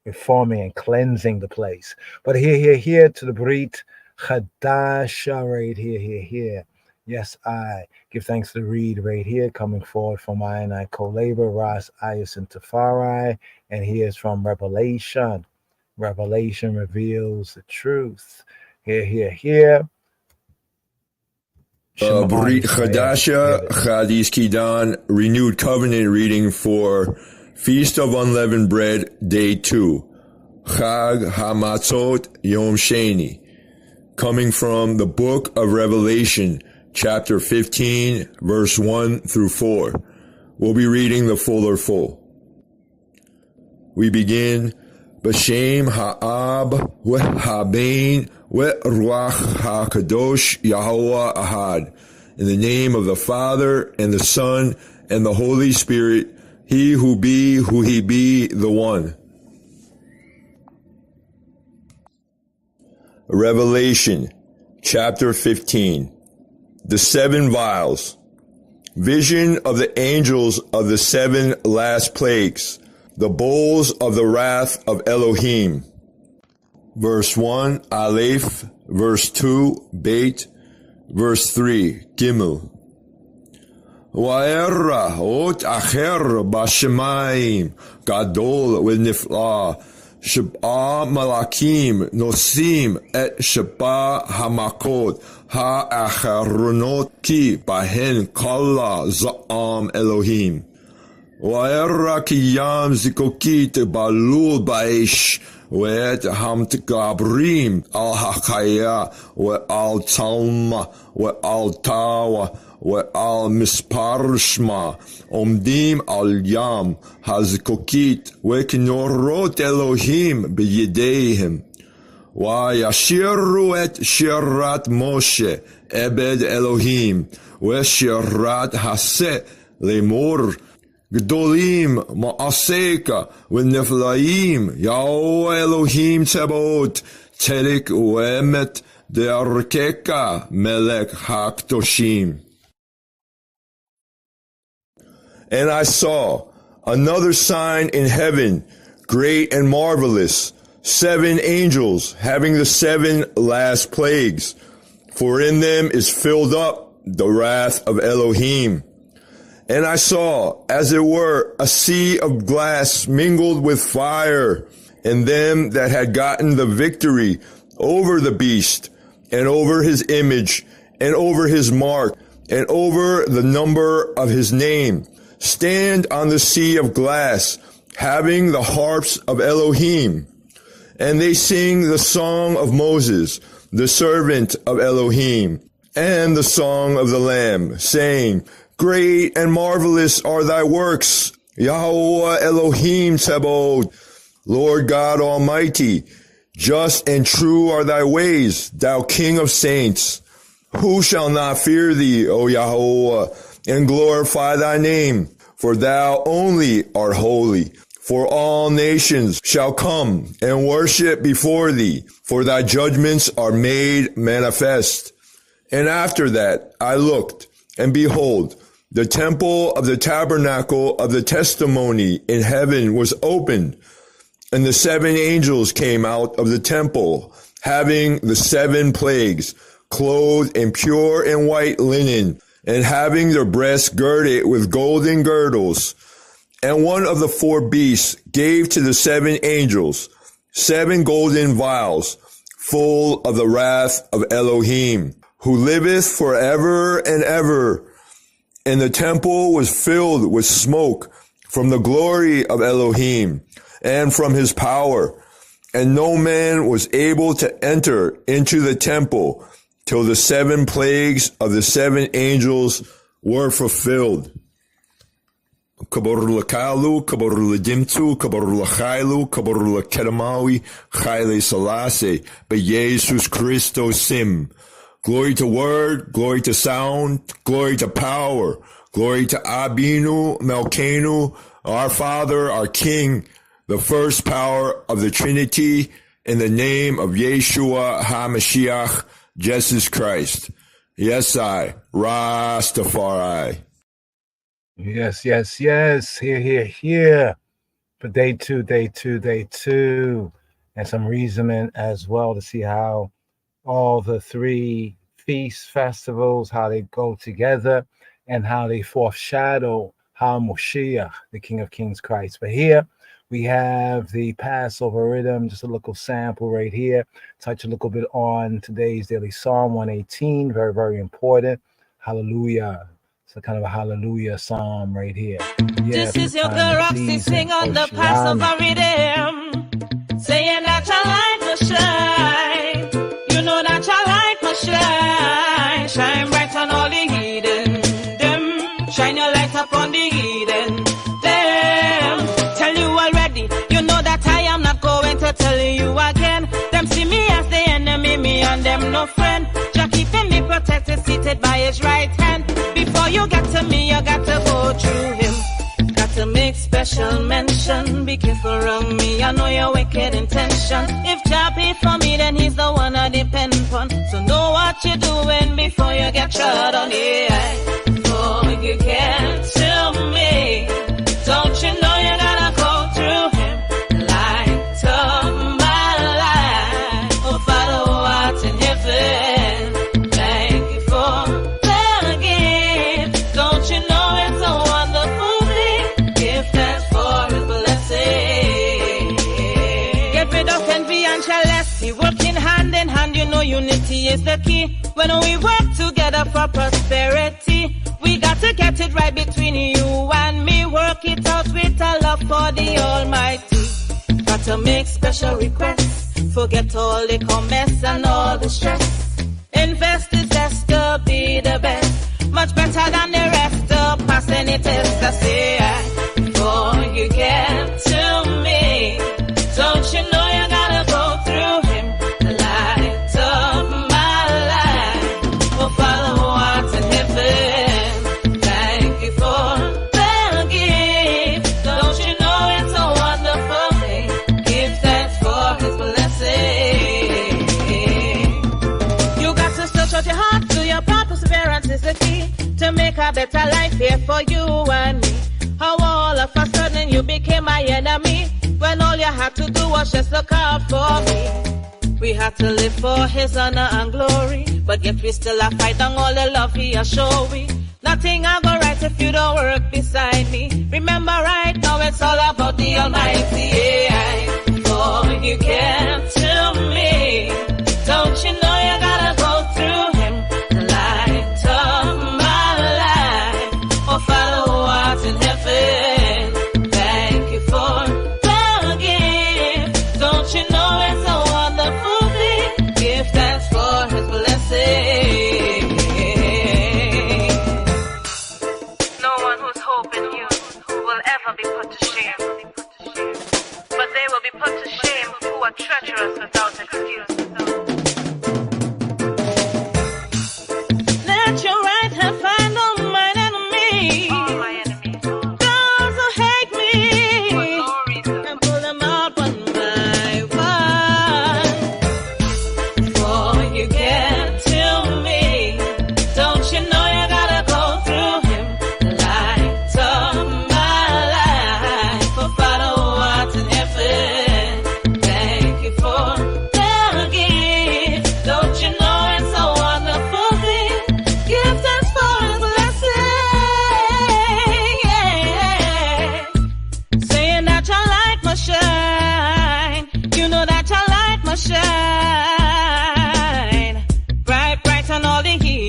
reforming and cleansing the place. But here to the Brit Chadasha right here. Yes, I give thanks to the read right here, coming forward from I and I co-labor, Ras Ayus and Tafari, and he is from Revelation. Revelation reveals the truth. Here. Brit Chadasha, Chadis Kidan, renewed covenant reading for Feast of Unleavened Bread, Day 2. Chag HaMatzot Yom Sheni. Coming from the book of Revelation, chapter 15, verse 1 through 4. We'll be reading the full. We begin, B'Shem Ha'ab Ha'Bein Ruach HaKadosh Yahweh Ahad. In the name of the Father, and the Son, and the Holy Spirit, he who he be, the one. Revelation, chapter 15. The 7 vials. Vision of the angels of the 7 last plagues. The bowls of the wrath of Elohim. Verse 1, Aleph. Verse 2, Beit. Verse 3, Gimel. Wa'era ot acher b'shemayim gadol v'nifla sheb'a malakim nosim et sheb'a hamakot ha'acheronot ki bahen kala za'am Elohim. Wa'era ki yam zikokit balul ba'esh ואת המתגברים על החיה ועל צלמה ועל טאווה ועל מספר שמה עומדים על ים הזקוקית וכנורות אלוהים בידיהם וישירו את שירת משה עבד אלוהים ושירת הסה לאמור גדולים מעשיך ונפלאים, יהוה אלוהים צבאות, צדק ואמת דרכך מלך הקדושים. And I saw another sign in heaven, great and marvelous, 7 angels having the 7 last plagues, for in them is filled up the wrath of Elohim. And I saw, as it were, a sea of glass mingled with fire, and them that had gotten the victory over the beast, and over his image, and over his mark, and over the number of his name, stand on the sea of glass, having the harps of Elohim. And they sing the song of Moses, the servant of Elohim, and the song of the Lamb, saying, Great and marvelous are thy works, Yahweh Elohim Tsebaot, Lord God Almighty. Just and true are thy ways, thou King of saints. Who shall not fear thee, O Yahweh, and glorify thy name? For thou only art holy. For all nations shall come and worship before thee, for thy judgments are made manifest. And after that I looked, and behold, the temple of the tabernacle of the testimony in heaven was opened, and the 7 angels came out of the temple, having the 7 plagues, clothed in pure and white linen, and having their breasts girded with golden girdles. And one of the 4 beasts gave to the 7 angels 7 golden vials full of the wrath of Elohim, who liveth forever and ever. And the temple was filled with smoke from the glory of Elohim and from his power. And no man was able to enter into the temple till the 7 plagues of the 7 angels were fulfilled. Kabarula Kalu, Kabarula Dimtu, Kabarula Khailu, Kabarula Kedamawi, Chaile Selassie, Be Jesus Christos Sim. Glory to word, glory to sound, glory to power, glory to Abinu, Melkenu, our Father, our King, the first power of the Trinity, in the name of Yeshua HaMashiach, Jesus Christ. Yes, I, Rastafari. Yes, yes, yes. Here. For day two. And some reasoning as well to see how all the 3 feast festivals, how they go together and how they foreshadow how Moshiach, the King of Kings Christ. But here we have the Passover rhythm, just a little sample right here. Touch a little bit on today's daily Psalm 118, very, very important. Hallelujah. It's a kind of a hallelujah psalm right here. Yeah, this is your girl Roxy sing on the Passover rhythm, saying that your light will shine. You know that your light will shine. Shine bright on all the heathen. Them shine your light upon the heathen. Them tell you already. You know that I am not going to tell you again. Them see me as the enemy, me and them no friend. Jah keeping me protected, seated by his right hand. Before you get to me, you got to go through him. Got to make special mention. Be careful around me, I know your wicked intention. If Jah be for me, then he's the one I depend on. So know what you're doing before you get trod on. Yeah, before you get to me, don't you know you gotta go through him? Light of my life, oh Father, who art in heaven, thank you for the gift. Don't you know it's a wonderful thing? Give thanks for his blessing. Get rid of envy and jealousy, working hand in hand. You know unity is the key. When we work together for prosperity, we got to get it right between you and me. Work it out with a love for the Almighty. Got to make special requests. Forget all the comments and all the stress. Invest is best to be the best. Much better than the rest to pass any test. I say, before you get to me, don't you know you gotta go through him? The light of my life, oh Father who art in heaven, thank you for the gift. Don't you know it's a wonderful thing? Give thanks for his blessing. You got to search out your heart, do your part. Perseverance is the key to make a better life here for you and me. How all of a sudden you became my enemy, when all you had to do was just look out for me. We had to live for his honor and glory, but yet we still are fighting all the love he has shown we. Nothing I go right if you don't work beside me. Remember right now it's all about the Almighty. Yeah, before you get to me, don't you know you gotta go through him? The light of my life, oh Father who art in heaven, thank you for the gift. Don't you know it's a wonderful thing? Give thanks for his blessing. No one who's hoping you will ever be put to shame, but they will be put to shame who are treacherous without excuse.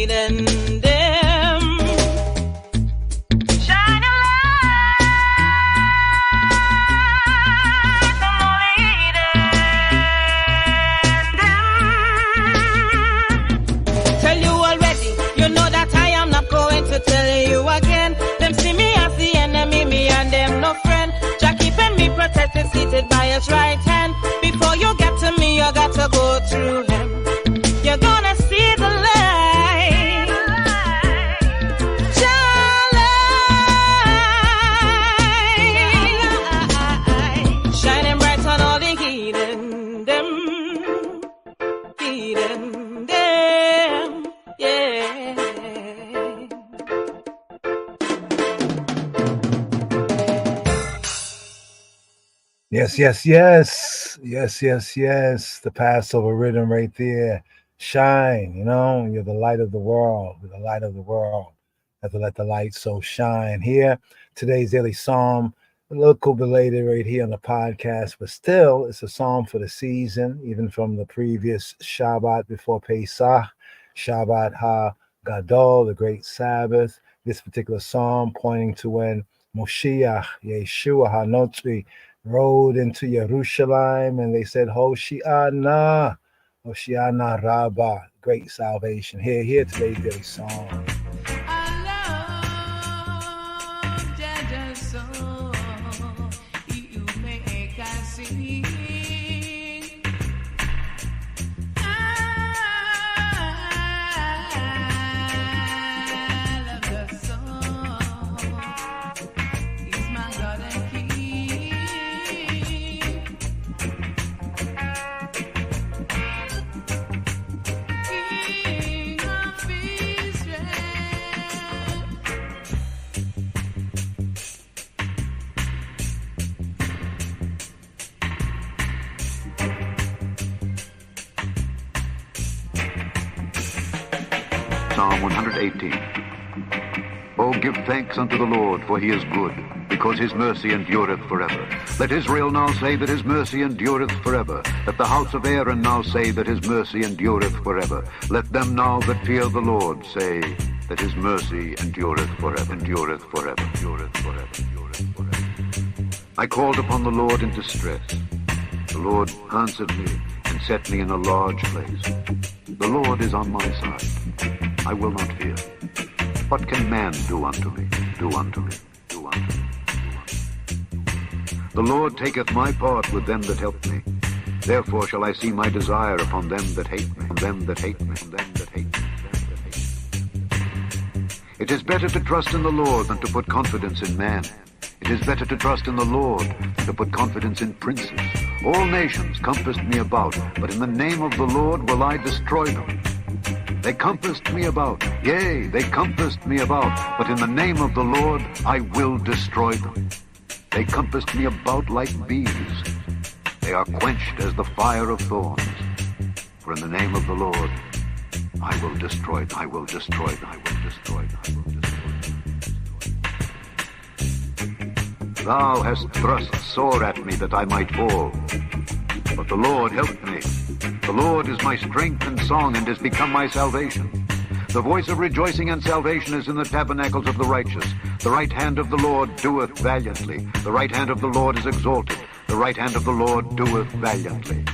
heeding them. Shine a light on all the heeding them. Tell you already, you know that I am not going to tell you again. Them see me as the enemy, me and them no friend. Jah keeping me protected, seated by his right hand. Before you get to me, you got to go through him. You're gonna see the light. Shining bright on all the heathen them. Heathen them. Yeah. Yes, yes, yes. Yes, yes, yes. The Passover rhythm right there. Shine, you know, you're the light of the world. You're the light of the world. Have to let the light so shine. Here, today's daily psalm, a little belated right here on the podcast, but still, it's a psalm for the season, even from the previous Shabbat before Pesach, Shabbat Ha-Gadol, the great Sabbath. This particular psalm pointing to when Moshiach, Yeshua HaNotzi, rode into Jerusalem, and they said, Hoshiana, Hoshiana Rabbah, great salvation. Here today's daily song. Psalm 118. Oh, give thanks unto the Lord, for he is good, because his mercy endureth forever. Let Israel now say that his mercy endureth forever. Let the house of Aaron now say that his mercy endureth forever. Let them now that fear the Lord say that his mercy endureth forever, endureth forever, endureth forever, endureth forever. I called upon the Lord in distress. The Lord answered me and set me in a large place. The Lord is on my side. I will not fear. What can man do unto me? Do unto me. Do unto me. Do unto me. The Lord taketh my part with them that help me. Therefore shall I see my desire upon them that hate me. On them that hate me. On them that hate me. It is better to trust in the Lord than to put confidence in man. It is better to trust in the Lord than to put confidence in princes. All nations compassed me about, but in the name of the Lord will I destroy them. They compassed me about, yea, they compassed me about, but in the name of the Lord I will destroy them. They compassed me about like bees. They are quenched as the fire of thorns. For in the name of the Lord I will destroy them. I will destroy them. I will destroy them. I will destroy them. Thou hast thrust sore at me that I might fall. But the Lord helped me. The Lord is my strength and song, and is become my salvation. The voice of rejoicing and salvation is in the tabernacles of the righteous. The right hand of the Lord doeth valiantly. The right hand of the Lord is exalted. The right hand of the Lord doeth valiantly.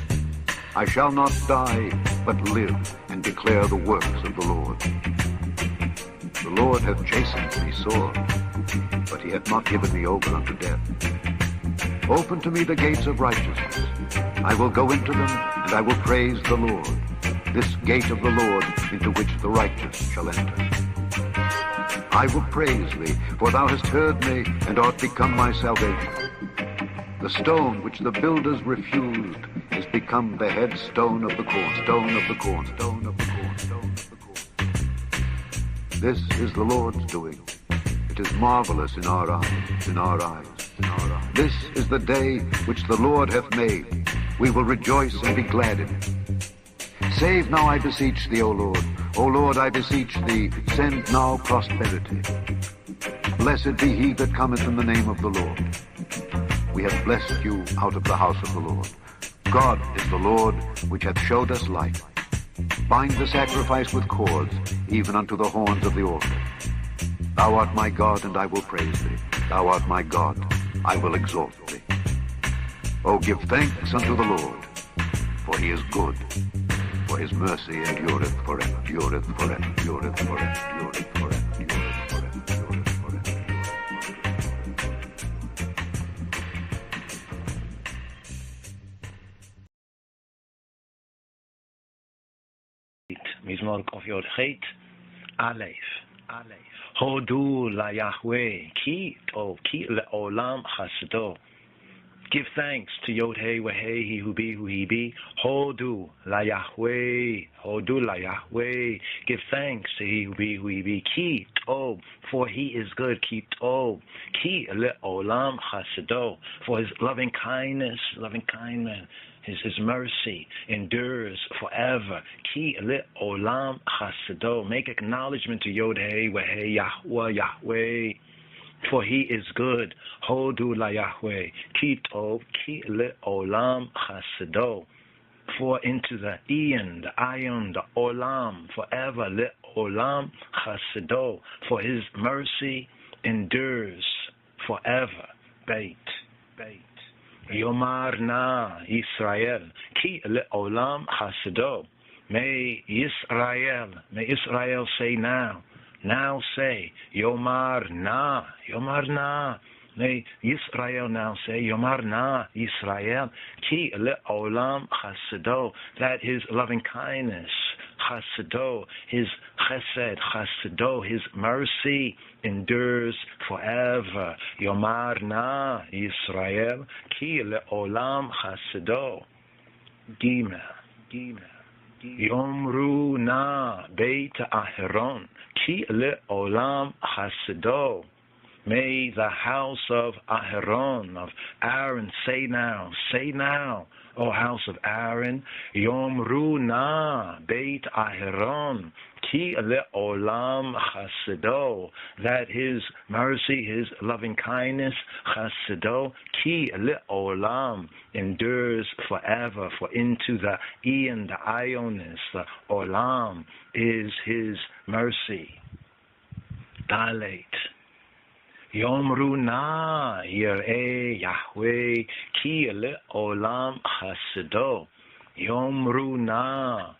I shall not die, but live, and declare the works of the Lord. The Lord hath chastened me sore, but he hath not given me over unto death. Open to me the gates of righteousness. I will go into them, and I will praise the Lord. This gate of the Lord into which the righteous shall enter. I will praise thee, for thou hast heard me, and art become my salvation. The stone which the builders refused is become the headstone of the cornerstone of the cornerstone of the cornerstone of the cornerstone. This is the Lord's doing. It is marvelous in our eyes, in our eyes, in our eyes. This is the day which the Lord hath made. We will rejoice and be glad in it. Save now, I beseech thee, O Lord. O Lord, I beseech thee, send now prosperity. Blessed be he that cometh in the name of the Lord. We have blessed you out of the house of the Lord. God is the Lord which hath showed us light. Bind the sacrifice with cords, even unto the horns of the altar. Thou art my God, and I will praise thee. Thou art my God, I will exalt thee. O give thanks unto the Lord, for he is good, for his mercy endureth forever, endureth forever, endureth forever, endureth forever, endureth forever, endureth forever. Mizmor of Yod Chet, Aleph. Hodu la Yahweh, ki le'olam chasdo. Give thanks to Yod He Wahei, he who be, who he be. Hodu la Yahweh, Hodu la Yahweh. Give thanks to he who be, who he be. Ki tov, for he is good. Ki tov, ki le'olam chasdo. For his loving kindness, his mercy endures forever. Ki le'olam chasdo. Make acknowledgement to Yod He Wahei, Yahweh. For he is good. Hodu la Yahweh. Ki tov, ki le'olam chasdo. For into the Eon, the Ion, the Olam, forever, le'olam chasdo. For his mercy endures forever. Beit. Yomar na Israel, ki le'olam chasdo. May Israel say now. Now say, Yomar na. May Israel now say, Yomar na, Israel, ki le'olam chasdo, that his loving kindness, chasdo, his chesed, chasdo, his mercy endures forever. Yomar na, Israel, ki le'olam chasdo. Gimel. Yomru na Beit Aharon, ki le'olam chasdo. May the house of Aharon, of Aaron, say now, O house of Aaron, Yomru na Beit Aharon, ki le'olam chasdo, that his mercy, his loving kindness, chasdo, ki le'olam, endures forever. For into the Eon, the Ionis, the Olam, is his mercy. Dalet. Yomru na yireh Yahweh, ki le'olam chasdo. Yomru na.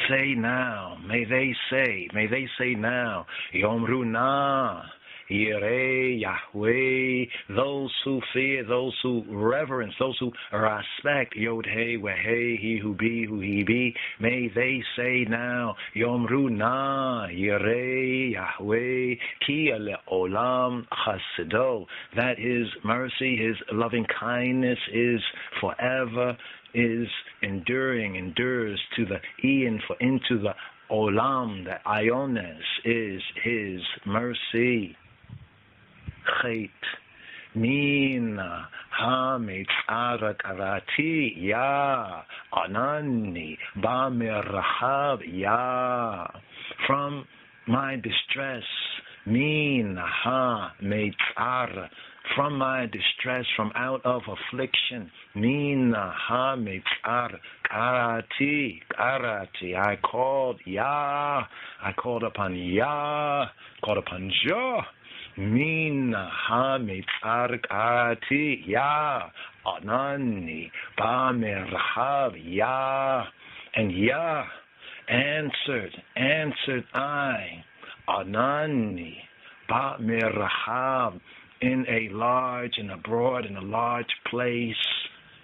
Say now, may they say now, Yomru na, Yireh Yahweh, those who fear, those who reverence, those who respect Yod He Wahei, he who be, who he be, may they say now, Yomru na, Yireh Yahweh, ki le'olam chasdo, that his mercy, his loving kindness is forever, is endures to the Eon, for into the Olam, the Iones, is his mercy. Chet. Mina ha-mitzara karati ya anani ba-merahab ya. From my distress, mina ha-mitzara, from my distress, from out of affliction, mina ha-mitzara karati, I called Yah, I called upon Yah, called upon Jah. Mina ha-mitzar karati Yah, anani ba-merahab Yah, and Yah answered I, anani ba-merahab, in a large and a broad and a large place.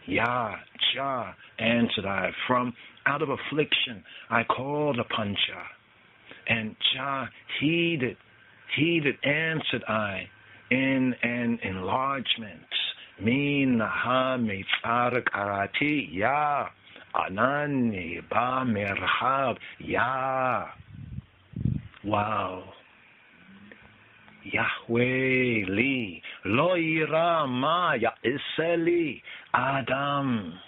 Yah, Jah, answered I, from out of affliction I called upon Jah, and Jah heeded, answered I, in an enlargement. Min ha-mitzar karati Yah, anani ba-merahab Yah. Wow. Yahweh li, lo yira ma ya'iseli Adam.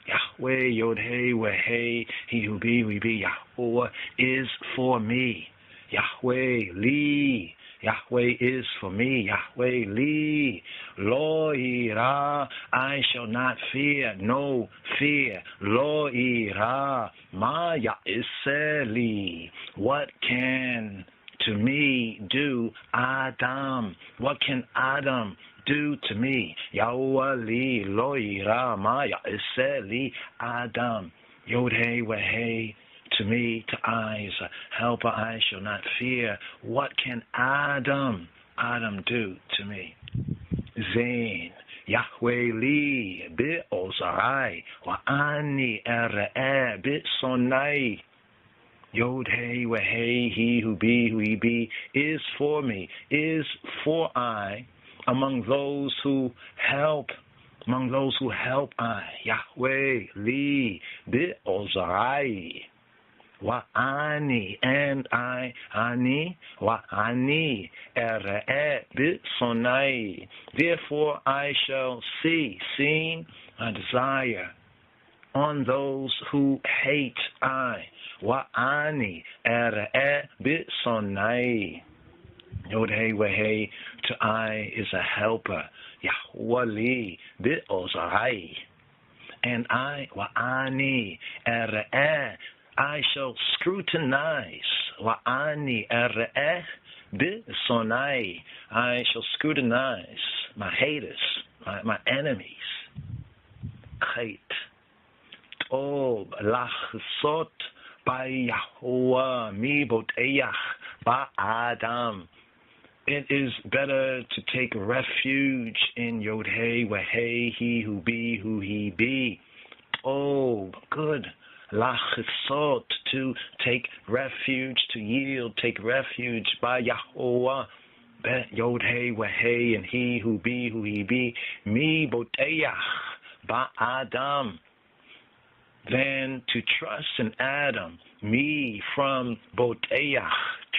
Yahweh Yod He Wahei, he who be, we be, Yahweh is for me. Yahweh li, Yahweh is for me. Yahweh li, lo ira. I shall not fear, no fear. Lo ira, ma ya'iseli. What can to me do Adam? What can Adam do to me? Yahweh li, lo ira, ma ya'iseli. Adam, Yod Hey Weh to me, to I is a helper, I shall not fear. What can Adam do to me? Zain, Yahweh li, bi ozarai, wa ani ere'e, bi sonai. Yod Hey Weh he who be, is for me, is for I, among those who help. Among those who help I, Yahweh li, bi ozarai. Wa ani, and I, ani, wa ani, ere'e b'sonai. Therefore I shall see, seen, a desire on those who hate I. Wa ani, ere'e b'sonai. Yod Hey Weh to I is a helper. Yahweh li, b'ozarai. And I, wa ani, ere'e, I shall scrutinize. Wa'ani ere'eh b'sonai. I shall scrutinize my haters, my enemies. Chait. Tob lachsot ba'Yahuwah mi boteyach ba'Adam. It is better to take refuge in Yod Hey Weh he who be. Oh, good. Lachisot, to take refuge, to yield, take refuge by Yahuwah, Yod Hey Weh and he who be, mi boteyach ba Adam, than to trust in Adam, me from boteyach,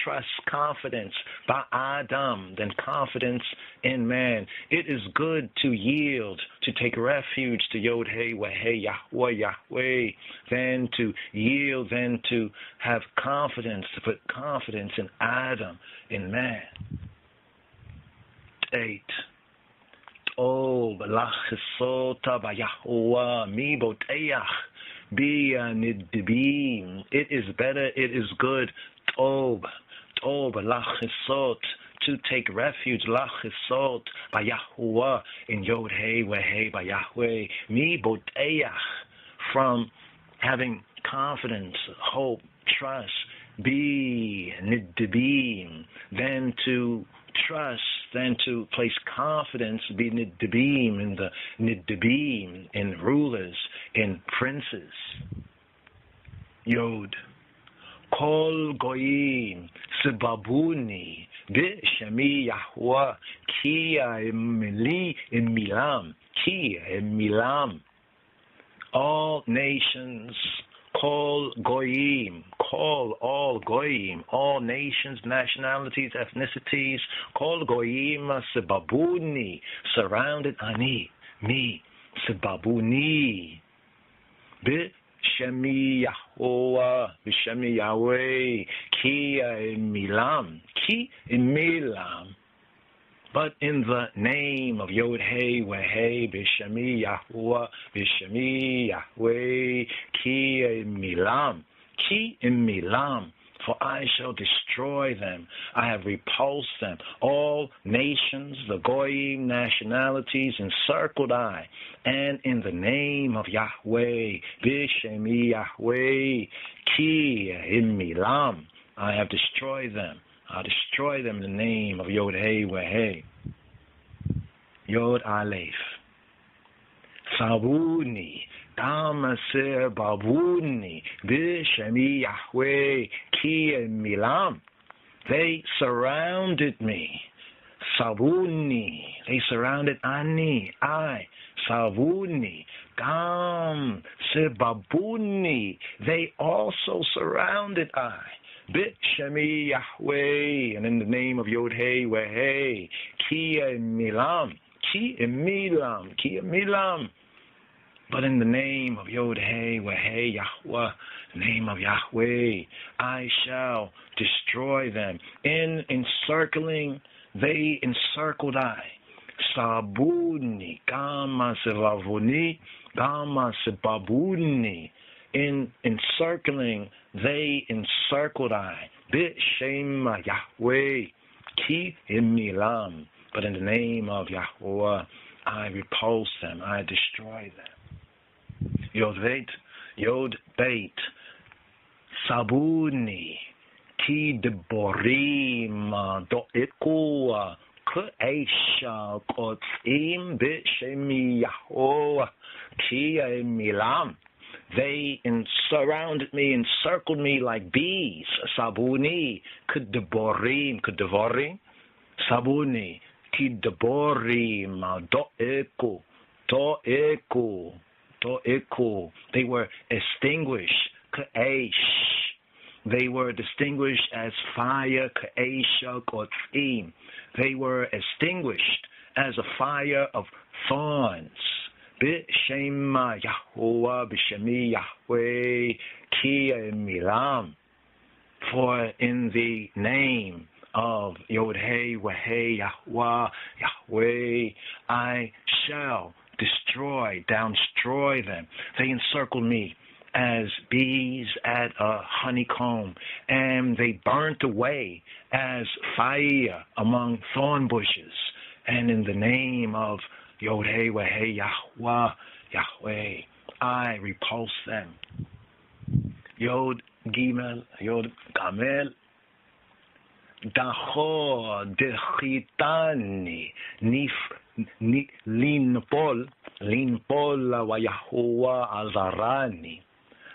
trust, confidence, ba Adam, than confidence in man. It is good to yield, to take refuge to Yod Hey Weh Yahweh, than to yield, than to have confidence, to put confidence in Adam, in man. 8. Oh, lachisota ba Yahuwah mi boteyach bi nidbim. It is better, it is good. Tob lachisot, to take refuge, lachisot by Yahuwah in Yod Hey Weh by Yahweh, mi boteyach, from having confidence, hope, trust, be nidbim, then to trust, then to place confidence, be nidbim, in the nidbim, in rulers, in princes. Yod. Kol goyim sebabuni b'shemi Yahuwah ki emilam. All nations, kol goyim, call all goyim, all nations, nationalities, ethnicities, kol goyim sebabuni, surrounded ani, me, sebabuni, Shemi Yahuwah, B'Shemi Yahweh, Ki Milam, but in the name of Yod Hey Weh, B'Shemi Yahuwah, B'Shemi Yahweh, Ki Milam, for I shall destroy them. I have repulsed them. All nations, the Goyim, nationalities, encircled I. And in the name of Yahweh, B'Shemi Yahweh, Ki Milam, I have destroyed them. I'll destroy them in the name of Yod Hey Weh. Yod Aleph. Sabuni. Tamasir Babuni, B'Shemi Yahweh, Ki Milam. They surrounded me. Sabuni. They surrounded Ani, I. Sabuni. Gam Sebabuni. They also surrounded I. B'Shemi Yahweh, and in the name of Yod Hey Weh, Ki Milam. Ki Milam. Ki Milam. But in the name of Yod-Heh, Weh-Heh, Yahweh, name of Yahweh, I shall destroy them. In encircling, they encircled I. Sabuni, Gama Sevavuni, Gama Sebabuni. In encircling, they encircled I. B'Shem Yahweh, Ki Emilam. But in the name of Yahweh, I repulse them, I destroy them. Yod Beit, Sabuni, Ki Deborim, Do'ikua, K'Eisha, Kotzim, B'Shem Yahweh, Ki Emilam. They surrounded me, encircled me like bees. Sabuni, K'Devorim, Sabuni, K'Devorim, Do'eku. They were extinguished, K'Eish. They were distinguished as fire, K'Eisha, Kotzim. They were extinguished as a fire of thorns. B'Shem Yahuwah, B'Shemi Yahweh, Ki Milam. For in the name of Yod-Heh, Weh-Heh, Yahweh, I shall destroy them. They encircled me as bees at a honeycomb, and they burnt away as fire among thorn bushes. And in the name of Yod-Heh, Weh-Heh, Yahweh, I repulse them. Yod Gimel, Dacho Dechitani, Linpol wa Yahuwah Azarani.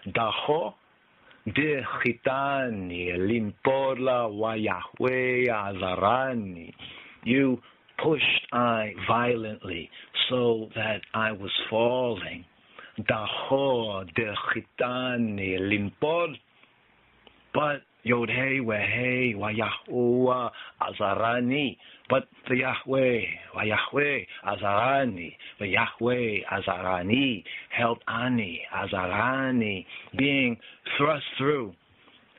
Dacho Dechitani, Linpol wa Yahweh Azarani. You pushed I violently so that I was falling. Dacho Dechitani, Linpol. But Yod-Heh, Weh-Heh, Yahuwah Azarani. But the Yahweh Azarani, the Yahweh Azarani, helped Ani, Azarani, being thrust through.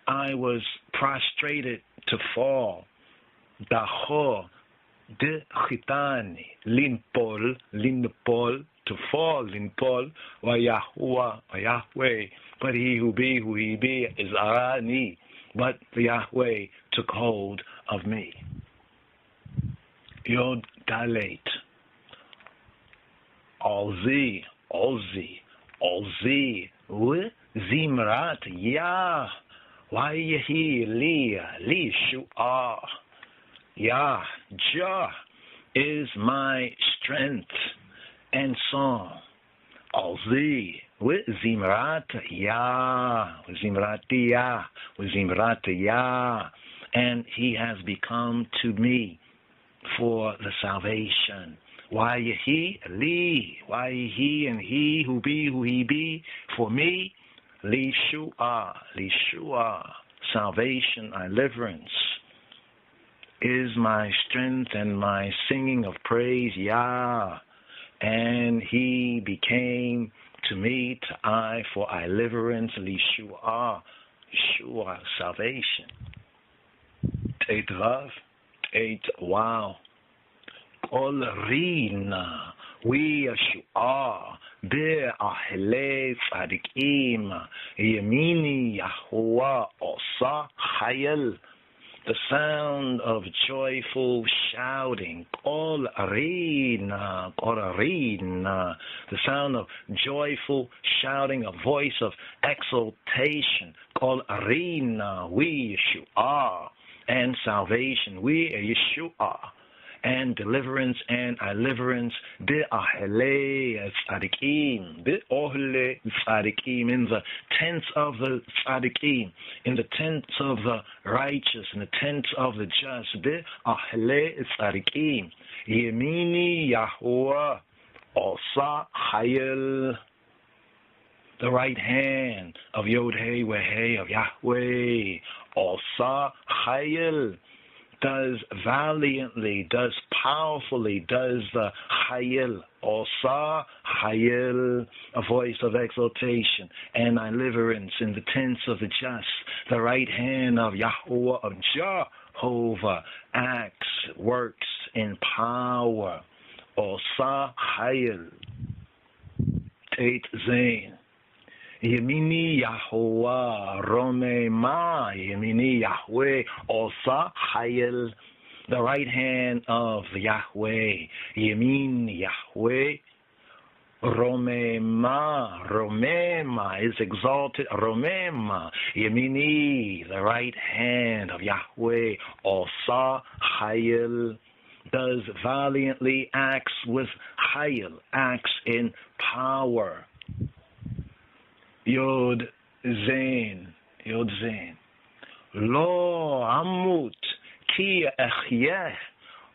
I was prostrated to fall. Dacho de chitani, linpol, to fall, linpol, Yahuwah, Yahweh. But he who be is Arani. But the Yahweh took hold of me. Yod Dalet. Alzi, Zimrat, Yah, Wayehi, Li, Shu'ah. Yah, Jah is my strength and song. Alzi, with Zimrat, Yah, and he has become to me for the salvation. Why he and he who he be for me, Li Shua, salvation, deliverance is my strength and my singing of praise, Yah. And he became to me, to I, for deliverance, Li Shua, salvation. Tate Vav. Wow. Ol Rina, we Yeshua, Be'ahle Tzadikim, Yemini Yahuwah Osa Hayel. The sound of joyful shouting, Kol Arina, the sound of joyful shouting, a voice of exultation, Kol Arina, we Yeshua, and salvation, we Yeshua, and deliverance and deliverance, Be'ahle Tzadikim, Be'ohle Tzadikim, in the tents of the Tzadikim, in the tents of the righteous, in the tents of the just, Be'ahle Tzadikim, Yemini Yahuwah, Osa Hayel, the right hand of Yod-Heh, Weh-Heh, of Yahweh, Osa Hayel, does valiantly, does powerfully, does the Hayil, Osa Hayil, a voice of exaltation and deliverance in the tents of the just. The right hand of Yahweh, of Jehovah, acts, works in power. Osa Hayil. Tate Zain. Yemini Yahweh, Rome Ma, Yemini Yahweh, Osa Hayil, the right hand of Yahweh, Yemin Yahweh, Rome Ma is exalted, Rome Ma, Yemini, the right hand of Yahweh, Osa Hayil, does valiantly, acts with Hayil, acts in power. Yod Zain. Lo Amut Ki Echyeh.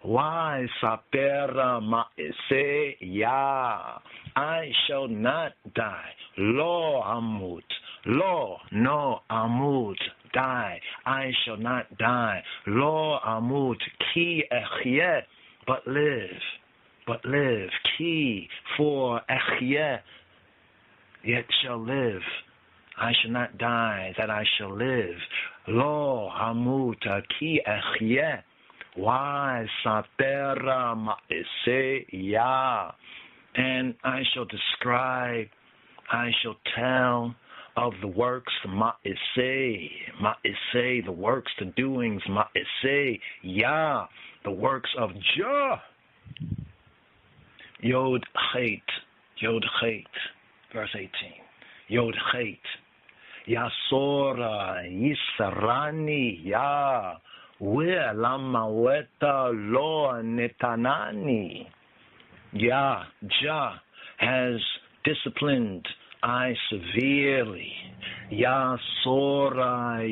Why Sapera Ma'ise Ya? I shall not die. Lo Amut. Lo, no Amut. Die. I shall not die. Lo Amut Ki Echyeh. But live. Ki for Echyeh. Yet shall live. I shall not die, that I shall live. Lo hamuta ki echyeh. Why sapera ma'ise ya? And I shall describe, I shall tell of the works, ma'ise, the works, the doings, ma'ise ya, the works of Jah. Yod Chet. Verse 18. Yod Chet. Yasora Yisrani Ya. Lama Weta Lo Netanani. Jah has disciplined I severely. Yasora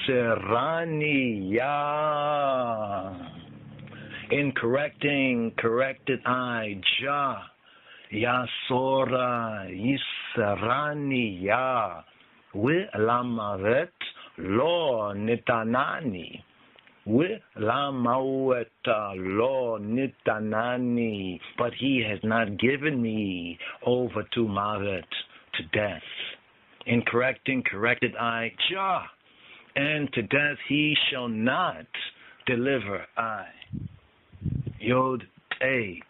Yisrani Ya. In corrected I Jah. Yasora Yisrani Ya. Lamaret Lo Nitanani. Lamaweta Lo Nitanani. But he has not given me over to Mavet, to death. In corrected I Jah. And to death he shall not deliver I. Yod Tate.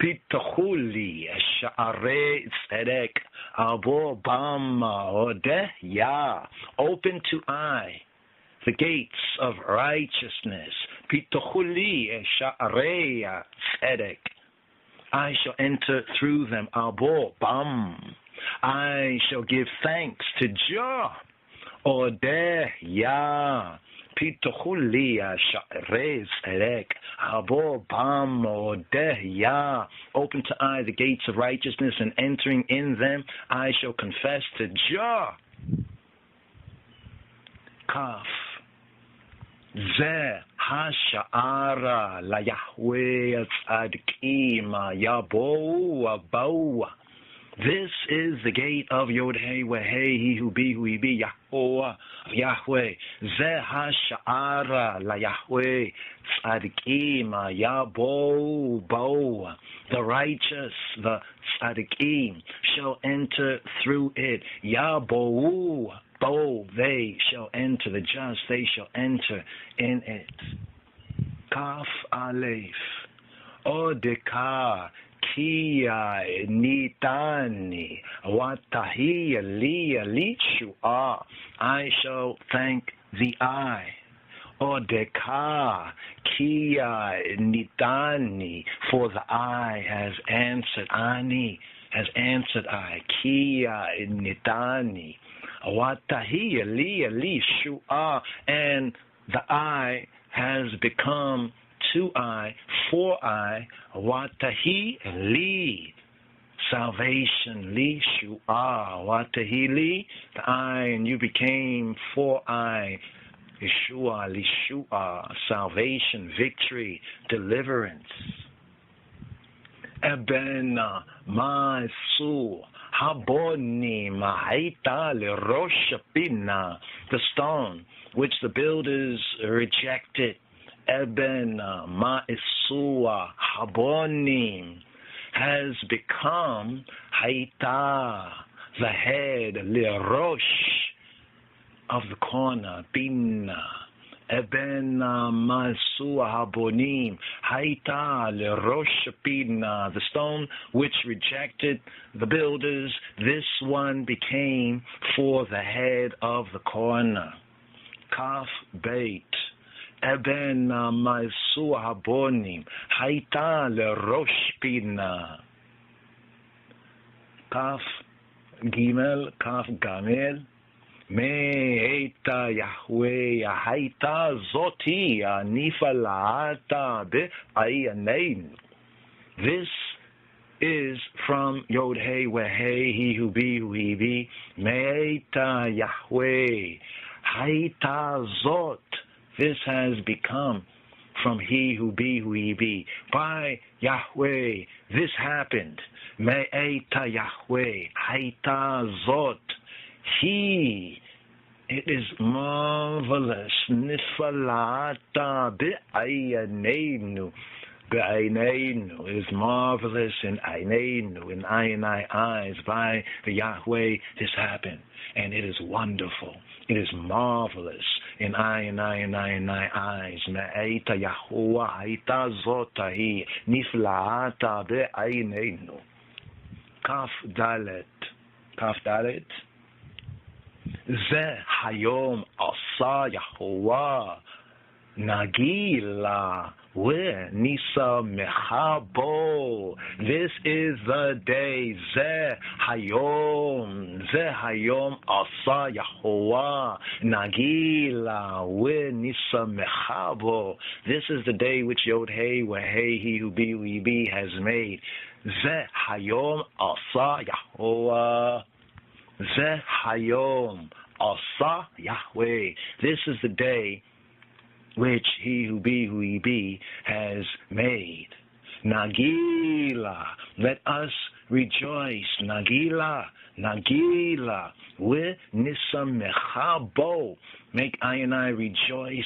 Pitachuli Sha'are Tzedek Abo Bama Odeh Ya. Open to I the gates of righteousness. Pitachuli Sha'are Tzedek. I shall enter through them. Abo Bam. I shall give thanks to Jah. Odeh Ya. Pitochulia Sha'rez Erek Abo Bam Odeh Ya. Open to I the gates of righteousness, and entering in them I shall confess to Jah. Kaf Ze Hasha'ara La Yahweh Tzadkim Yabo Abau. This is the gate of Yod-Heh, Weh-Heh, he who be, Yahweh, Yahweh. Zeh ha-sha'ara la Yahweh, tzadikim, yabo, bo. The righteous, the tzadikim, shall enter through it. Yabo, bo, they shall enter, the just, they shall enter in it. Kaf Aleph, Odeka, Kia nitani watahiya li shua. I shall thank the I. Odeka kia nitani, for the I has answered. Ani has answered I. Kia nitani watahiya li shua, and the I has become to I, for I, watahi li, salvation, li shua, watahi li, the I, and you became for I, Yeshua, lishua, salvation, victory, deliverance. Eben ma'asu Habonim Haita Lerosh Pina, the stone which the builders rejected. Eben Ma'isua Habonim has become Haita, the head, Lerosh, of the corner, Pina. Eben Ma'isua Habonim Haita Lerosh Pina, the stone which rejected the builders, this one became for the head of the corner. Kaf Beit. Eben Ma'isua Habonim Haita Lerosh Pina. Kaf Gimel, Kaf Gamel. Me'eta Yahweh Haita Zoti Nifalata Be'ayanein. This is from Yod Hey Wehei, he who be who he be. Me'eta Yahweh Haita Zot. This has become from he who be who he be. By Yahweh, this happened. Me'eta Yahweh Haita Zot. He, it is marvelous. Nifalata be'ayaneinu. Be'ayaneinu. It is marvelous in ayneinu, in ayanai eyes. By the Yahweh, this happened. And it is wonderful. It is marvelous in ayanai eyes. Me'aita Yahuwah haita zotahi. Nifalata be'ayaneinu. Kaf Dalet. Kaf Dalet. Ze hayom asa Yahuwah nagila we nisa mechabo. This is the day. Ze hayom asa Yahuwah nagila we nisa mechabo. This is the day which Yod Hey Wehei, he who be who he be, has made. Ze hayom asa Yahuwah. Ze hayom asa Yahweh. This is the day which he who he be has made. Nagila, let us rejoice. Nagila, we nisamechabo. Make I and I rejoice.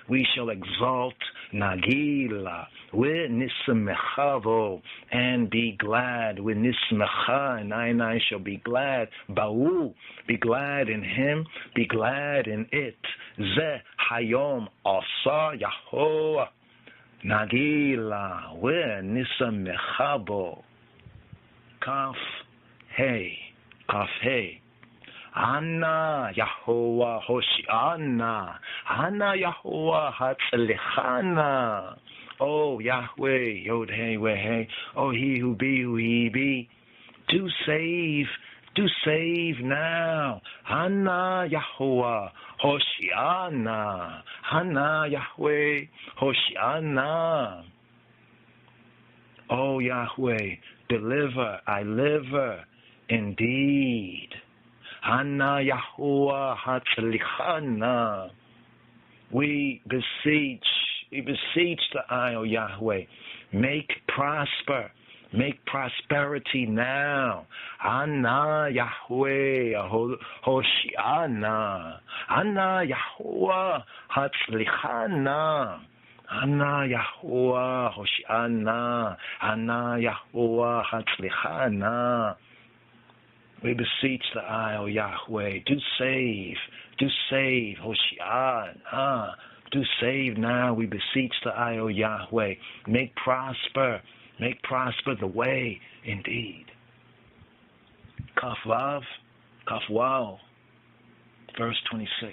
We shall exalt. Nagila, we nisamechavo, and be glad. We nismecha, and I shall be glad. Ba'u, be glad in him, be glad in it. Ze hayom asa Yahuwah. Nagila, we nisamechabo. Kaf hey. Anna Yahuwah Hoshiana. Anna Yahuwah Hatzlichana. Oh Yahweh, Yod Hey Wehei. Oh he who he be. Do save now. Anna Yahuwah Hoshiana. Anna Yahweh Hoshiana. Oh Yahweh, deliver, I live indeed. Anna Yahuwah Hatzlichana. We beseech the eye, O Yahweh. Make prosperity now. Anna Yahweh Hoshiana. Anna Yahuwah Hatzlichana. Anna Yahuwah Hoshiana. Anna Yahuwah Hatzlichana. We beseech the eye, O Yahweh. Do save, Hoshiana. Do save now. We beseech the eye, O Yahweh. Make prosper the way indeed. Kaf Wow, verse 26.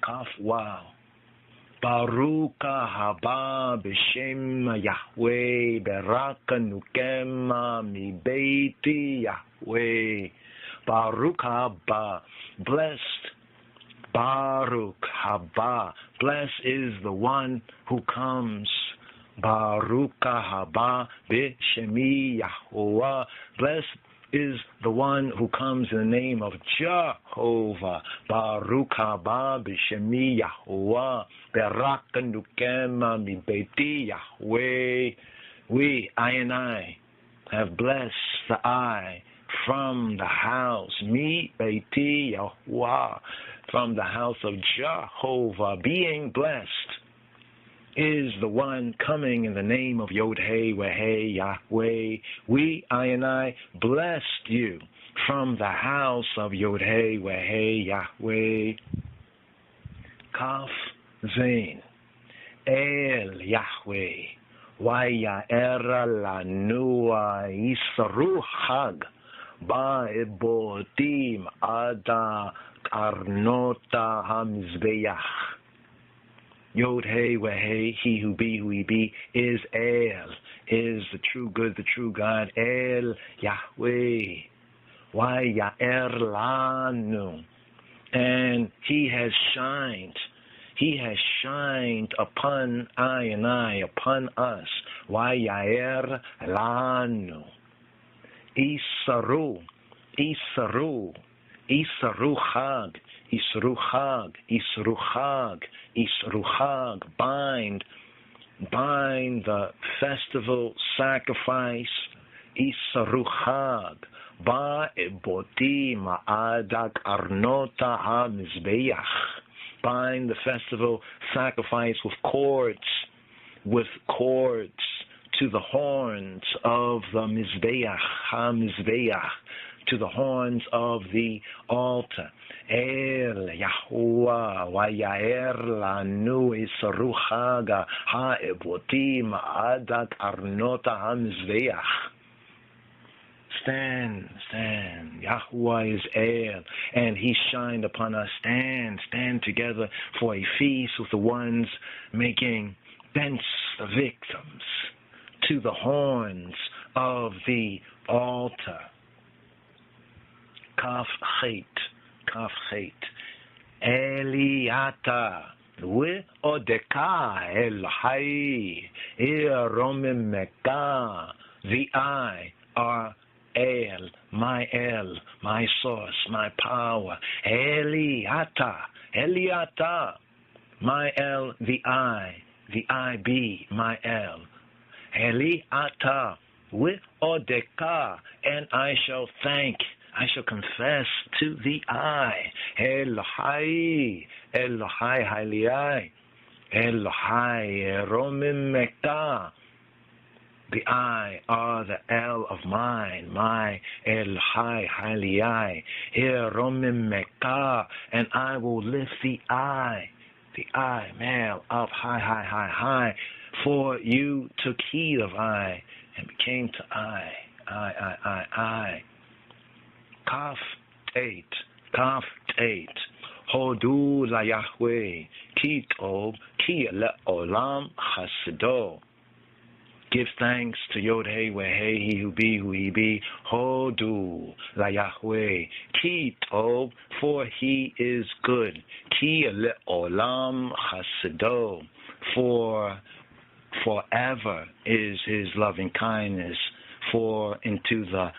Kaf Wow. Baruch haba b'shem Yahweh, beraka nukema mi beiti Yahweh. Baruch haba, blessed. Baruch haba, blessed is the one who comes. Baruch haba b'shemi Yahuwah, blessed is the one who comes in the name of Jehovah. Baruch haba b'shemi Yahuwah, beraka nukema mi beiti Yahweh. We, I and I, have blessed the eye from the house, Mi Beiti Yahuwah, from the house of Jehovah, being blessed, is the one coming in the name of Yod-Heh, Weh-Heh, Yahweh. We, I and I, blessed you from the house of Yod-Heh, Weh-Heh, Yahweh. Kaf Zain, El Yahweh, Vaya'er lanu Yisru Chag, Ba'ebotim Ada Karnota HaMizbeach. Yod-Heh, Weh-Heh, he who be, who he be, is El, is the true good, the true God, El Yahweh, Vaya'er lanu, and he has shined upon I and I, upon us, Vaya'er lanu, Isaru Chag, Isru Chag, bind the festival sacrifice, Isru Chag, Ba'ebotim Adak Arnota HaMizbeach, bind the festival sacrifice with cords to the horns of the Mizbeach, HaMizbeach, to the horns of the altar. El Yahuwah, Vaya'er lanu Isru Chaga, Ha'ebotim Adak Arnota HaMizbeach. Stand, Yahuwah is El, and he shined upon us. Stand together for a feast with the ones making bench the victims to the horns of the altar. Kaf Chet, Eliata, Odeka Elhai, Iromimeka, the I are El, my source, my power. Eliata, my El, the I be, my El. Eliata, with Odeka, and I shall confess to the I. Elohai, Haliai, Elohai, Romimeka. The I are the El of mine, my Elohai, Haliai, Romimeka, and I will lift the I, male, up high, for you took heed of I, and became to I. Kaf Tate, Hodu la Yahweh, Ki Tov, Ki Le'olam Chasdo. Give thanks to Yod-Heh, Weh-Heh, he who be, who he be, Hodu la Yahweh, Ki Tov, for he is good, Ki Le'olam Chasdo, for forever is his loving kindness, for into the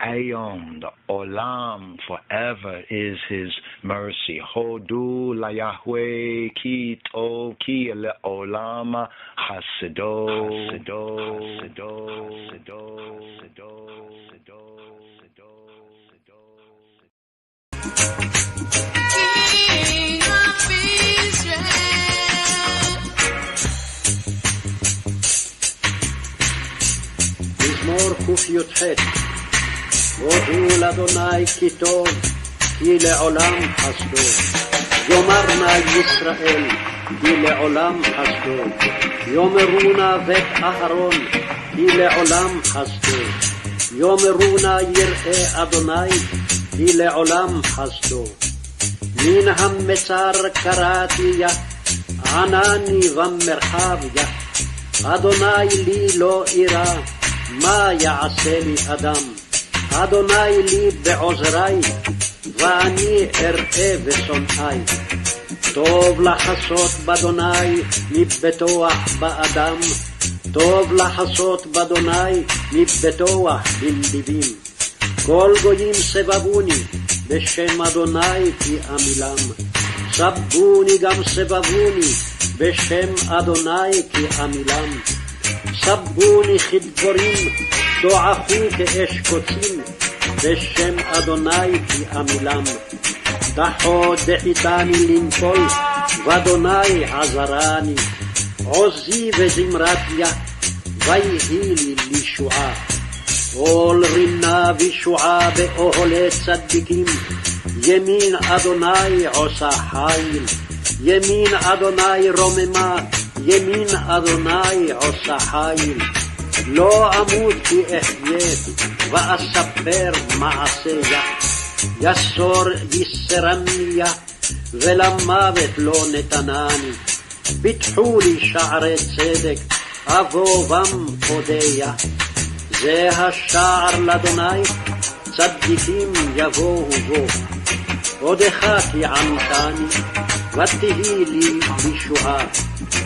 Ayom, the Olam, forever is his mercy. Hodu la Yahweh, Ki Tov, Ki Le'olam Chasdo. King of Israel. מזמור ק"ח. הודו לאדוני כי טוב, כי לעולם חסדו. יאמר נא ישראל, כי לעולם חסדו. יאמרו נא בית אהרון, כי לעולם חסדו. יאמרו נא יראה אדוני, כי לעולם חסדו. מן המצר קראתי, ענני במרחב, אדוני לי לא אירא, מה יעשה לי אדם? אדוני לי בעוזרי, ואני אראה בשונאי. טוב לחסות באדוני מבטוח באדם, טוב לחסות באדוני מבטוח בלבבים. כל גויים סבבוני בשם אדוני כי עמילם, סבוני גם סבבוני בשם אדוני כי עמילם. סבוני כדבורים, דועכו כאש קוצים, בשם אדוני כי עמילם. דחו דחיתני לנפול, ואדוני עזרני. עוזי וזמרתיה, ויהי לי לישועה. כל רינה וישועה באוהלי צדיקים, ימין אדוני עושה חיל. ימין אדוני רוממה, ימין אדוני עושה חיל. לא אמות כי אחיה, ואספר מעשיה. יסור יסרניה, ולמוות לא נתנני. פיתחו לי שערי צדק, אבוא בם אודיה. זה השער לאדוני, צדיקים יבואו בו. עודך כי עמתני, ותהי לי לישועה.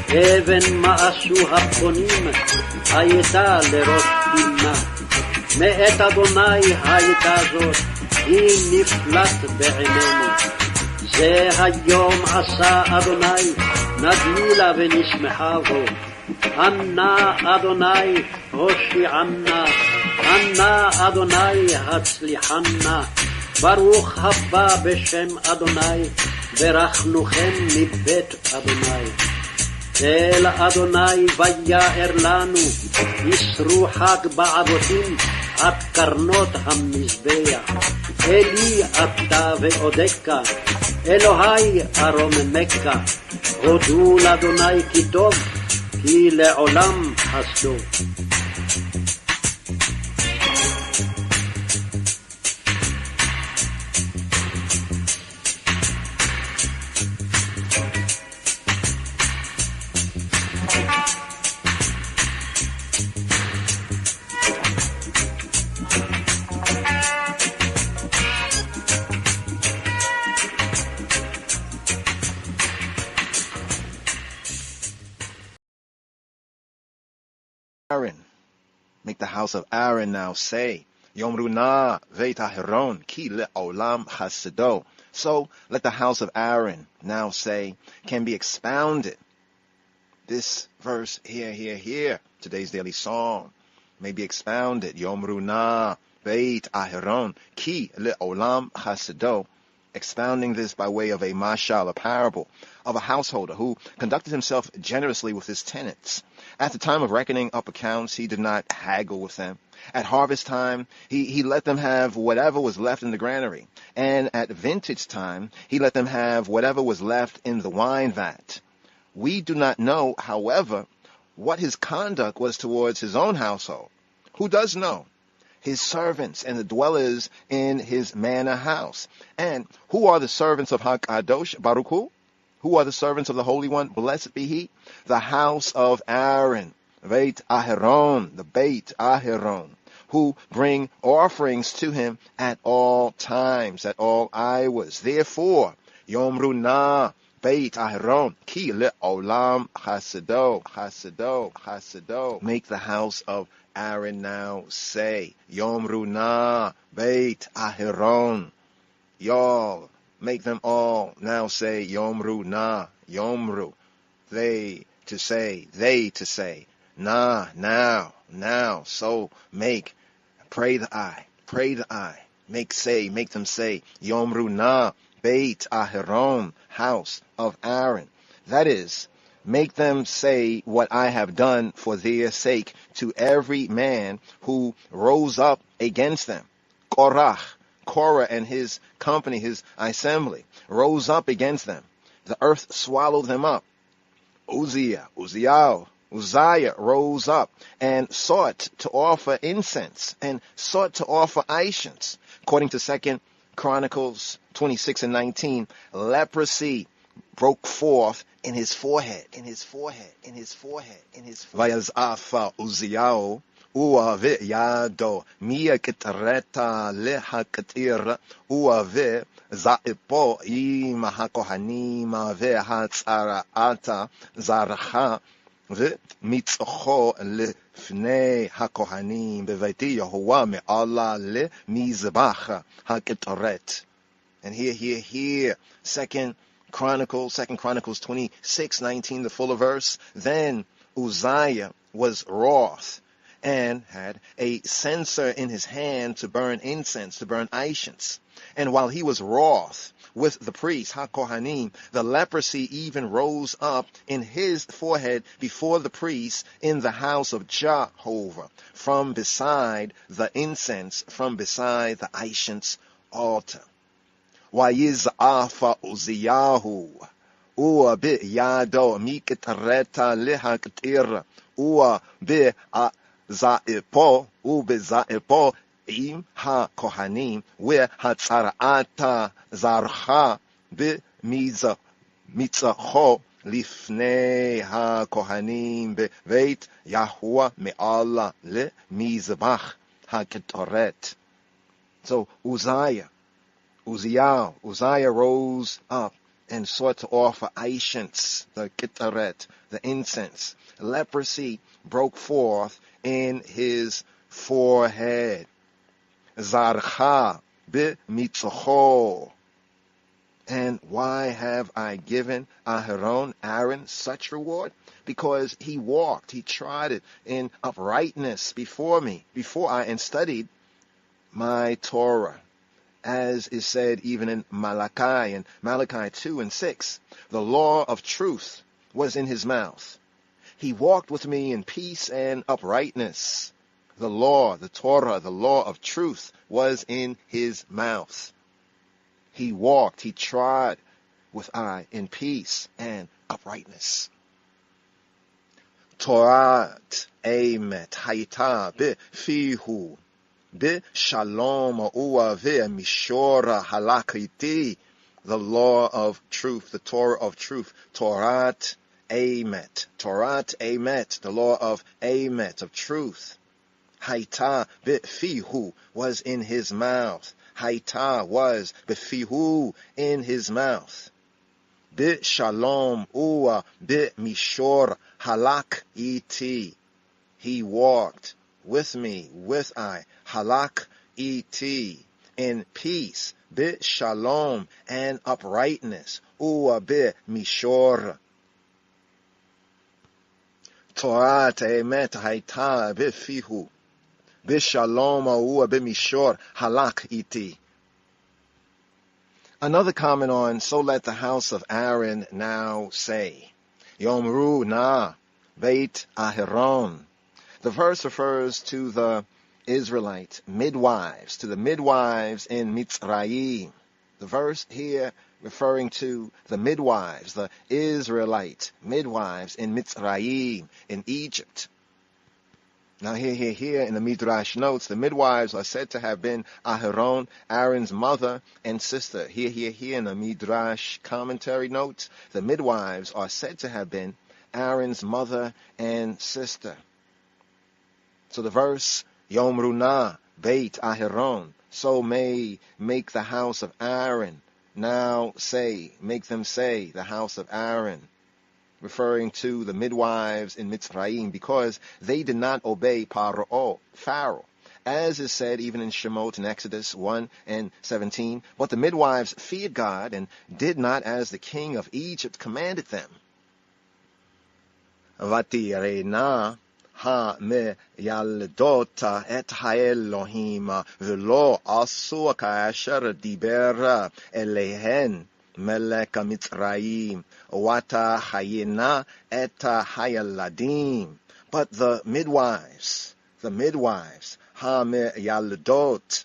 אבן מאסו הפונים, הייתה לראש פינה. מאת אדוני הייתה זאת, היא נפלט בעינינו. זה היום עשה אדוני, נגמילה ונשמחה בו. ענה אדוני הושיענה, ענה אדוני הצליחנה. ברוך הבא בשם אדוני, ברכנוכם מבית אדוני. אל אדוני ויער לנו, יסרו חג בעבותים, עד קרנות המזבח. אלי אתה ועודקה, אלוהי ארוממך. הודו לאדוני כי טוב, כי לעולם חסדו. Aaron. Make the house of Aaron now say, Yomru na veit ahiron ki le'olam chasdo. So let the house of Aaron now say, can be expounded. This verse here, today's daily psalm, may be expounded. Yomru na veit ahiron ki le'olam chasdo. Expounding this by way of a mashal, a parable of a householder who conducted himself generously with his tenants. At the time of reckoning up accounts, he did not haggle with them. At harvest time, he let them have whatever was left in the granary. And at vintage time, he let them have whatever was left in the wine vat. We do not know, however, what his conduct was towards his own household. Who does know? His servants and the dwellers in his manor house. And who are the servants of HaKadosh Baruch Hu? Who are the servants of the Holy One? Blessed be He. The house of Aaron, Beit Ahiron, the Beit Ahiron, who bring offerings to him at all times, at all hours. Therefore, Yomru na Beit Ahiron, ki le'olam chasdo, chasdo, chasdo. Make the house of Aaron now say, Yomru na Beit Ahiron. Y'all, make them all now say, Yomru na, Yomru. They to say, na, now. So make, pray the I. Make them say, Yomru na Beit Ahiron, house of Aaron. That is, make them say what I have done for their sake to every man who rose up against them. Korah and his company, his assembly, rose up against them. The earth swallowed them up. Uzziah rose up and sought to offer incense and sought to offer obeisance. According to 2 Chronicles 26 and 19, leprosy broke forth in his forehead. Vayazafa Uzziah uave yado mia ketreta lehakatir uave zaipo ima hakohanima vehatzaraata zarha v'mitzocho lefnei hakohanim bevaiti Yehovah me'ala lemizbach haketret. And here, Second Chronicles 26:19, the fuller verse. Then Uzziah was wroth, and had a censer in his hand to burn incense, to burn aishans. And while he was wroth with the priests, ha-kohanim, the leprosy even rose up in his forehead before the priests in the house of Jehovah, from beside the incense, from beside the aishans altar. Wayiz'afa Uziyahu, Ua bi yado mikitareta lihaktir, Ua bi zaipo, Ube zaipo, Im ha kohanim, we hatzarata zarcha bi mitzacho lifnei ha kohanim beveit Yahuwah me'Allah le mizbach ha ketoret. So Uzziah rose up and sought to offer aishans, the ketoret, the incense. Leprosy broke forth in his forehead. Zarcha bi mitzacho. And why have I given Aaron such reward? Because he walked, he trotted in uprightness before me, before I studied my Torah. As is said even in Malachi, and Malachi 2 and 6, the law of truth was in his mouth. He walked with me in peace and uprightness. The law, the Torah, the law of truth was in his mouth. He walked, he trod with I in peace and uprightness. Torat emet hayta befihu beshalom uave mishora halakiti. The law of truth, the Torah of truth. Torat emet, the law of emet, of truth. Hayta befihu was in his mouth. Hayta was befihu in his mouth. Be shalom uwa be mishor halak iti. He walked with me, with I, halak iti, in peace, be shalom and uprightness, uwa be mishor. Torah emet hayta befihu. Bishalom uwa b'mishor halak iti. Another comment on, so let the house of Aaron now say, Yomru na beit Aharon. The verse refers to the Israelite midwives, to the midwives in Mitzrayim. The verse here referring to the midwives, the Israelite midwives in Mitzrayim, in Egypt. Now here in the Midrash notes, the midwives are said to have been Aharon, Aaron's mother and sister. Here in the Midrash commentary notes, the midwives are said to have been Aaron's mother and sister. So the verse, Yomruna Beit Aharon, so may make the house of Aaron, now say, make them say, the house of Aaron, referring to the midwives in Mitzrayim, because they did not obey Pharaoh, as is said even in Shemot in Exodus 1 and 17. But the midwives feared God and did not as the king of Egypt commanded them. Vatirena ha me yaldota et haElohim velo asu kasher dibera elehen Melech Mitzrayim, Wata Hayina Eta Hayaladim. But the midwives, Ha Meyaldot,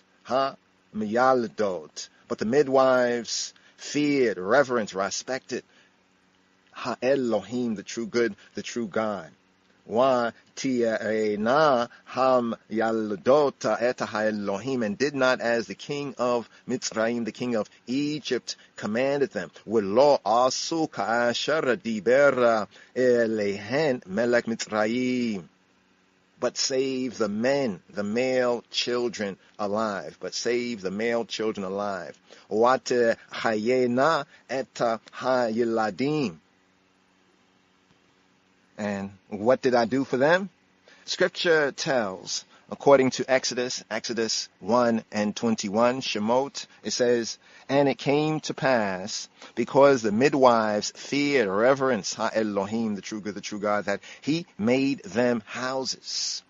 but the midwives feared, reverenced, respected Ha Elohim, the true good, the true God. Wa ti'ena ham yaldota eta ha'elohim, and did not as the king of Mitzrayim, the king of Egypt, commanded them. V'lo asu ka'asher dibera elehen melech Mitzrayim. But save the men, the male children alive. But save the male children alive. Wat hayena eta ha'yeladim. And what did I do for them? Scripture tells, according to Exodus 1 and 21, Shemot, it says, and it came to pass, because the midwives feared, reverenced Ha Elohim, the true good, the true God, that he made them houses.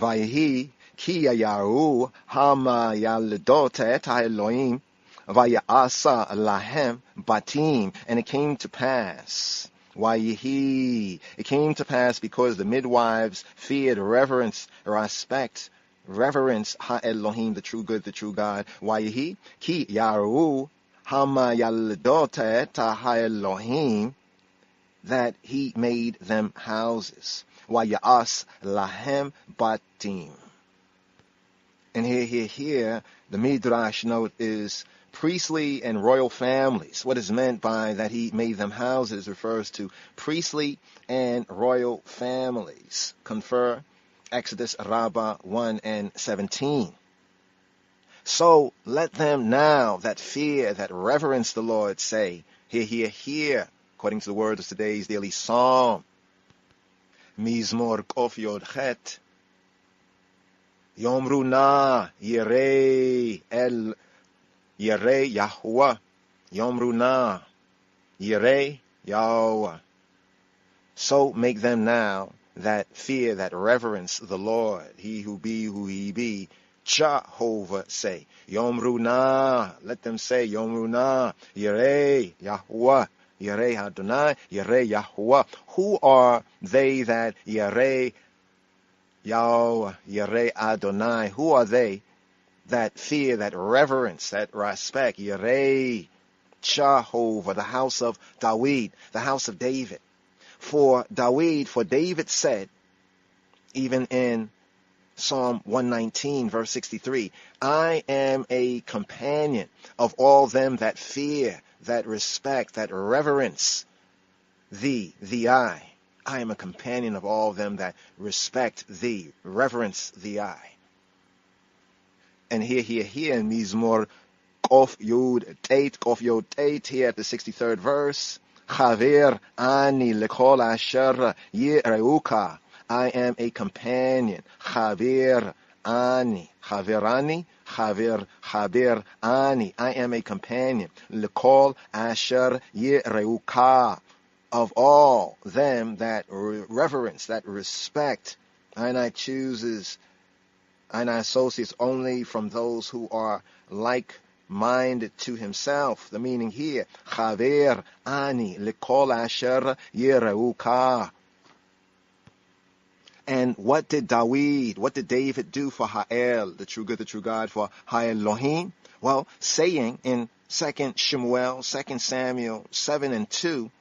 Vayehi ki yayaru hama yaldot et Elohim vayasa lahem batim. And it came to pass, Vayehi, it came to pass because the midwives feared, reverence, Ha Elohim, the true good, the true God. Vayehi ki yaru hama yaldot et Elohim, that he made them houses. Wayas lahem batim. And here, the Midrash note is priestly and royal families. What is meant by that he made them houses refers to priestly and royal families. Confer Exodus Rabbah 1 and 17. So let them now that fear, that reverence the Lord say, hear, according to the words of today's daily psalm. Mizmor Kof Yod Chet. Yomru na Yirei Yahuwah. Yomru na Yirei Yahuwah. So make them now that fear, that reverence the Lord. He who be who he be. Jehovah say. Yomru na. Let them say Yomru na Yirei Yahuwah. Yirei Adonai, Yirei Yahuwah. Who are they that Yirei Yahweh, Yirei Adonai? Who are they that fear, that reverence, that respect? Yirei Jehovah, the house of David, the house of David. For David said, even in Psalm 119, verse 63, I am a companion of all them that fear, that respect, that reverence thee, I. I am a companion of all them that respect thee, reverence thee, I. And here in Mizmor Kof Yod Tet, here at the 63rd verse, Chaver ani lekol asher yireuka. I am a companion. Chaver ani. Chaverani. Chaver ani. I am a companion. Lekol asher yireuka. Of all them that reverence, that respect. And I associates only from those who are like-minded to himself. The meaning here, Chaver ani lekol asher yireuka. And what did David do for Ha'el, the true good, the true God, for Ha'elohim? Well, saying in 2 Samuel 7 and 2,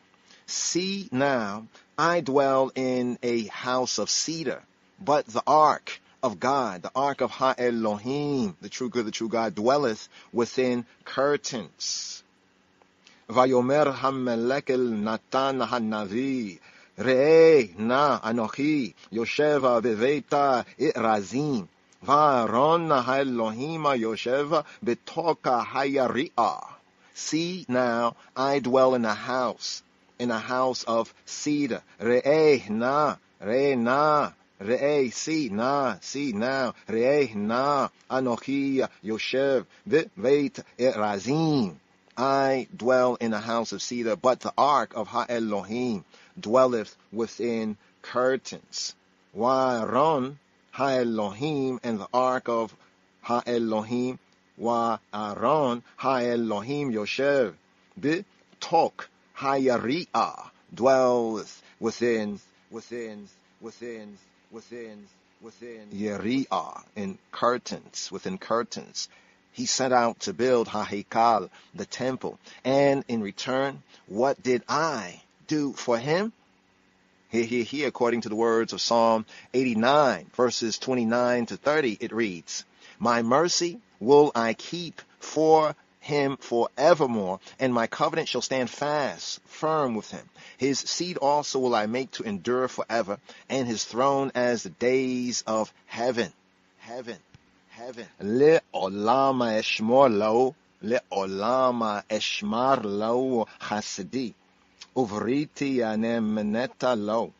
see now, I dwell in a house of cedar, but the ark of God, the ark of Ha'elohim, the true good, the true God, dwelleth within curtains. Vayomer Hamelech el Natan Hanavi, Re'eh na Anochi, Yosheva beveita Irazim, Va'aron Ha'elohim Yosheva betoka Hayari'ah. See now, I dwell in a house of cedar. Re'eh na, Re'eh, see now, Re'eh na, Anochi Yoshev beveit Irazim. I dwell in a house of cedar, but the ark of Ha'elohim dwelleth within curtains. Wa'aron Ha'elohim, and the ark of Ha'elohim, Wa'aron Ha'elohim Yoshev b'tok Hayari'ah, dwelleth within Yeri'ah, in curtains, within curtains. He set out to build Ha'hekal, the temple. And in return, what did I do for him? Here, according to the words of Psalm 89, verses 29 to 30, it reads, my mercy will I keep for him forevermore, and my covenant shall stand fast, firm with him. His seed also will I make to endure forever, and his throne as the days of heaven. Le'olama eshmor lo chasidi, uvriti anemeneta lo,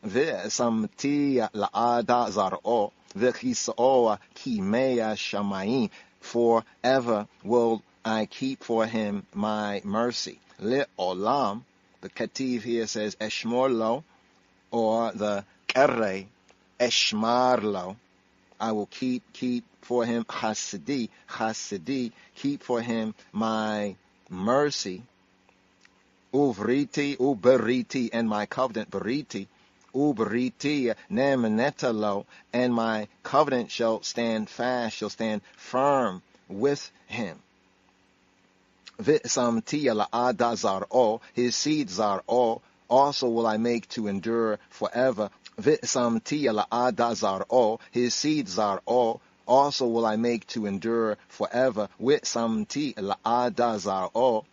ve'samti la'ada zar'o, ve'chis'o kimeya shamayim. Forever will I keep for him my mercy. Le'olam, the Ketiv here says eshmor lo, or the Kerre eshmar lo. I will keep for him chasidi, keep for him my mercy, uberiti, and my covenant, beriti, uberiti nemenetalo, and my covenant shall stand fast, shall stand firm with him. V'samti la'ada zar'o, his seed zar'o, also will I make to endure forever. V'samti la'ada zar'o, his seed zar'o, also will I make to endure forever. V'samti la'ada zar'o,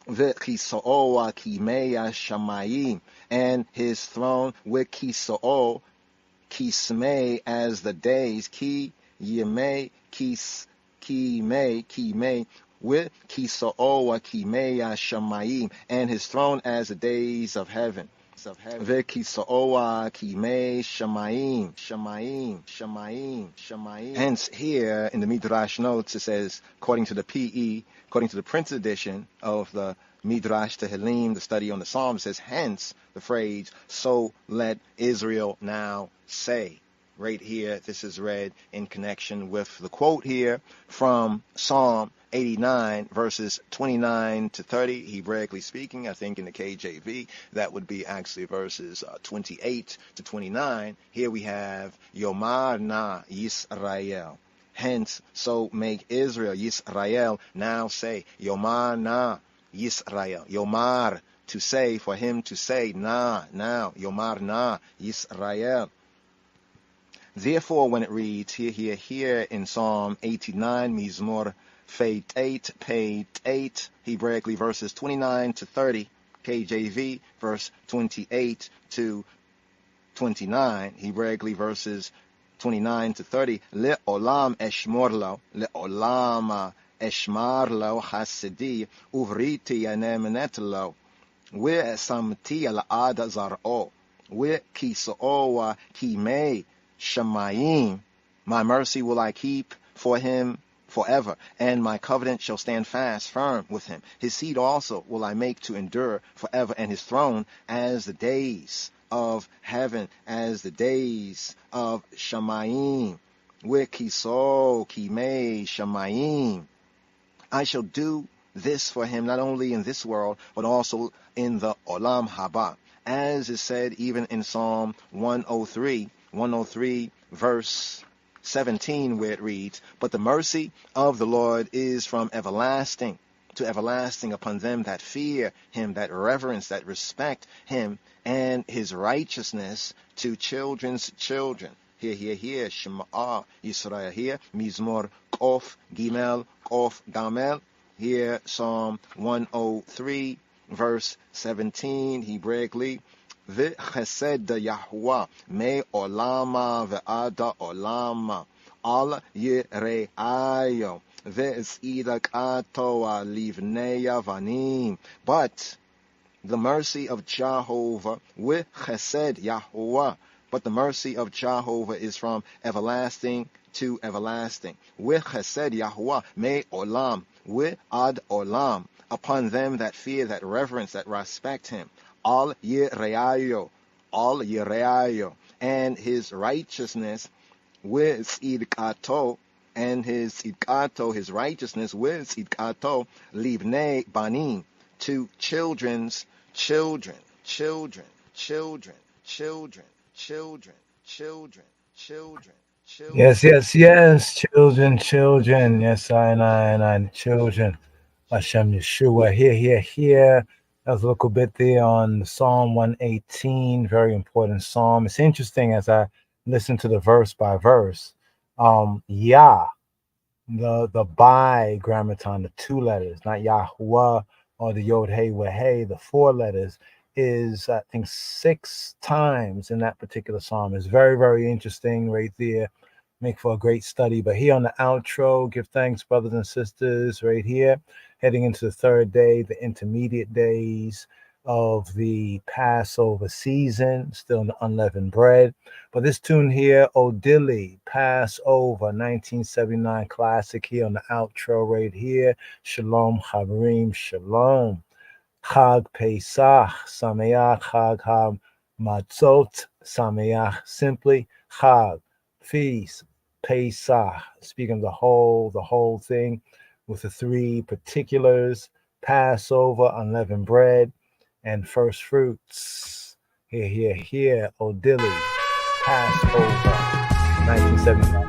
v'kiso'o kimeya shamayim, and his throne v'kiso'o kismei, as the days, ki yemei kimei with kiso'o kimeya shamayim, and his throne as the days of heaven. V'kiso'o kimei shamayim. Hence, here in the Midrash notes, it says, according to the PE, according to the printed edition of the Midrash Tehillim, the study on the Psalms, says, hence the phrase, so let Israel now say. Right here, this is read in connection with the quote here from Psalm 89, verses 29 to 30, Hebraically speaking. I think in the KJV, that would be actually verses 28 to 29. Here we have, Yomar na Yisrael. Hence, so make Israel, Yisrael, now say, Yomar na Yisrael. Yomar, to say, for him to say, na, now, Yomar na Yisrael. Therefore, when it reads here in Psalm 89, Mizmor Fate 8, page 8, Hebraically verses 29 to 30, KJV verse 28 to 29, Hebraically verses 29 to 30, Le'olam eshmorlo, Le'olam eshmarlo hasidi, uvriti anemenetlo, Ve'samti al'ada zar'o, Ve'kiso'o kimei shamayim, my mercy will I keep for him forever, and my covenant shall stand fast, firm with him. His seed also will I make to endure forever, and his throne as the days of heaven, as the days of shamayim. Wikiso kimei shamayim. I shall do this for him not only in this world, but also in the olam haba, as is said even in Psalm 103 verse 17, where it reads, but the mercy of the Lord is from everlasting to everlasting upon them that fear him, that reverence, that respect him, and his righteousness to children's children. Here, Shema Yisrael, here, Mizmor Kof Gimel, Kof Gamel, here, Psalm 103, verse 17, Hebraically, V'chesed Yahuwah me olama ve'ada olama al yireayo ve'zidakato livnei vanim. But the mercy of Jehovah, v'chesed Yahuwah, but the mercy of Jehovah is from everlasting to everlasting. V'chesed Yahuwah me olam ve'ad olam, upon them that fear, that reverence, that respect him. Al yireayo, and his righteousness with idkato, and his idkato, his righteousness with idkato, livnei banim, to children's children. Yes, children. Yes, I, children. Hashem Yeshua. Here. That was a little bit there on Psalm 118, very important psalm. It's interesting as I listen to the verse by verse. Yah, the by grammaton, the two letters, not Yahuwah or the Yod Hey Weh Hey, the four letters, is I think 6 times in that particular psalm. It's very, very interesting right there. Make for a great study. But here on the outro, give thanks, brothers and sisters, right here, heading into the third day, the intermediate days of the Passover season, still in the unleavened bread. But this tune here, Odili, Passover, 1979 classic here on the outro right here. Shalom, Chaverim, Shalom. Chag Pesach, Sameach, Chag HaMatzot, Sameach, simply Chag. feast, Pesach, speaking of the whole thing, with the three particulars: Passover, unleavened bread, and first fruits. Here, Odili, Passover, 1975.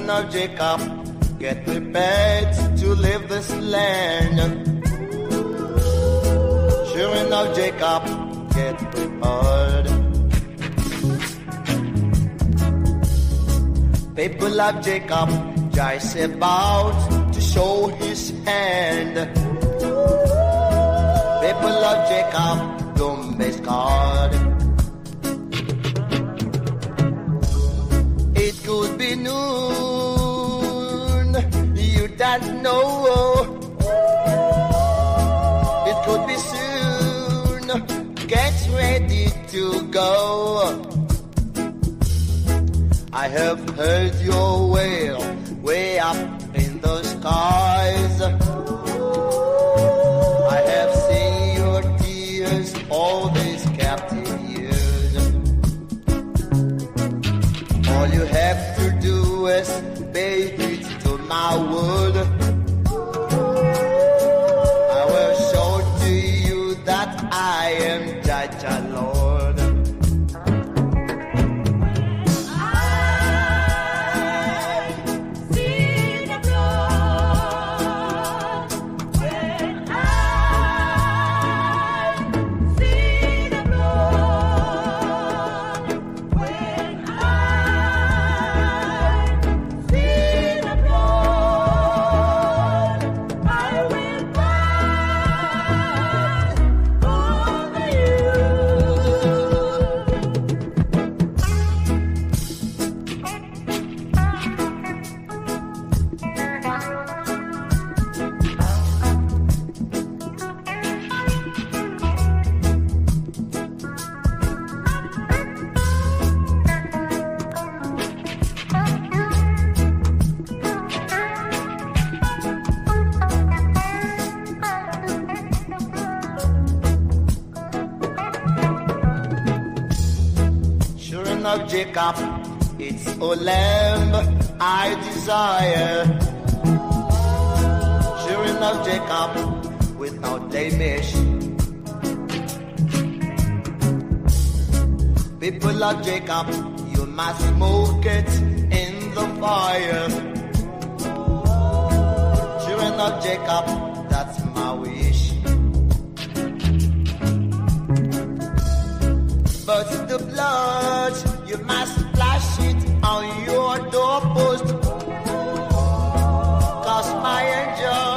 Of Jacob, get prepared to leave this land. Children of Jacob, get prepared. People of Jacob, just about to show his hand. People of Jacob, don't be scared. It could be noon. That know it could be soon. Get ready to go. I have heard your wail way up in the skies. I have seen your tears all these captive years. All you have to do is pay it to my word. I will show to you that I am Jaja Lord. I see the blood when I see the blood when I see the blood. I will pass over you. Children of Jacob, it's a lamb I desire. Children of Jacob, without blemish. People of Jacob, you must smoke it in the fire. Children of Jacob, that's my wish. But the blood, you must splash it on your doorpost. 'Cause my angel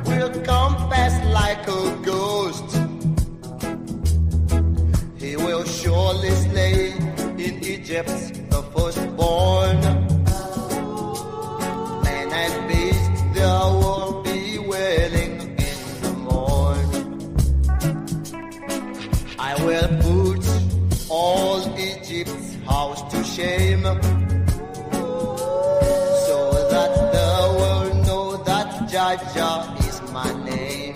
will come past like a ghost. He will surely slay in Egypt the firstborn. Man and beast, there will be wailing in the morn. I will put all Egypt's house to shame, so that the world know that Jaja is my name.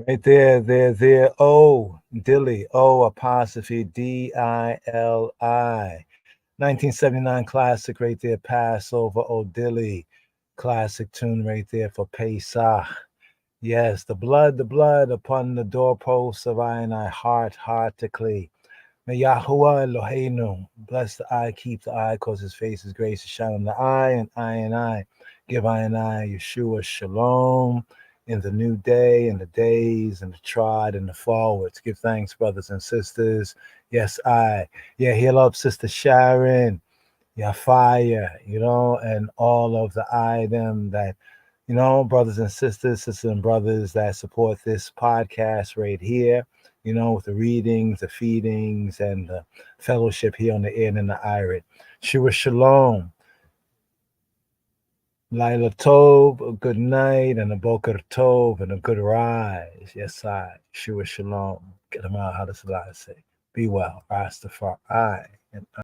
Right there. O, Dilly, O apostrophe D-I-L-I. 1979 classic right there, Passover, O Dilly. Classic tune right there for Pesach. Yes, the blood upon the doorposts of I and I, heartily. May Yahuwah Eloheinu bless the eye, keep the eye, cause his face, his grace to shine on the eye, and I give I and I Yeshua Shalom in the new day, and the days, and the trod, and the forwards. Give thanks, brothers and sisters. Yes, heal up, Sister Sharon. Yeah, fire, and all of the them that, brothers and sisters and brothers that support this podcast right here, with the readings, the feedings, and the fellowship here on the air and in the Irit. Shua Shalom. Laila Tov, a good night, and a Boker Tov, and a good rise. Yes, Shua Shalom. Get them out, how does Allah say? Be well, Rastafari. And